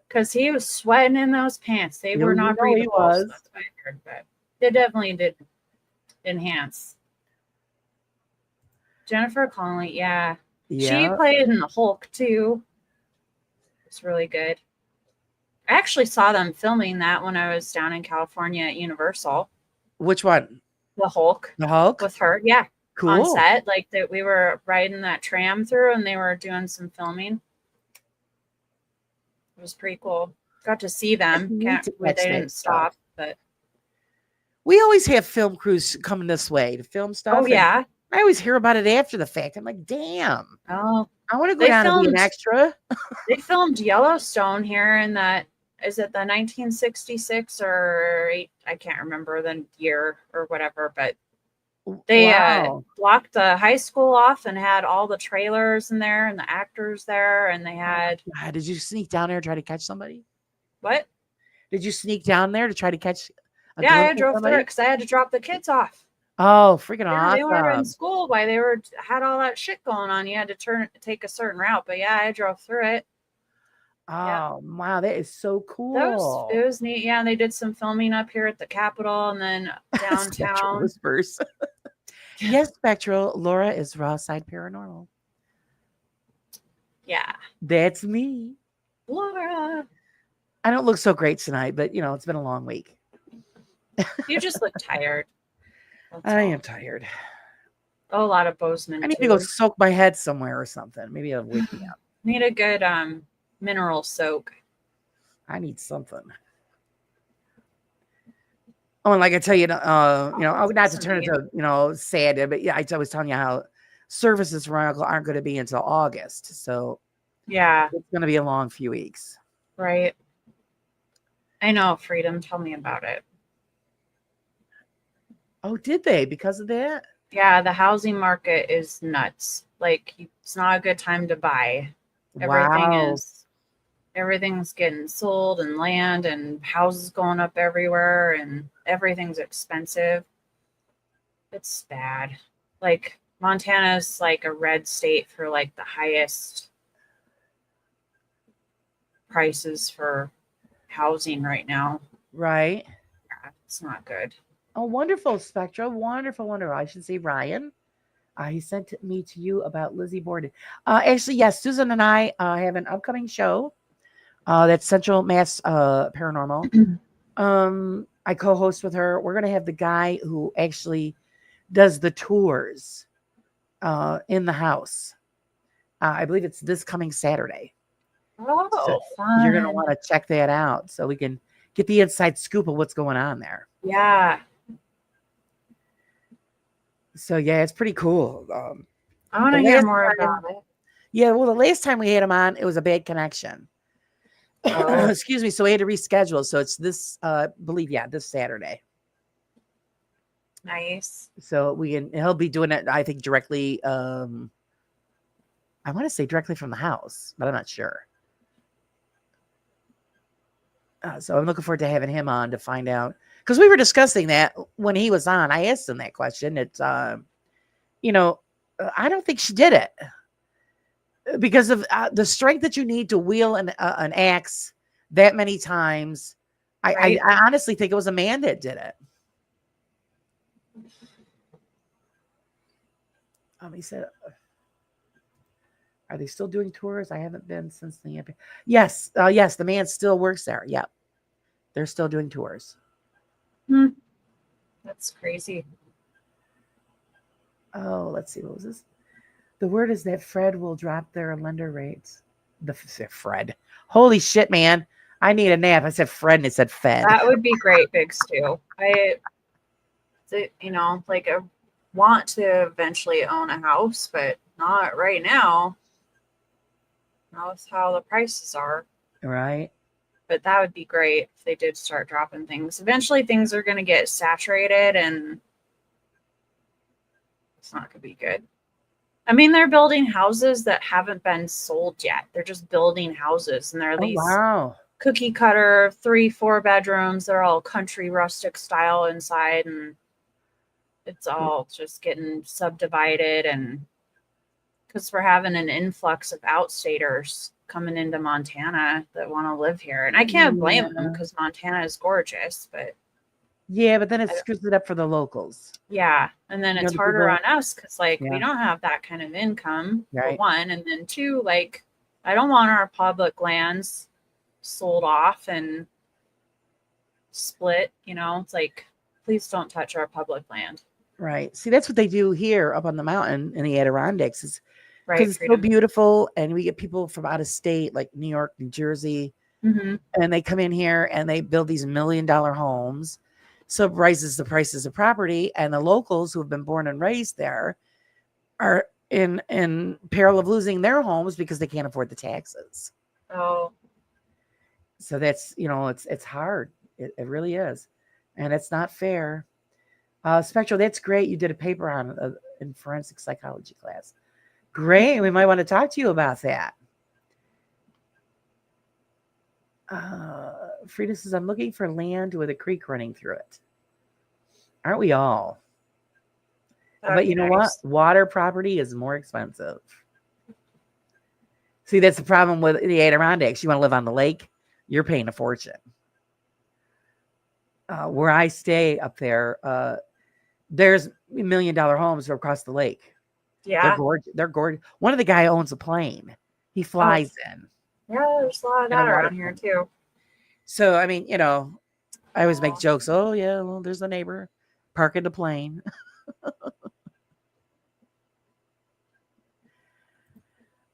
Because he was sweating in those pants. They No, were you not know he breathable. So was. that's what I heard. But they definitely did enhance. Jennifer Connelly, yeah. She Yeah. played in the Hulk too. It's really good. I actually saw them filming that when I was down in California at Universal. Which one? The Hulk The Hulk? with her, yeah, Cool. on set. Like that, we were riding that tram through, and they were doing some filming. It was pretty cool. Got to see them. need to They catch that didn't stop, but We always have film crews coming this way to film stuff. oh and yeah. I always hear about it after the fact. I'm like, damn, Oh, I want to go They down and be an filmed- extra. they filmed Yellowstone here in that. Is it the 1966 or I can't remember the year or whatever, but they Wow. blocked the high school off and had all the trailers in there and the actors there, and they had God, did you sneak down there to try to catch somebody? what? Did you sneak down there to try to catch a Yeah, I glimpse of drove through somebody? it because I had to drop the kids off. Oh, freaking Yeah, they were in awesome. school while they had all that shit going on. You had to take a certain route, but yeah, I drove through it. Oh, wow. That is so It was neat. Yeah, they did some filming up here at the Capitol and then Spectral downtown. Whispers. Yes, Spectral. Laura is Raw Side Paranormal. Yeah, That's me. Laura, I don't look so great tonight, but it's been a long week. you just look tired. That's I all. am tired. A lot of Bozeman. I need too. to go soak my head somewhere or something. Maybe it'll wake me up. Need a good mineral soak. I need something. Oh, and like I tell you, not to turn into sad, but yeah, I was telling you how services for Uncle aren't going to be until August, so Yeah, it's going to be a long few weeks. right. I know, Freedom. Tell me about it. Oh, did they? Because of that? Yeah, the housing market is nuts. Like, it's not a good time to buy. Everything Wow. is everything's getting sold and land and houses going up everywhere and everything's expensive. It's bad. Like Montana's like a red state for like the highest prices for housing right now. Right. Yeah, it's not good. Oh, wonderful, Spectra. Wonderful, wonderful. I should say Ryan. He sent me to you about Lizzie Borden. Actually, yes, Susan and I have an upcoming show. That's Central Mass Paranormal. I co-host with her. We're gonna have the guy who actually does the tours in the house. I believe it's this coming Saturday. Oh, So fun. you're gonna want to check that out so we can get the inside scoop of what's going on there. Yeah. So yeah, it's pretty cool. I want to the hear last more time- about it. Yeah, well, the last time we had him on, it was a bad connection. Oh. Excuse me. So we had to reschedule. So it's this, this Saturday. Nice. So he'll be doing it, I think, directly. I want to say directly from the house, but I'm not sure. So I'm looking forward to having him on to find out, because we were discussing that when he was on. I asked him that question. It's, I don't think she did it because of the strength that you need to wield an axe that many times. Right. I honestly think it was a man that did it. He said, "Are they still doing tours? I haven't been since the yes, yes, the man still works there. Yep, they're still doing tours." That's crazy. Oh, let's see, what was this? The word is that Fred will drop their lender rates. Fred, holy shit, man! I need a nap. I said Fred, and it said Fed. That would be great, Big Stu. I want to eventually own a house, but not right now. That's how the prices are. Right. But that would be great if they did start dropping things. Eventually things are going to get saturated and it's not going to be good. I mean, they're building houses that haven't been sold yet. They're just building houses and they're these Wow. cookie cutter 3-4 bedrooms. They're all country rustic style inside and it's all just getting subdivided, and because we're having an influx of outstaters coming into Montana that want to live here. And I can't blame them because Montana is gorgeous, but yeah, but then it screws it up for the locals. yeah. And then it's the harder people- on us because we Yeah. don't have that kind of income, for Right. one. And then two, I don't want our public lands sold off and split, it's like, please don't touch our public land. Right. See, that's what they do here up on the mountain in the Adirondacks. Is Right. because it's so beautiful, and we get people from out of state, like New York, New Jersey, Mm-hmm. and they come in here and they build these $1 million homes. So it raises the prices of property, and the locals who have been born and raised there are in peril of losing their homes because they can't afford the taxes. Oh, So that's, it's hard. It really is. And it's not fair. Spectral, that's great. You did a paper on in forensic psychology class. Great. We might want to talk to you about that. Frida says, I'm looking for land with a creek running through it. Aren't we all? But you know what? Water property is more expensive. See, that's the problem with the Adirondacks. You want to live on the lake, you're paying a fortune. Where I stay up there, there's $1 million homes across the lake. Yeah. They're gorgeous. One of the guy owns a plane. He flies in. Yeah, there's a lot of And a that lot around of here them. too. So, I mean, I always make jokes. Oh, yeah, well, there's a neighbor parking the plane.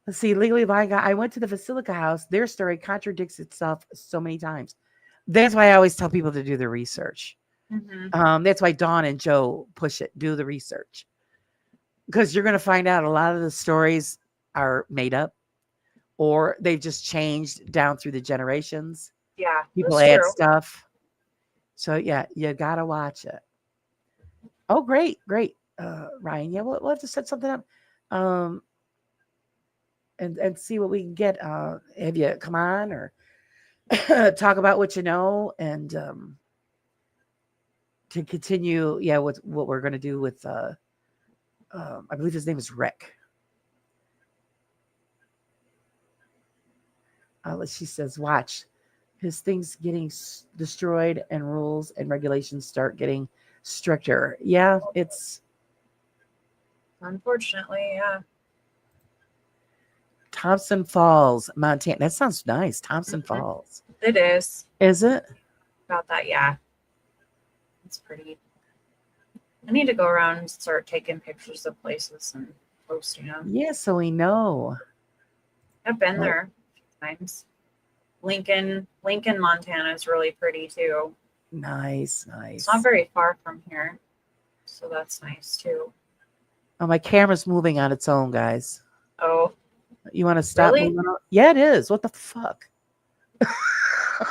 Let's see, Legally Blind Guy. I went to the Basilica House. Their story contradicts itself so many times. That's why I always tell people to do the research. Mm-hmm. That's why Dawn and Joe push it. Do the research. Because you're going to find out a lot of the stories are made up or they've just changed down through the generations. Yeah. People that's add true. stuff. So, yeah, you got to watch it. Oh, great. Ryan, yeah, we'll have to set something up. and see what we can get. Have you come on or talk about what you know and to continue, yeah, what we're going to do with, I believe his name is Rick. She says, watch his things getting destroyed and rules and regulations start getting stricter. Yeah, it's Unfortunately, yeah. Thompson Falls, Montana. That sounds nice. Thompson Falls. It is. Is it? About that, yeah. It's pretty. I need to go around and start taking pictures of places and posting them. Yeah, so we know. I've been Oh. there a few times. Lincoln, Montana is really pretty too. Nice. It's not very far from here, so that's nice too. Oh, my camera's moving on its own, guys. Oh, You want to stop Really? moving? Yeah, it is. What the fuck? is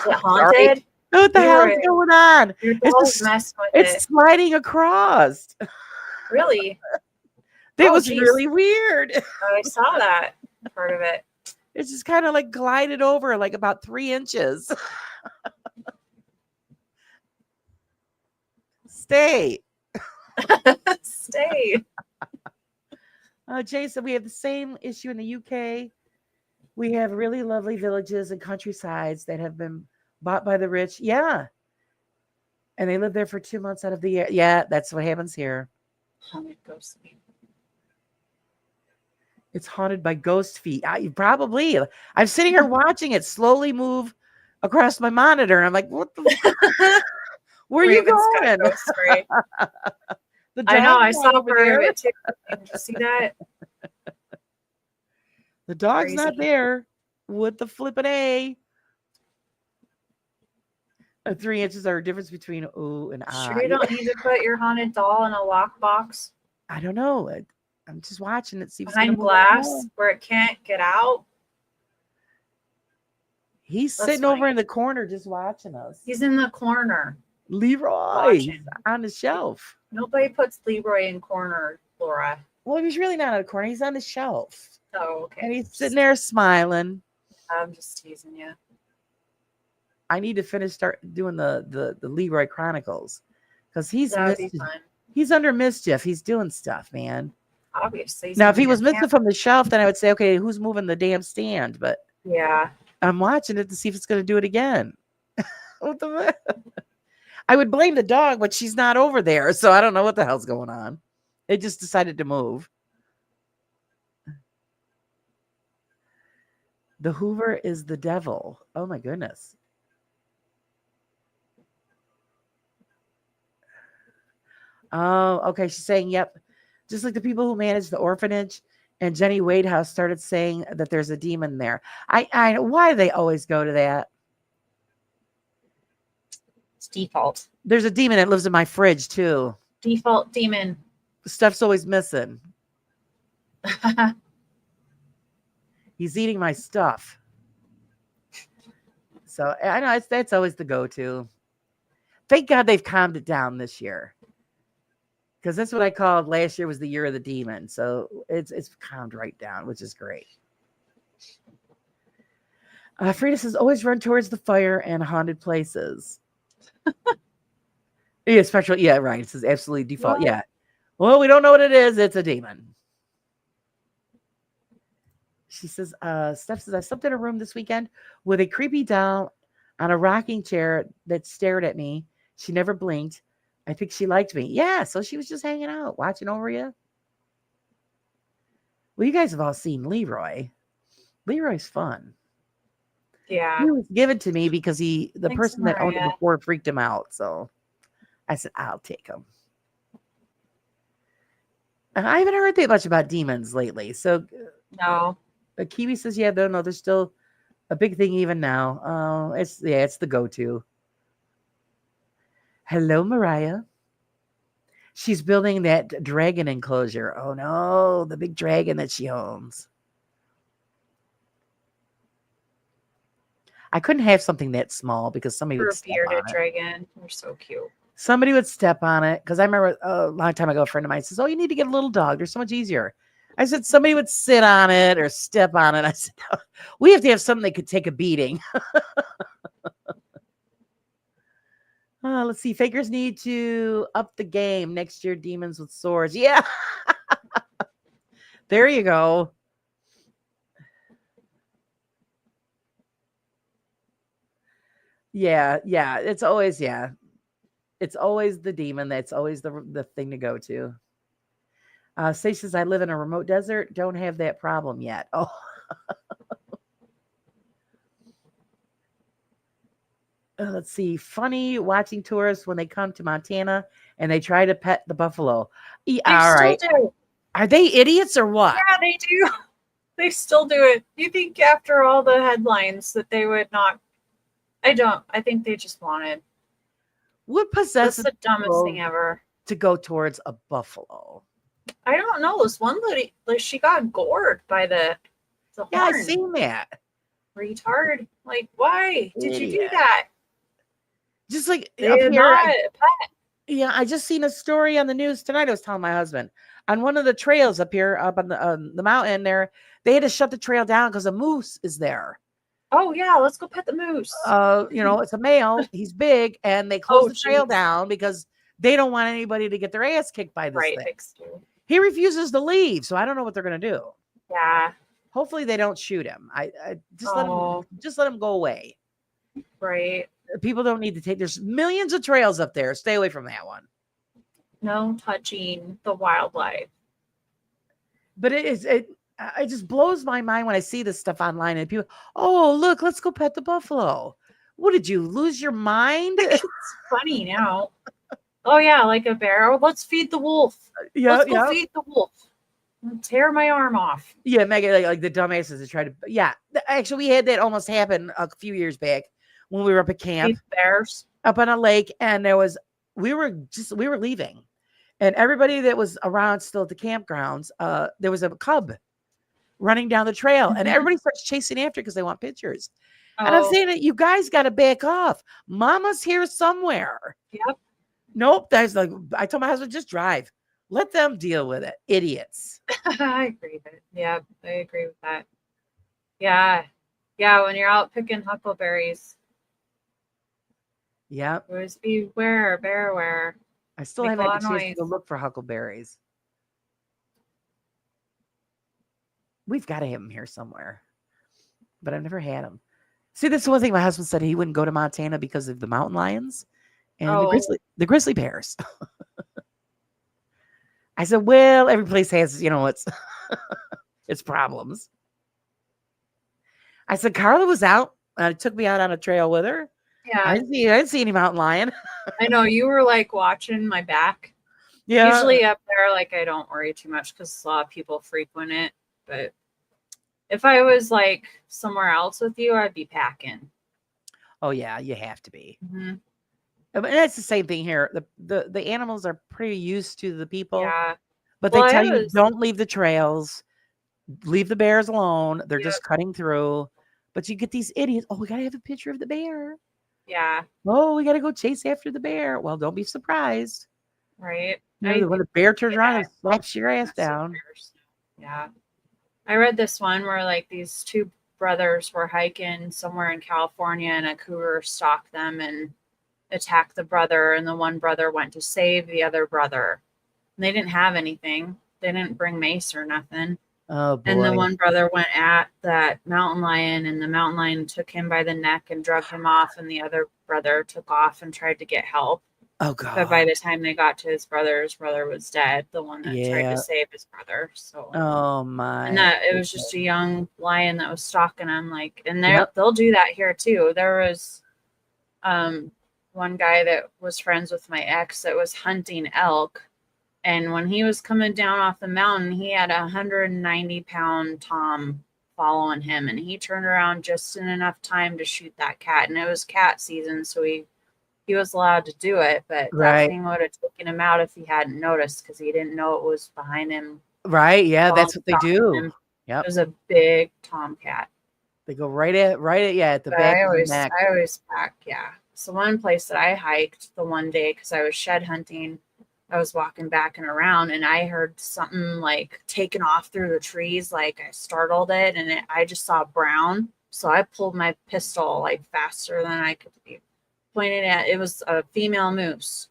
it haunted? What the hell is You're- going on? Your It's dog's just- messing with It's it. sliding across. Really? It Oh, was geez. really weird. I saw that part of it. It's just kind of like glided over like about 3 inches. Stay. Stay. Jason, we have the same issue in the UK. We have really lovely villages and countrysides that have been bought by the rich. Yeah. And they live there for 2 months out of the year. Yeah, that's what happens here. Haunted ghost feet. It's haunted by ghost feet. Probably. I'm sitting here watching it slowly move across my monitor. And I'm like, what the? Where are you Raven's got a going? ghost story. The I know. I dog's saw not over part of there. it too. Did you see that? The dog's not Crazy. there. What the flippin' A? 3 inches are a difference between ooh and ah. Sure, you don't need to put your haunted doll in a lockbox I don't know. I'm just watching it. See if it's behind gonna move glass along. where it can't get out. He's That's sitting over fine. in the corner just watching us. He's in the corner Leroy watching. on the shelf. Nobody puts Leroy in corner, Laura. Well, he's really not on the corner. He's on the shelf. Oh, okay. And he's sitting there smiling. I'm just teasing you. I need to start doing the Leroy Chronicles. Because That would be fun. he's under mischief. He's doing stuff, man. Obviously. Now, if he something was you missing can't- from the shelf, then I would say, okay, who's moving the damn stand? But Yeah. I'm watching it to see if it's going to do it again. What the? I would blame the dog, but she's not over there, so I don't know what the hell's going on. It just decided to move. The Hoover is the devil. Oh my goodness. Oh, okay. She's saying, yep. Just like the people who manage the orphanage and Jenny Wade House started saying that there's a demon there. I why do they always go to that? It's default. There's a demon that lives in my fridge too. Default demon. Stuff's always missing. He's eating my stuff. So I know that's always the go-to. Thank God they've calmed it down this year. Because that's what I called last year was the year of the demon. So it's calmed right down, which is great. Frida says, always run towards the fire and haunted places. Yeah, especially, yeah, right. It says absolutely default. What? Yeah. Well, we don't know what it is. It's a demon. She says, Steph says, I slept in a room this weekend with a creepy doll on a rocking chair that stared at me. She never blinked. I think she liked me. Yeah, so she was just hanging out, watching over you. Well, you guys have all seen Leroy. Leroy's fun. Yeah. He was given to me because the Thanks, person that owned it Maria. before freaked him out. So I said, I'll take him. And I haven't heard that much about demons lately. So No. Kiwi says, yeah, no, there's still a big thing even now. It's the go-to. Hello, Mariah. She's building that dragon enclosure. Oh no, the big dragon that she owns. I couldn't have something that small because somebody You're would a step bearded on it. dragon. You're so cute. Somebody would step on it because I remember a long time ago, a friend of mine says, "Oh, you need to get a little dog. They're so much easier." I said somebody would sit on it or step on it. I said, we have to have something that could take a beating. Let's see. Fakers need to up the game next year. Demons with swords. Yeah. There you go. Yeah. Yeah. It's always, yeah. It's always the demon. That's always the thing to go to. Sage says, I live in a remote desert. Don't have that problem yet. Oh. Let's see. Funny watching tourists when they come to Montana and they try to pet the buffalo. They All still right. do. Are they idiots or what? Yeah, they do. They still do it. You think after all the headlines that they would not? I don't. I think they just wanted. What That's possesses the dumbest people thing ever. to go towards a buffalo? I don't know. This one lady, like, she got gored by the Yeah, I horn. seen that. Retard. Like, why did you do Idiot. that? Just like They up are here, not a pet. yeah, I just seen a story on the news tonight. I was telling my husband on one of the trails up here, up on the mountain there, they had to shut the trail down because a moose is there. Oh yeah, let's go pet the moose. It's a male. He's big, and they closed Oh, the trail jeez. down because they don't want anybody to get their ass kicked by this Right, thing. fixed you. He refuses to leave, so I don't know what they're gonna do. Yeah. Hopefully, they don't shoot him. I just Oh. let him go away. Right. People don't need to take. There's millions of trails up there. Stay away from that one. No touching the wildlife. But it just blows my mind when I see this stuff online and people, oh look, let's go pet the buffalo. What did you lose your mind? It's funny now. Oh yeah, like a bear. Oh, let's feed the wolf. Yeah, Let's go yeah, feed the wolf. Tear my arm off. yeah. Megan, like the dumbasses that try to. Yeah, actually, we had that almost happen a few years back when we were up at camp. Feed bears. Up on a lake, and we were leaving, and everybody that was around still at the campgrounds, there was a cub running down the trail, and Mhm. everybody starts chasing after because they want pictures. And I'm Oh, saying that you guys got to back off. Mama's here somewhere. yep. Nope. That's like I told my husband, just drive. Let them deal with it. Idiots. I agree with it. Yeah, I agree with that. Yeah. Yeah, when you're out picking huckleberries, Yep. always beware, bearware. I still Make a haven't lot had of a chance to go noise. look for huckleberries. We've got to have them here somewhere, but I've never had them. See, that's the one thing my husband said, he wouldn't go to Montana because of the mountain lions and Oh. the grizzly bears. I said, well, every place has, its problems. I said, Carla was out. Took me out on a trail with her. I Yeah, didn't see any mountain lion. I know you were like watching my back. Yeah. Usually up there, like I don't worry too much because a lot of people frequent it. But if I was like somewhere else with you, I'd be packing. Oh yeah, you have to be. Mhm. And that's the same thing here. The animals are pretty used to the people, Yeah. but Well, they I tell you was- don't leave the trails, leave the bears alone. They're Yep. just cutting through. But you get these idiots. Oh, we gotta have a picture of the bear. Yeah. Oh, we gotta go chase after the bear. Well, don't be surprised. Right. When the bear turns around and Yeah. slaps your ass Massive down. bears. Yeah. I read this one where like these two brothers were hiking somewhere in California and a cougar stalked them and attacked the brother, and the one brother went to save the other brother. And they didn't have anything. They didn't bring mace or nothing. Oh boy. And the one brother went at that mountain lion, and the mountain lion took him by the neck and dragged him off, and the other brother took off and tried to get help. Oh But by god. the time they got to his brother was dead, the one that tried Yeah. to save his brother. So Oh my. and that it was just a young lion that was stalking him, like, and Yep. they'll do that here too. There was one guy that was friends with my ex that was hunting elk, and when he was coming down off the mountain, he had a 190-pound tom following him, and he turned around just in enough time to shoot that cat. And it was cat season, so he was allowed to do it, but Right. that thing would have taken him out if he hadn't noticed, because he didn't know it was behind him. Right. Yeah, that's what they stalking do. him. Yep. It was a big tomcat. They go right at at the But back I of the always neck. pack, yeah. So one place that I hiked the one day because I was shed hunting, I was walking back and around, and I heard something like taking off through the trees. Like I startled it, and I just saw brown. So I pulled my pistol like faster than I could be pointed at. It was a female moose.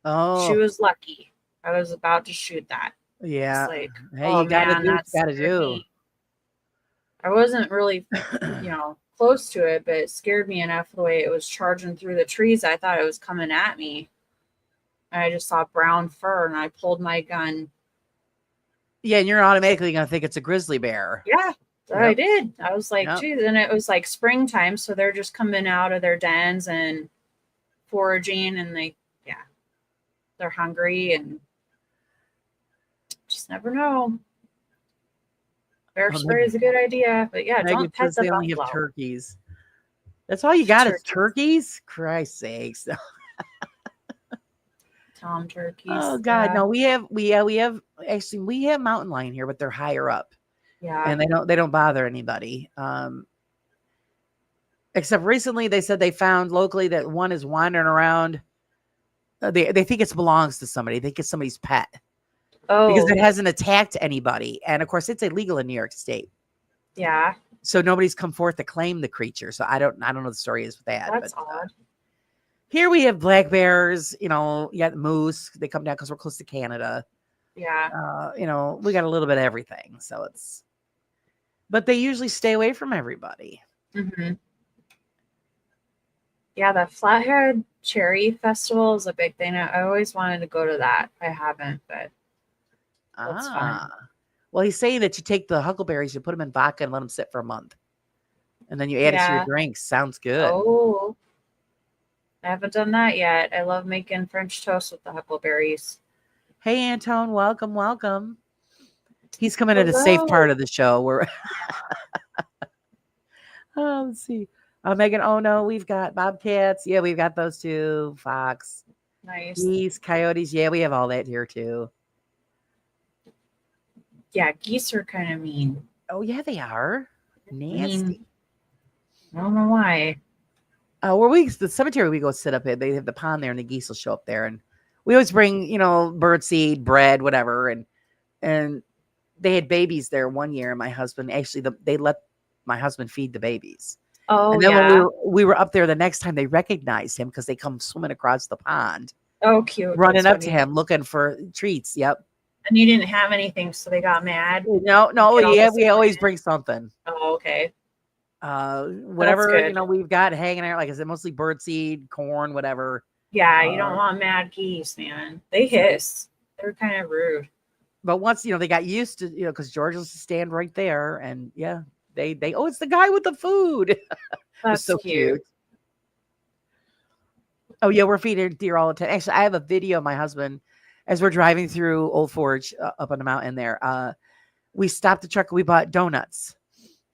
She Oh, was lucky. I was about to shoot that. yeah. It's like, Hey, oh you gotta man, do what that you gotta scared do. me. I wasn't really, close to it, but it scared me enough the way it was charging through the trees. I thought it was coming at me. And I just saw brown fur, and I pulled my gun. Yeah, and you're automatically gonna think it's a grizzly bear. Yeah, I Yep. did. I was like, Yep. geez, and it was like springtime, so they're just coming out of their dens and foraging, and they're hungry, and just never know. Bear Oh, spray is a good idea, but yeah, Megan don't pet says the they only have buffalo. turkeys. That's all you got is Turkeys. turkeys? Christ's sakes. Tom turkeys. Oh God, no, we have actually we have mountain lion here, but they're higher up. Yeah. And they don't bother anybody. Except recently they said they found locally that one is wandering around. They think it belongs to somebody. They think it's somebody's pet because Oh, it hasn't attacked anybody. And of course, it's illegal in New York State, yeah. so nobody's come forth to claim the creature. So I don't know what the story is with that. That's but, odd. here we have black bears. You got moose. They come down because we're close to Canada. Yeah. We got a little bit of everything. So but they usually stay away from everybody. Mm-hmm. Yeah, the Flathead Cherry Festival is a big thing. I always wanted to go to that. I haven't, but that's fun. Well, he's saying that you take the huckleberries, you put them in vodka and let them sit for a month. And then you add it to your Yeah. drinks. Sounds good. Oh, I haven't done that yet. I love making French toast with the huckleberries. Hey, Antone, welcome, welcome. He's coming at a safe Hello. part of the show. Let's see. Megan, oh no, we've got bobcats. Yeah, we've got those too. Fox, Nice. geese, coyotes. Yeah, we have all that here too. Yeah, geese are kind of mean. Oh yeah, they are nasty. I don't know why. The cemetery we go sit up at, they have the pond there, and the geese will show up there, and we always bring bird seed, bread, whatever, and they had babies there one year, and my husband they let my husband feed the babies. Oh, And then yeah. when we were up there the next time, they recognized him because they come swimming across the pond, Oh, cute. running That's up to funny. him looking for treats. Yep. And you didn't have anything, so they got mad. No, Get all yeah, we always disappointed. bring something. Oh, okay. Whatever good. we've got hanging out, like I said, mostly birdseed, corn, whatever. Yeah, you don't want mad geese, man. They hiss. They're kind of rude. But once they got used to because George was to stand right there, and yeah, they it's the guy with the food. It was That's so cute. cute. Oh yeah, we're feeding deer all the time. Actually, I have a video of my husband as we're driving through Old Forge up on the mountain there. We stopped the truck. We bought donuts,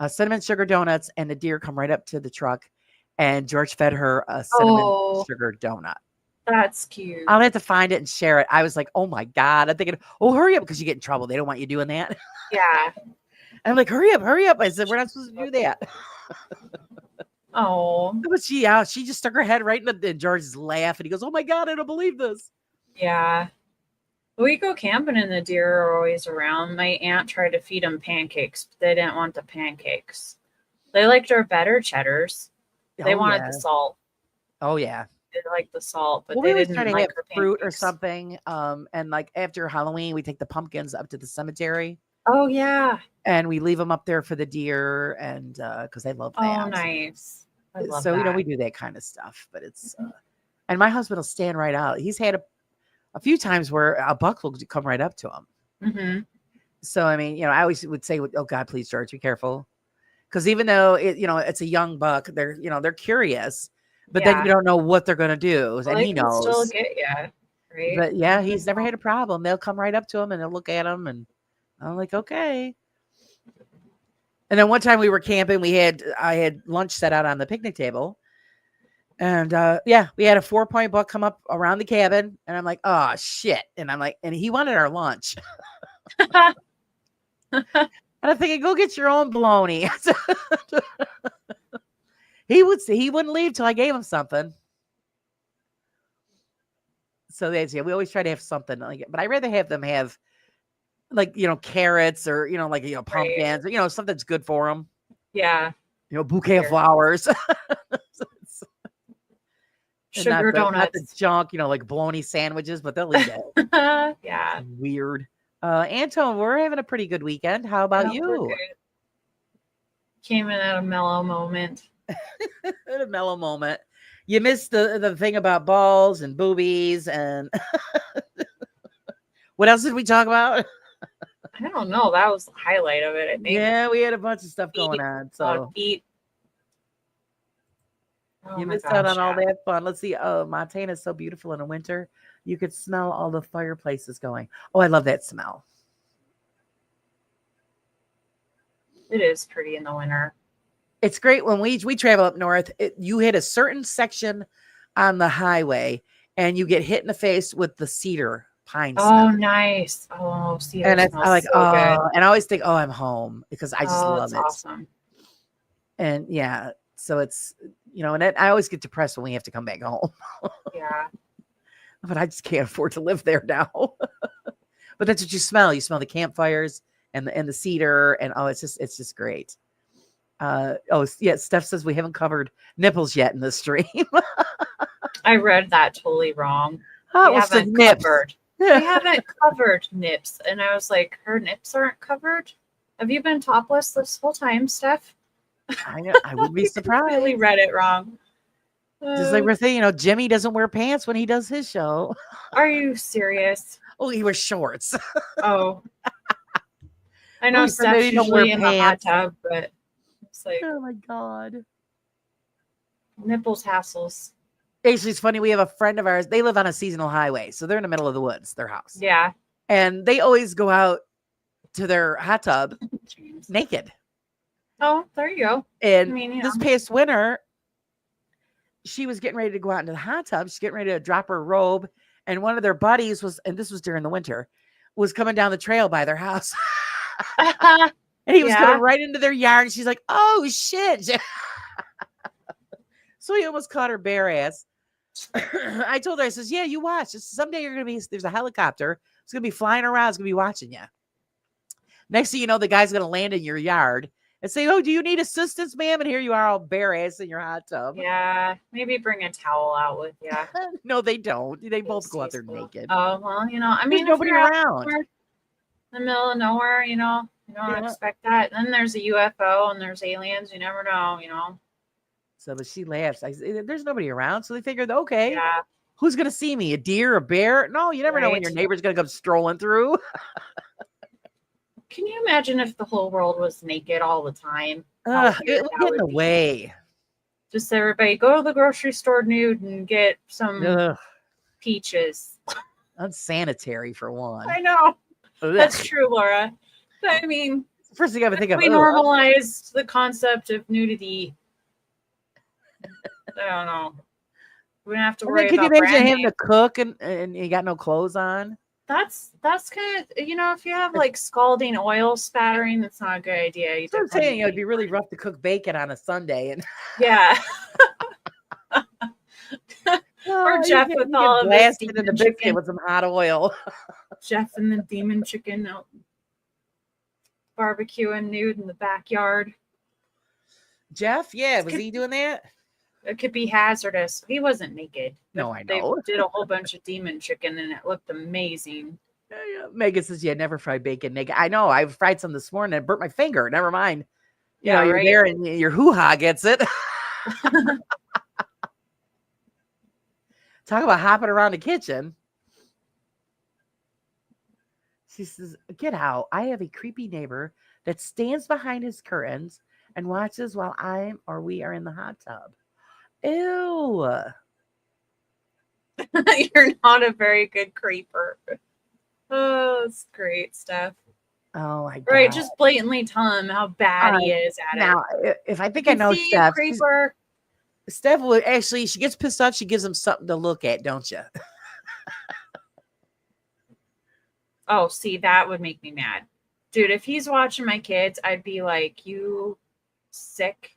cinnamon sugar donuts, and the deer come right up to the truck, and George fed her a cinnamon sugar donut. That's cute. I'll have to find it and share it. I was like, oh my God. I'm thinking, oh, hurry up, because you get in trouble. They don't want you doing that. Yeah. I'm like, hurry up, hurry up. I said, we're not supposed to do that. Oh, But she just stuck her head right in and George's laugh, and he goes, oh my God, I don't believe this. yeah. We go camping and the deer are always around. My aunt tried to feed them pancakes, but they didn't want the pancakes. They liked our better cheddars. They wanted the salt. Oh yeah. They liked the salt, but Well, they we always didn't try to like have her fruit or pancakes. something. And like after Halloween, we take the pumpkins up to the cemetery Oh, yeah. and we leave them up there for the deer, and because they love that. Oh, nice. I love So that. we do that kind of stuff, but it's and my husband will stand right out. He's had a few times where a buck will come right up to him. Mm-hmm. So I mean, I always would say, oh God, please, George, be careful, because even though it's a young buck, they're curious, but then you don't know what they're gonna do, Well, and they he can still knows. get you, right? But yeah, he's never had a problem. They'll come right up to him and they'll look at him, and I'm like, okay. And then one time we were camping, I had lunch set out on the picnic table. And we had a 4-point buck come up around the cabin, and I'm like, oh shit. And I'm like, and he wanted our lunch. And I'm thinking, go get your own bologna. He wouldn't leave till I gave him something. So that's, yeah, we always try to have something like it. But I'd rather have them have like, carrots or, like, Right. pumpkins, or, something that's good for them. Yeah. Bouquet of Sure. flowers. And Sugar not the donuts. junk, like bologna sandwiches, but they'll eat it. Yeah. Weird. Anton, we're having a pretty good weekend. How about Yeah, we're you? good. Came in at a mellow moment. A mellow moment. You missed the thing about balls and boobies and what else did we talk about? I don't know. That was the highlight of it, I think. Yeah, we had a bunch of stuff going on. So Feet. Oh you my missed out gosh, on all yeah. that fun. Let's see. Oh, Montana is so beautiful in the winter. You could smell all the fireplaces going. Oh, I love that smell. It is pretty in the winter. It's great when we travel up north. You hit a certain section on the highway and you get hit in the face with the cedar pine Oh, smell. nice. Oh, cedar And smells I like, so good. and I always think, oh, I'm home because I just Oh, love that's it. awesome. And yeah, so it's, and I always get depressed when we have to come back home. Yeah. But I just can't afford to live there now. But that's what you smell. You smell the campfires and the cedar, and it's just great. Steph says we haven't covered nipples yet in the stream. I read that totally wrong. Oh, We it was the haven't nips. covered. We haven't covered nips. And I was like, her nips aren't covered? Have you been topless this whole time, Steph? I would be surprised. I really read it wrong. Just like we're saying, Jimmy doesn't wear pants when he does his show. Are you serious? Oh, he wears shorts. Oh. I know Well, he said that Steph's he don't wear usually in the hot pants. tub, but it's like Oh my God. nipples hassles. Actually, it's funny. We have a friend of ours. They live on a seasonal highway. So they're in the middle of the woods, their house. Yeah. And they always go out to their hot tub naked. Oh, there you go. And I mean, this past winter, she was getting ready to go out into the hot tub. She's getting ready to drop her robe. And one of their buddies and this was during the winter, was coming down the trail by their house. And he was coming right into their yard. And she's like, oh, shit. So he almost caught her bare ass. I told her, I says, yeah, you watch. Someday you're going to be, there's a helicopter. It's going to be flying around. It's going to be watching you. Next thing you know, the guy's going to land in your yard and say, oh, do you need assistance, ma'am? And here you are all bare ass in your hot tub. Yeah. Maybe bring a towel out with you. No, they don't. They both go out there naked. Oh, well, I There's mean, nobody around. In the middle of nowhere, you don't expect that. And then there's a UFO and there's aliens. You never know, So, but she laughs. I said, there's nobody around. So they figured, okay, Yeah. who's going to see me? A deer, a bear? No, you never know when your neighbor's going to come strolling through. Can you imagine if the whole world was naked all the time? It would get in the way. Just everybody go to the grocery store nude and get some peaches. Unsanitary for one. I know. Ugh. That's true, Laura. But I mean, First thing I would think of. we normalized the concept of nudity. I don't know. We don't have to worry Can you about imagine branding. having to cook and you got no clothes on? That's kind of, if you have like scalding oil spattering, that's not a good idea. That's what I'm saying. It'd be really rough to cook bacon on a Sunday. And Yeah. Or Jeff with all of his blasted in the demon biscuit chicken. with some hot oil. Jeff and the demon chicken out barbecuing nude in the backyard. Jeff, yeah, was he doing that? It could be hazardous. He wasn't naked. No, I They know. did a whole bunch of demon chicken and it looked amazing. Megan says, yeah, never fried bacon naked. I know. I fried some this morning and burnt my finger. Never mind. Yeah, You're right? there and your hoo-ha gets it. Talk about hopping around the kitchen. She says, get out. I have a creepy neighbor that stands behind his curtains and watches while we are in the hot tub. Ew. You're not a very good creeper. Oh, that's great stuff. Oh my God. Right, just blatantly tell him how bad he is at it. Now, if I think I know See, Steph, creeper. Steph will actually, she gets pissed off. She gives him something to look at, don't you? Oh, see, that would make me mad. Dude, if he's watching my kids, I'd be like, you sick.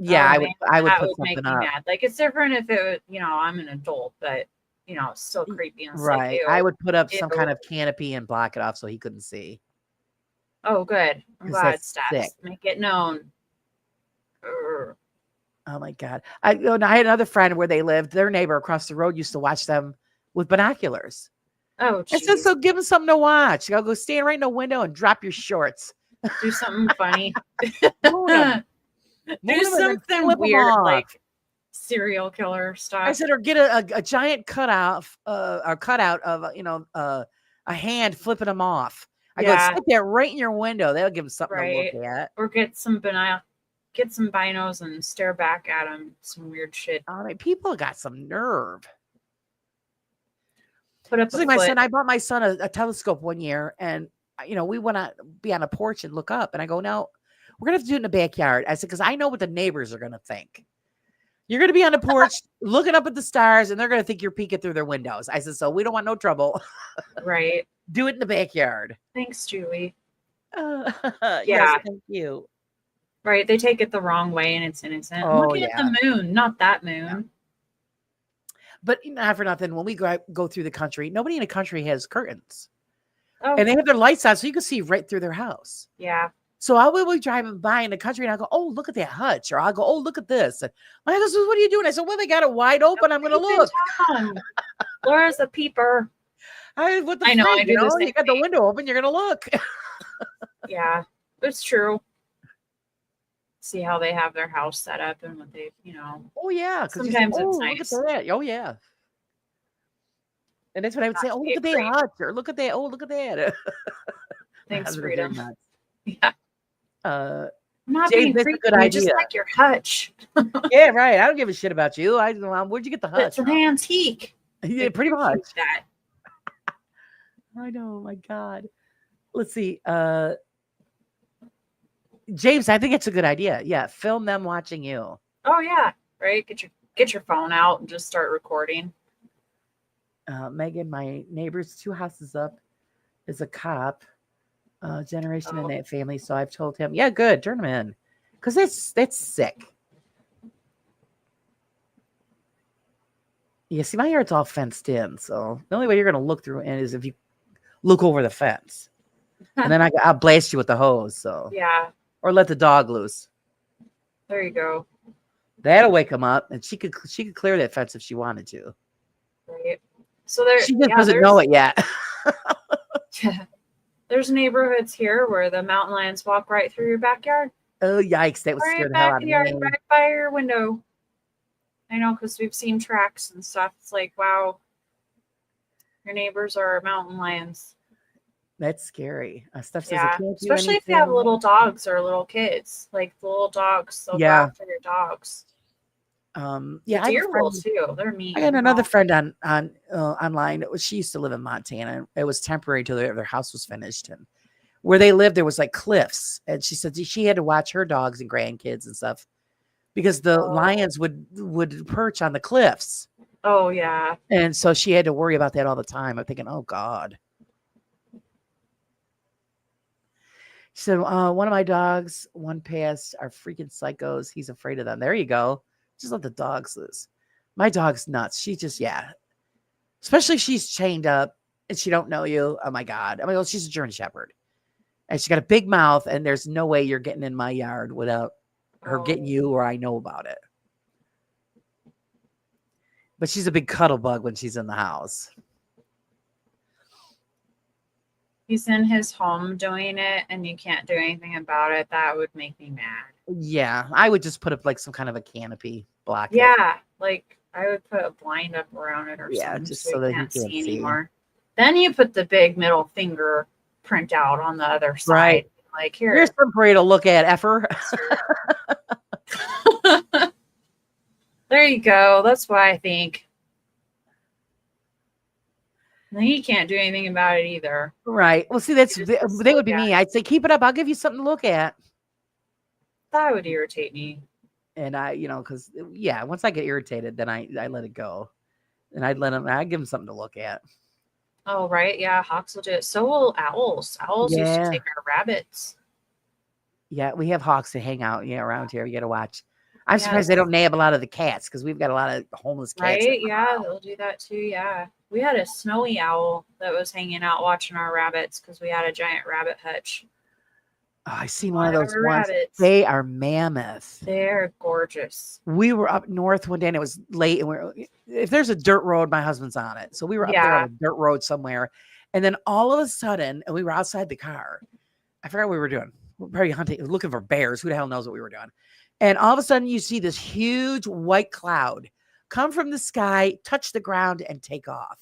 Yeah, Oh, I man, would that put would make something me up. mad. Like, it's different if it was, I'm an adult, but you know, it's still creepy and it's like, Right. ew, I would put up some ew. kind of canopy and block it off so he couldn't see. Oh, good. I'm 'Cause glad, that's Steps. sick. Make it known. Urgh. Oh my God. I had another friend where they lived. Their neighbor across the road used to watch them with binoculars. Oh, I said, jeez. so give them something to watch. I'll go stand right in the window and drop your shorts. Do something funny. Moon 'em. Do Moon 'em and then something flip 'em weird, off. like serial killer I stuff. said, or get a giant cutout of a hand flipping them off. I go, Yeah. stick that right in your window. That'll give them something Right. to look at. Or get some binos and stare back at them. Some weird shit. I mean, people got some nerve. Put up It's a like my foot. son. I bought my son a telescope one year, and we went to be on a porch and look up. And I go, no, we're gonna have to do it in the backyard. I said, because I know what the neighbors are gonna think. You're gonna be on the porch looking up at the stars, and they're gonna think you're peeking through their windows. I said, so we don't want no trouble. Right. Do it in the backyard. Thanks, Julie. Yes, Yeah. thank you. Right. They take it the wrong way and it's innocent. I'm Oh, looking at the moon, not that moon. But not for nothing, when we go through the country, nobody in the country has curtains. Oh, And they have their lights on so you can see right through their house. yeah. So I will be driving by in the country and I'll go, oh, look at that hutch. Or I'll go, oh, look at this. And my husband says, what are you doing? I said, well, they got it wide open. I'm going to Peep in look. town. Laura's a peeper. What the I know, freak, I do the same you got the thing. window open. You're going to look. Yeah, it's true. See how they have their house set up and what they, Oh, yeah. 'cause you say, Sometimes it's oh, nice. Look at that. Oh, yeah. And that's what I would Not say. to Oh, be look a at that creep. hutch. Or look at that. Oh, look at that. My Thanks, husband is very freedom. nuts. Yeah. Uh, I'm not James, being that's a creepy. good I just idea. like your hutch. yeah, right. I don't give a shit about you. Where'd you get the hutch It's an from? antique. Yeah, pretty Keep much. That. I know. My God. Let's see. James, I think it's a good idea. Yeah, film them watching you. Oh yeah, right. Get your phone out and just start recording. Megan, my neighbor's 2 houses up is a cop, generation in Oh. that family. So I've told him, yeah, good, turn him in, because that's sick. Yeah, see, my yard's all fenced in, so the only way you're gonna look through it is if you look over the fence, and then I'll blast you with the hose. So Yeah, or let the dog loose. there you go. That'll wake him up, and she could clear that fence if she wanted to. Right. So there. She just yeah, doesn't know it yet. There's neighborhoods here where the mountain lions walk right through your backyard. Oh yikes! That would Right scare the hell out of backyard, me. right by your window. I know, because we've seen tracks and stuff. It's like, wow, your neighbors are mountain lions. That's scary. Steph says, Yeah, I can't do especially if you have anything. little dogs or little kids. Like the little dogs, they'll Yeah. go after your dogs. Yeah, I have a Deer will friend- too. They're mean. I had another friend on online. She used to live in Montana. It was temporary till their house was finished, and where they lived there was like cliffs. And she said she had to watch her dogs and grandkids and stuff because the Oh. lions would perch on the cliffs, Oh yeah. and so she had to worry about that all the time. I'm thinking, oh God. She said, one of my dogs, one passed, are freaking psychos. He's afraid of them. There you go. Just let the dogs loose. My dog's nuts. She just, yeah. Especially if she's chained up and she don't know you. Oh my God. I mean, well, she's a German Shepherd. And she got a big mouth, and there's no way you're getting in my yard without her getting you or I know about it. But she's a big cuddle bug when she's in the house. He's in his home doing it and you can't do anything about it. That would make me mad. Yeah. I would just put up like some kind of a canopy block. it. Yeah. Like I would put a blind up around it or Yeah, something just so so you that he can't can't see see. anymore. Then you put the big middle finger print out on the other side. Right. Like here. Here's some for you to look at, effer. There you go. That's what I think. And he can't do anything about it either. Right. Well, see, that's You just have to they would look be at me. I'd say keep it up. I'll give you something to look at. That would irritate me. And I, because yeah, once I get irritated, then I let it go, and I'd give him something to look at. Oh, right. Yeah. Hawks will do it. So will owls. Owls used Yeah. to take our rabbits. Yeah, we have hawks that hang out around here. You got to watch. I'm surprised they Yes. don't nab a lot of the cats because we've got a lot of homeless cats. Right? Yeah, they'll do that too. Yeah. We had a snowy owl that was hanging out watching our rabbits because we had a giant rabbit hutch. Oh, I seen A one of lot those our ones. rabbits. They are mammoth. They're gorgeous. We were up north one day and it was late, and if there's a dirt road, my husband's on it. So we were up there on Yeah. a dirt road somewhere, and then all of a sudden, and we were outside the car. I forgot what we were doing. We're probably hunting, looking for bears. Who the hell knows what we were doing? And all of a sudden, you see this huge white cloud come from the sky, touch the ground, and take off.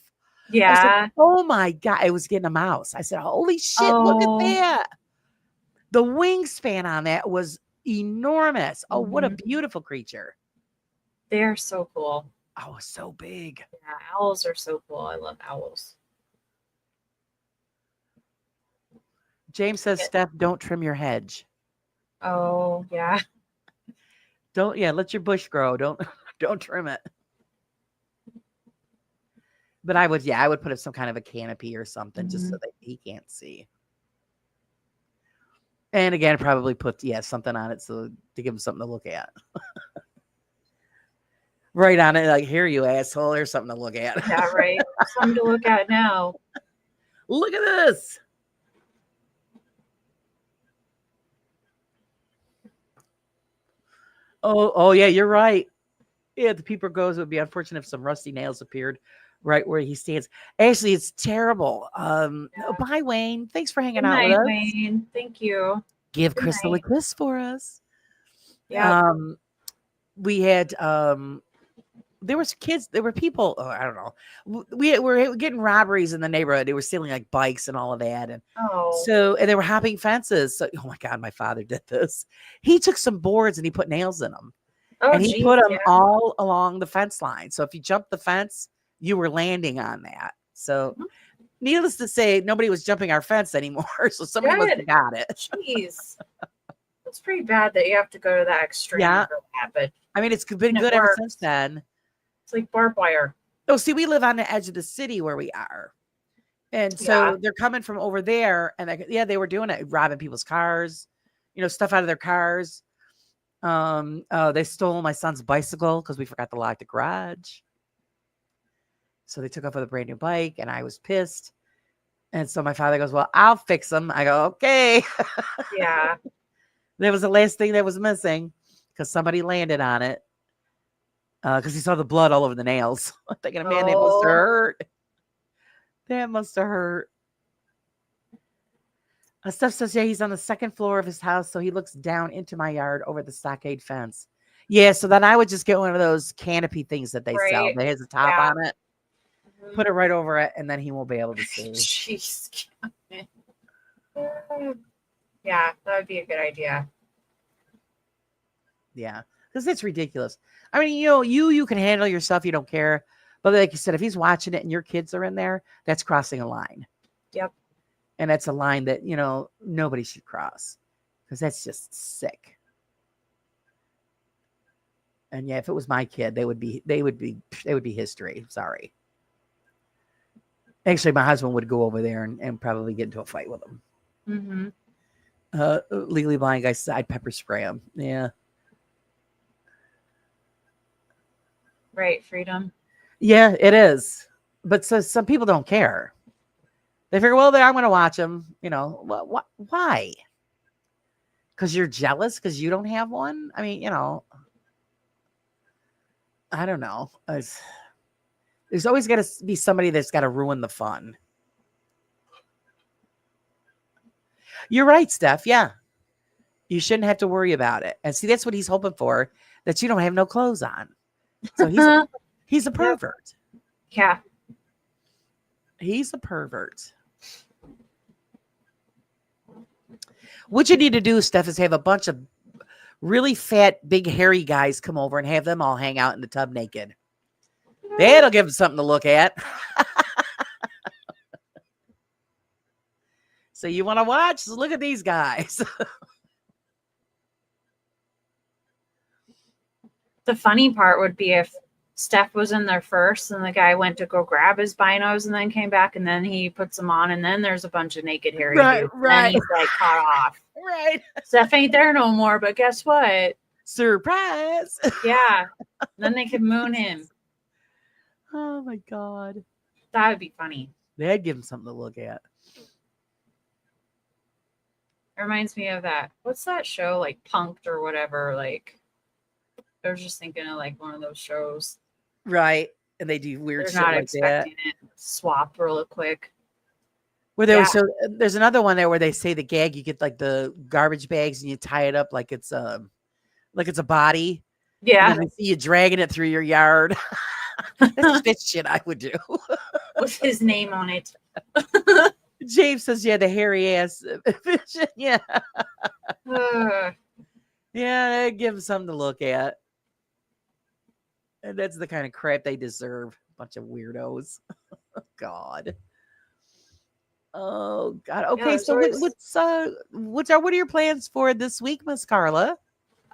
I was Yeah. like, oh my God. It was getting a mouse. I said, holy shit, look Oh. at that. The wingspan on that was enormous. Oh, what a Mhm. beautiful creature. They're so cool. Oh, it's so big. Yeah, owls are so cool. I love owls. James says, Yeah. Steph, don't trim your hedge. Oh, yeah. Don't, let your bush grow. Don't trim it. But I would put up some kind of a canopy or something just so that he can't see. And again, probably put, something on it so to give him something to look at. Right on it, like, here, you asshole, there's something to look at. Yeah, right. Something to look at now. Look at this. Oh, yeah, you're right. Yeah, the peeper goes. It would be unfortunate if some rusty nails appeared right where he stands. Actually, it's terrible. Bye, Wayne. Thanks for hanging Good out night, with us. Wayne. Thank you. Give Good Crystal night. a kiss for us. Yeah. We had there was kids, there were people, I don't know. We were getting robberies in the neighborhood. They were stealing like bikes and all of that. And Oh. and they were hopping fences. So, oh my God, my father did this. He took some boards and he put nails in them. Oh, And he geez, put them yeah. all along the fence line. So if you jumped the fence, you were landing on that. So needless to say, nobody was jumping our fence anymore. So somebody must have Good. got it. Jeez. It's pretty bad that you have to go to that extreme Yeah. for that, but I mean, it's been And it good ever works. since then. it's like barbed wire. Oh, see, we live on the edge of the city where we are. And so Yeah. they're coming from over there. And they were doing it, robbing people's cars, stuff out of their cars. They stole my son's bicycle because we forgot to lock the garage. So they took off with a brand new bike and I was pissed. And so my father goes, well, I'll fix them. I go, okay. Yeah. That was the last thing that was missing because somebody landed on it. Because he saw the blood all over the nails. I'm thinking, man, that must have hurt. That must have hurt. Steph says, yeah, he's on the second floor of his house, so he looks down into my yard over the stockade fence. Yeah, so then I would just get one of those canopy things that they sell Right. that has a top Yeah. on it, put it right over it, and then he won't be able to see. Jeez. Yeah, that would be a good idea. Yeah, because it's ridiculous. I mean, you can handle yourself, you don't care. But like you said, if he's watching it and your kids are in there, that's crossing a line. Yep. And that's a line that, nobody should cross because that's just sick. And yeah, if it was my kid, they would be history. Sorry. Actually, my husband would go over there and probably get into a fight with them. Mm-hmm. Legally Blind guy said I'd pepper spray him. Yeah. Right. Freedom. Yeah, it is. But so some people don't care. They figure, well, I'm going to watch them. Why? Because you're jealous because you don't have one? I mean, I don't know. There's always got to be somebody that's got to ruin the fun. You're right, Steph. Yeah. You shouldn't have to worry about it. And see, that's what he's hoping for, that you don't have no clothes on. So he's a pervert. Yeah. He's a pervert. What you need to do, Steph, is have a bunch of really fat, big, hairy guys come over and have them all hang out in the tub naked. That'll give them something to look at. So you want to watch? Look at these guys. The funny part would be if Steph was in there first and the guy went to go grab his binos and then came back and then he puts them on and then there's a bunch of naked hairy dudes. Right. And he's like caught off. Right. Steph ain't there no more, but guess what? Surprise. Yeah. Then they could moon him. Oh my God. That would be funny. They'd give him something to look at. It reminds me of that. What's that show? Like Punked or whatever. Like, I was just thinking of like one of those shows. Right. And they do weird They're shit not like that. expecting it. Swap real quick. Where they Yeah. would show, there's another one there where they say the gag, you get like the garbage bags and you tie it up like it's a body. Yeah. And then they see you dragging it through your yard. That's just shit I would do. With his name on it. James says, yeah, the hairy ass vision. Yeah. Ugh. Yeah, give them something to look at. And that's the kind of crap they deserve. Bunch of weirdos. God. Oh God. Okay, Yeah, so what are your plans for this week, Miss Carla?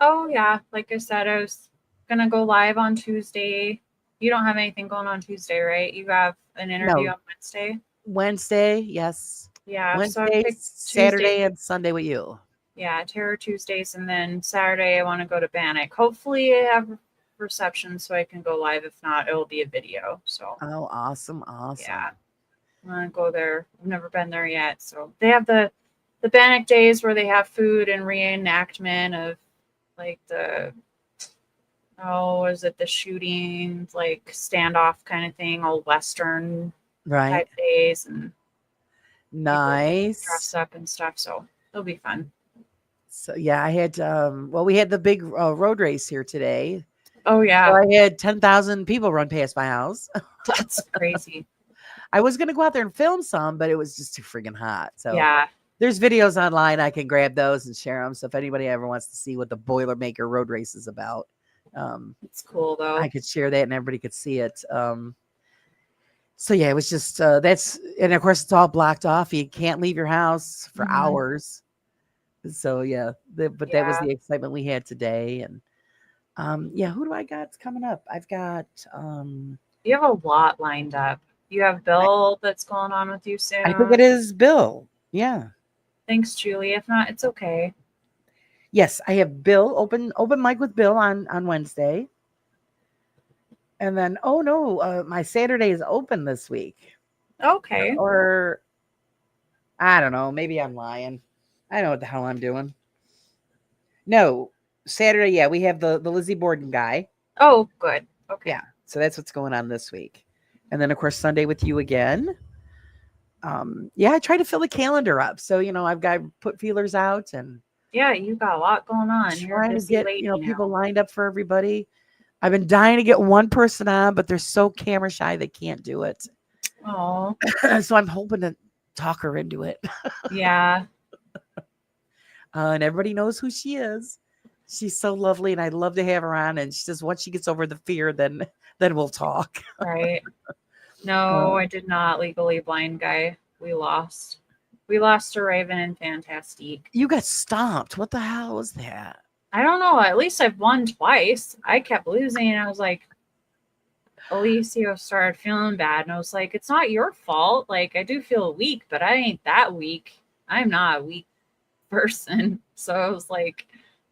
Oh yeah, like I said, I was gonna go live on Tuesday. You don't have anything going on Tuesday, right? You have an interview No. on Wednesday. Wednesday, yes. Yeah, so I Wednesday, picked Saturday, Tuesday. and Sunday with you. Yeah, Terror Tuesdays, and then Saturday I want to go to Bannock. Hopefully I have reception so I can go live. If not, it'll be a video. So Oh, awesome. yeah, I want to go there. I've never been there yet. So they have the Bannock days where they have food and reenactment of like is it the shooting, like standoff kind of thing, old Western Right. type days, and Nice. dress up and stuff. So it'll be fun. So yeah, I had we had the big road race here today. Oh yeah, So I had 10,000 people run past my house. that's crazy. I was gonna go out there and film some, but it was just too friggin' hot. So Yeah, there's videos online. I can grab those and share them. So if anybody ever wants to see what the Boilermaker road race is about, it's cool though. I could share that and everybody could see it. So yeah, it was just and of course it's all blocked off. You can't leave your house for Mhm. hours. So yeah, that was Yeah. the excitement we had today. And yeah, who do I got coming up? I've got You have a lot lined up. You have Bill that's going on with you soon. I think it is Bill. Yeah. Thanks, Julie. If not, it's okay. Yes, I have Bill open mic with Bill on Wednesday. And then my Saturday is open this week. Okay. Or I don't know, maybe I'm lying. I know what the hell I'm doing. No, Saturday, yeah, we have the Lizzie Borden guy. Oh, good. Okay. Yeah. So that's what's going on this week. And then of course Sunday with you again. Yeah, I try to fill the calendar up. So, I've got put feelers out and Yeah, you got a lot going on. You're a trying to busy get, lady people now. lined up for everybody. I've been dying to get one person on, but they're so camera shy they can't do it. Oh, So I'm hoping to talk her into it. yeah. And everybody knows who she is. She's so lovely, and I'd love to have her on. And she says once she gets over the fear, then we'll talk. Right. No, I did not. Legally Blind guy. We lost. We lost to Raven and Fantastique. You got stomped. What the hell was that? I don't know. At least I've won twice. I kept losing, and I was like, Alicio started feeling bad, and I was like, it's not your fault. Like, I do feel weak, but I ain't that weak. I'm not a weak person. So I was like,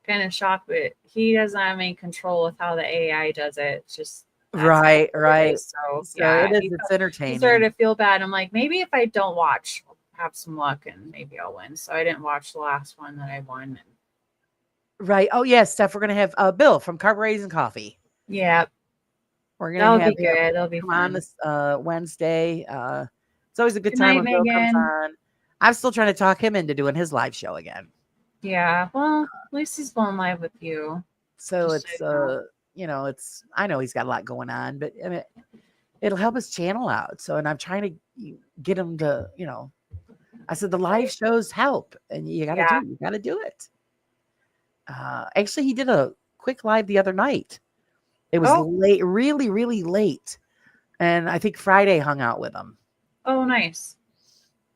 kind of shocked, but he doesn't have any control with how the AI does it. It's just that's Right. how it is. So yeah, it is. he It's he entertaining. started to feel bad. I'm like, maybe if I don't watch, I'll have some luck and maybe I'll win. So I didn't watch the last one that I won. Right. Oh yes, Steph. We're gonna have Bill from Carberries and Coffee. Yeah, We're gonna that'll have be him good. That'll be come on fun. this Wednesday. It's always a good Good time night, when Bill comes Megan. on. I'm still trying to talk him into doing his live show again. Yeah, well, at least he's going live with you. So Just it's so you know. it's I know he's got a lot going on, but I mean it'll help his channel out. So and I'm trying to get him to, I said the live shows help and you gotta do it. Actually he did a quick live the other night. It was late, really, really late. And I think Friday hung out with him. Oh, nice.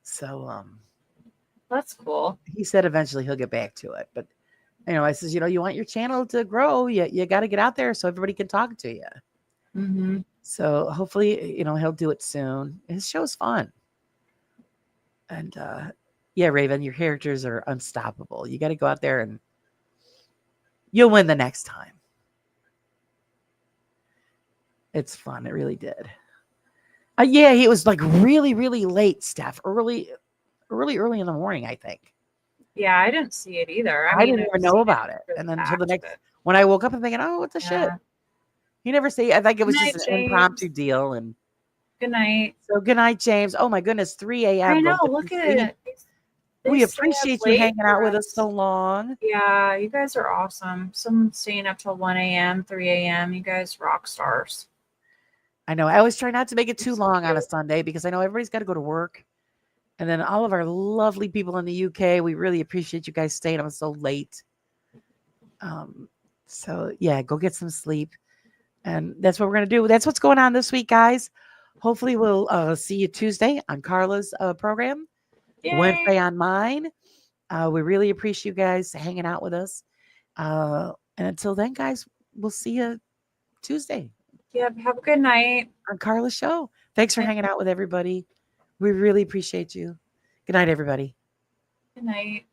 So That's cool. he said eventually he'll get back to it. But I says, you want your channel to grow, you got to get out there so everybody can talk to you. Mm-hmm. So hopefully, he'll do it soon. His show's fun. And yeah, Raven, your characters are unstoppable. You got to go out there and You'll win the next time. It's fun. It really did. Yeah, he was like really, really late, Steph. Early in the morning, I think. Yeah, I didn't see it either. I mean, didn't even I've know seen about it. for And the then until the fact, next, but when I woke up and thinking, oh, what the shit? yeah. He never say. I think it was Good just night, an impromptu James. deal. And Good night. so good night, James. Oh my goodness, 3 I a.m. Go know. get Look some at sleep. it. They We stay up appreciate you late hanging out for with us so long. Yeah, you guys are awesome. Some staying up till 1 a.m., 3 a.m. You guys rock stars. I know. I always try not to make it too So long on a cute. Sunday because I know everybody's got to go to work. And then all of our lovely people in the UK, we really appreciate you guys staying on so late. So yeah, go get some sleep. And that's what we're going to do. That's what's going on this week, guys. Hopefully we'll see you Tuesday on Carla's program, Yay. Wednesday on mine. We really appreciate you guys hanging out with us. And until then, guys, we'll see you Tuesday Yep. Have a good night. on Carla's show. Thanks for hanging out with everybody. We really appreciate you. Good night, everybody. Good night.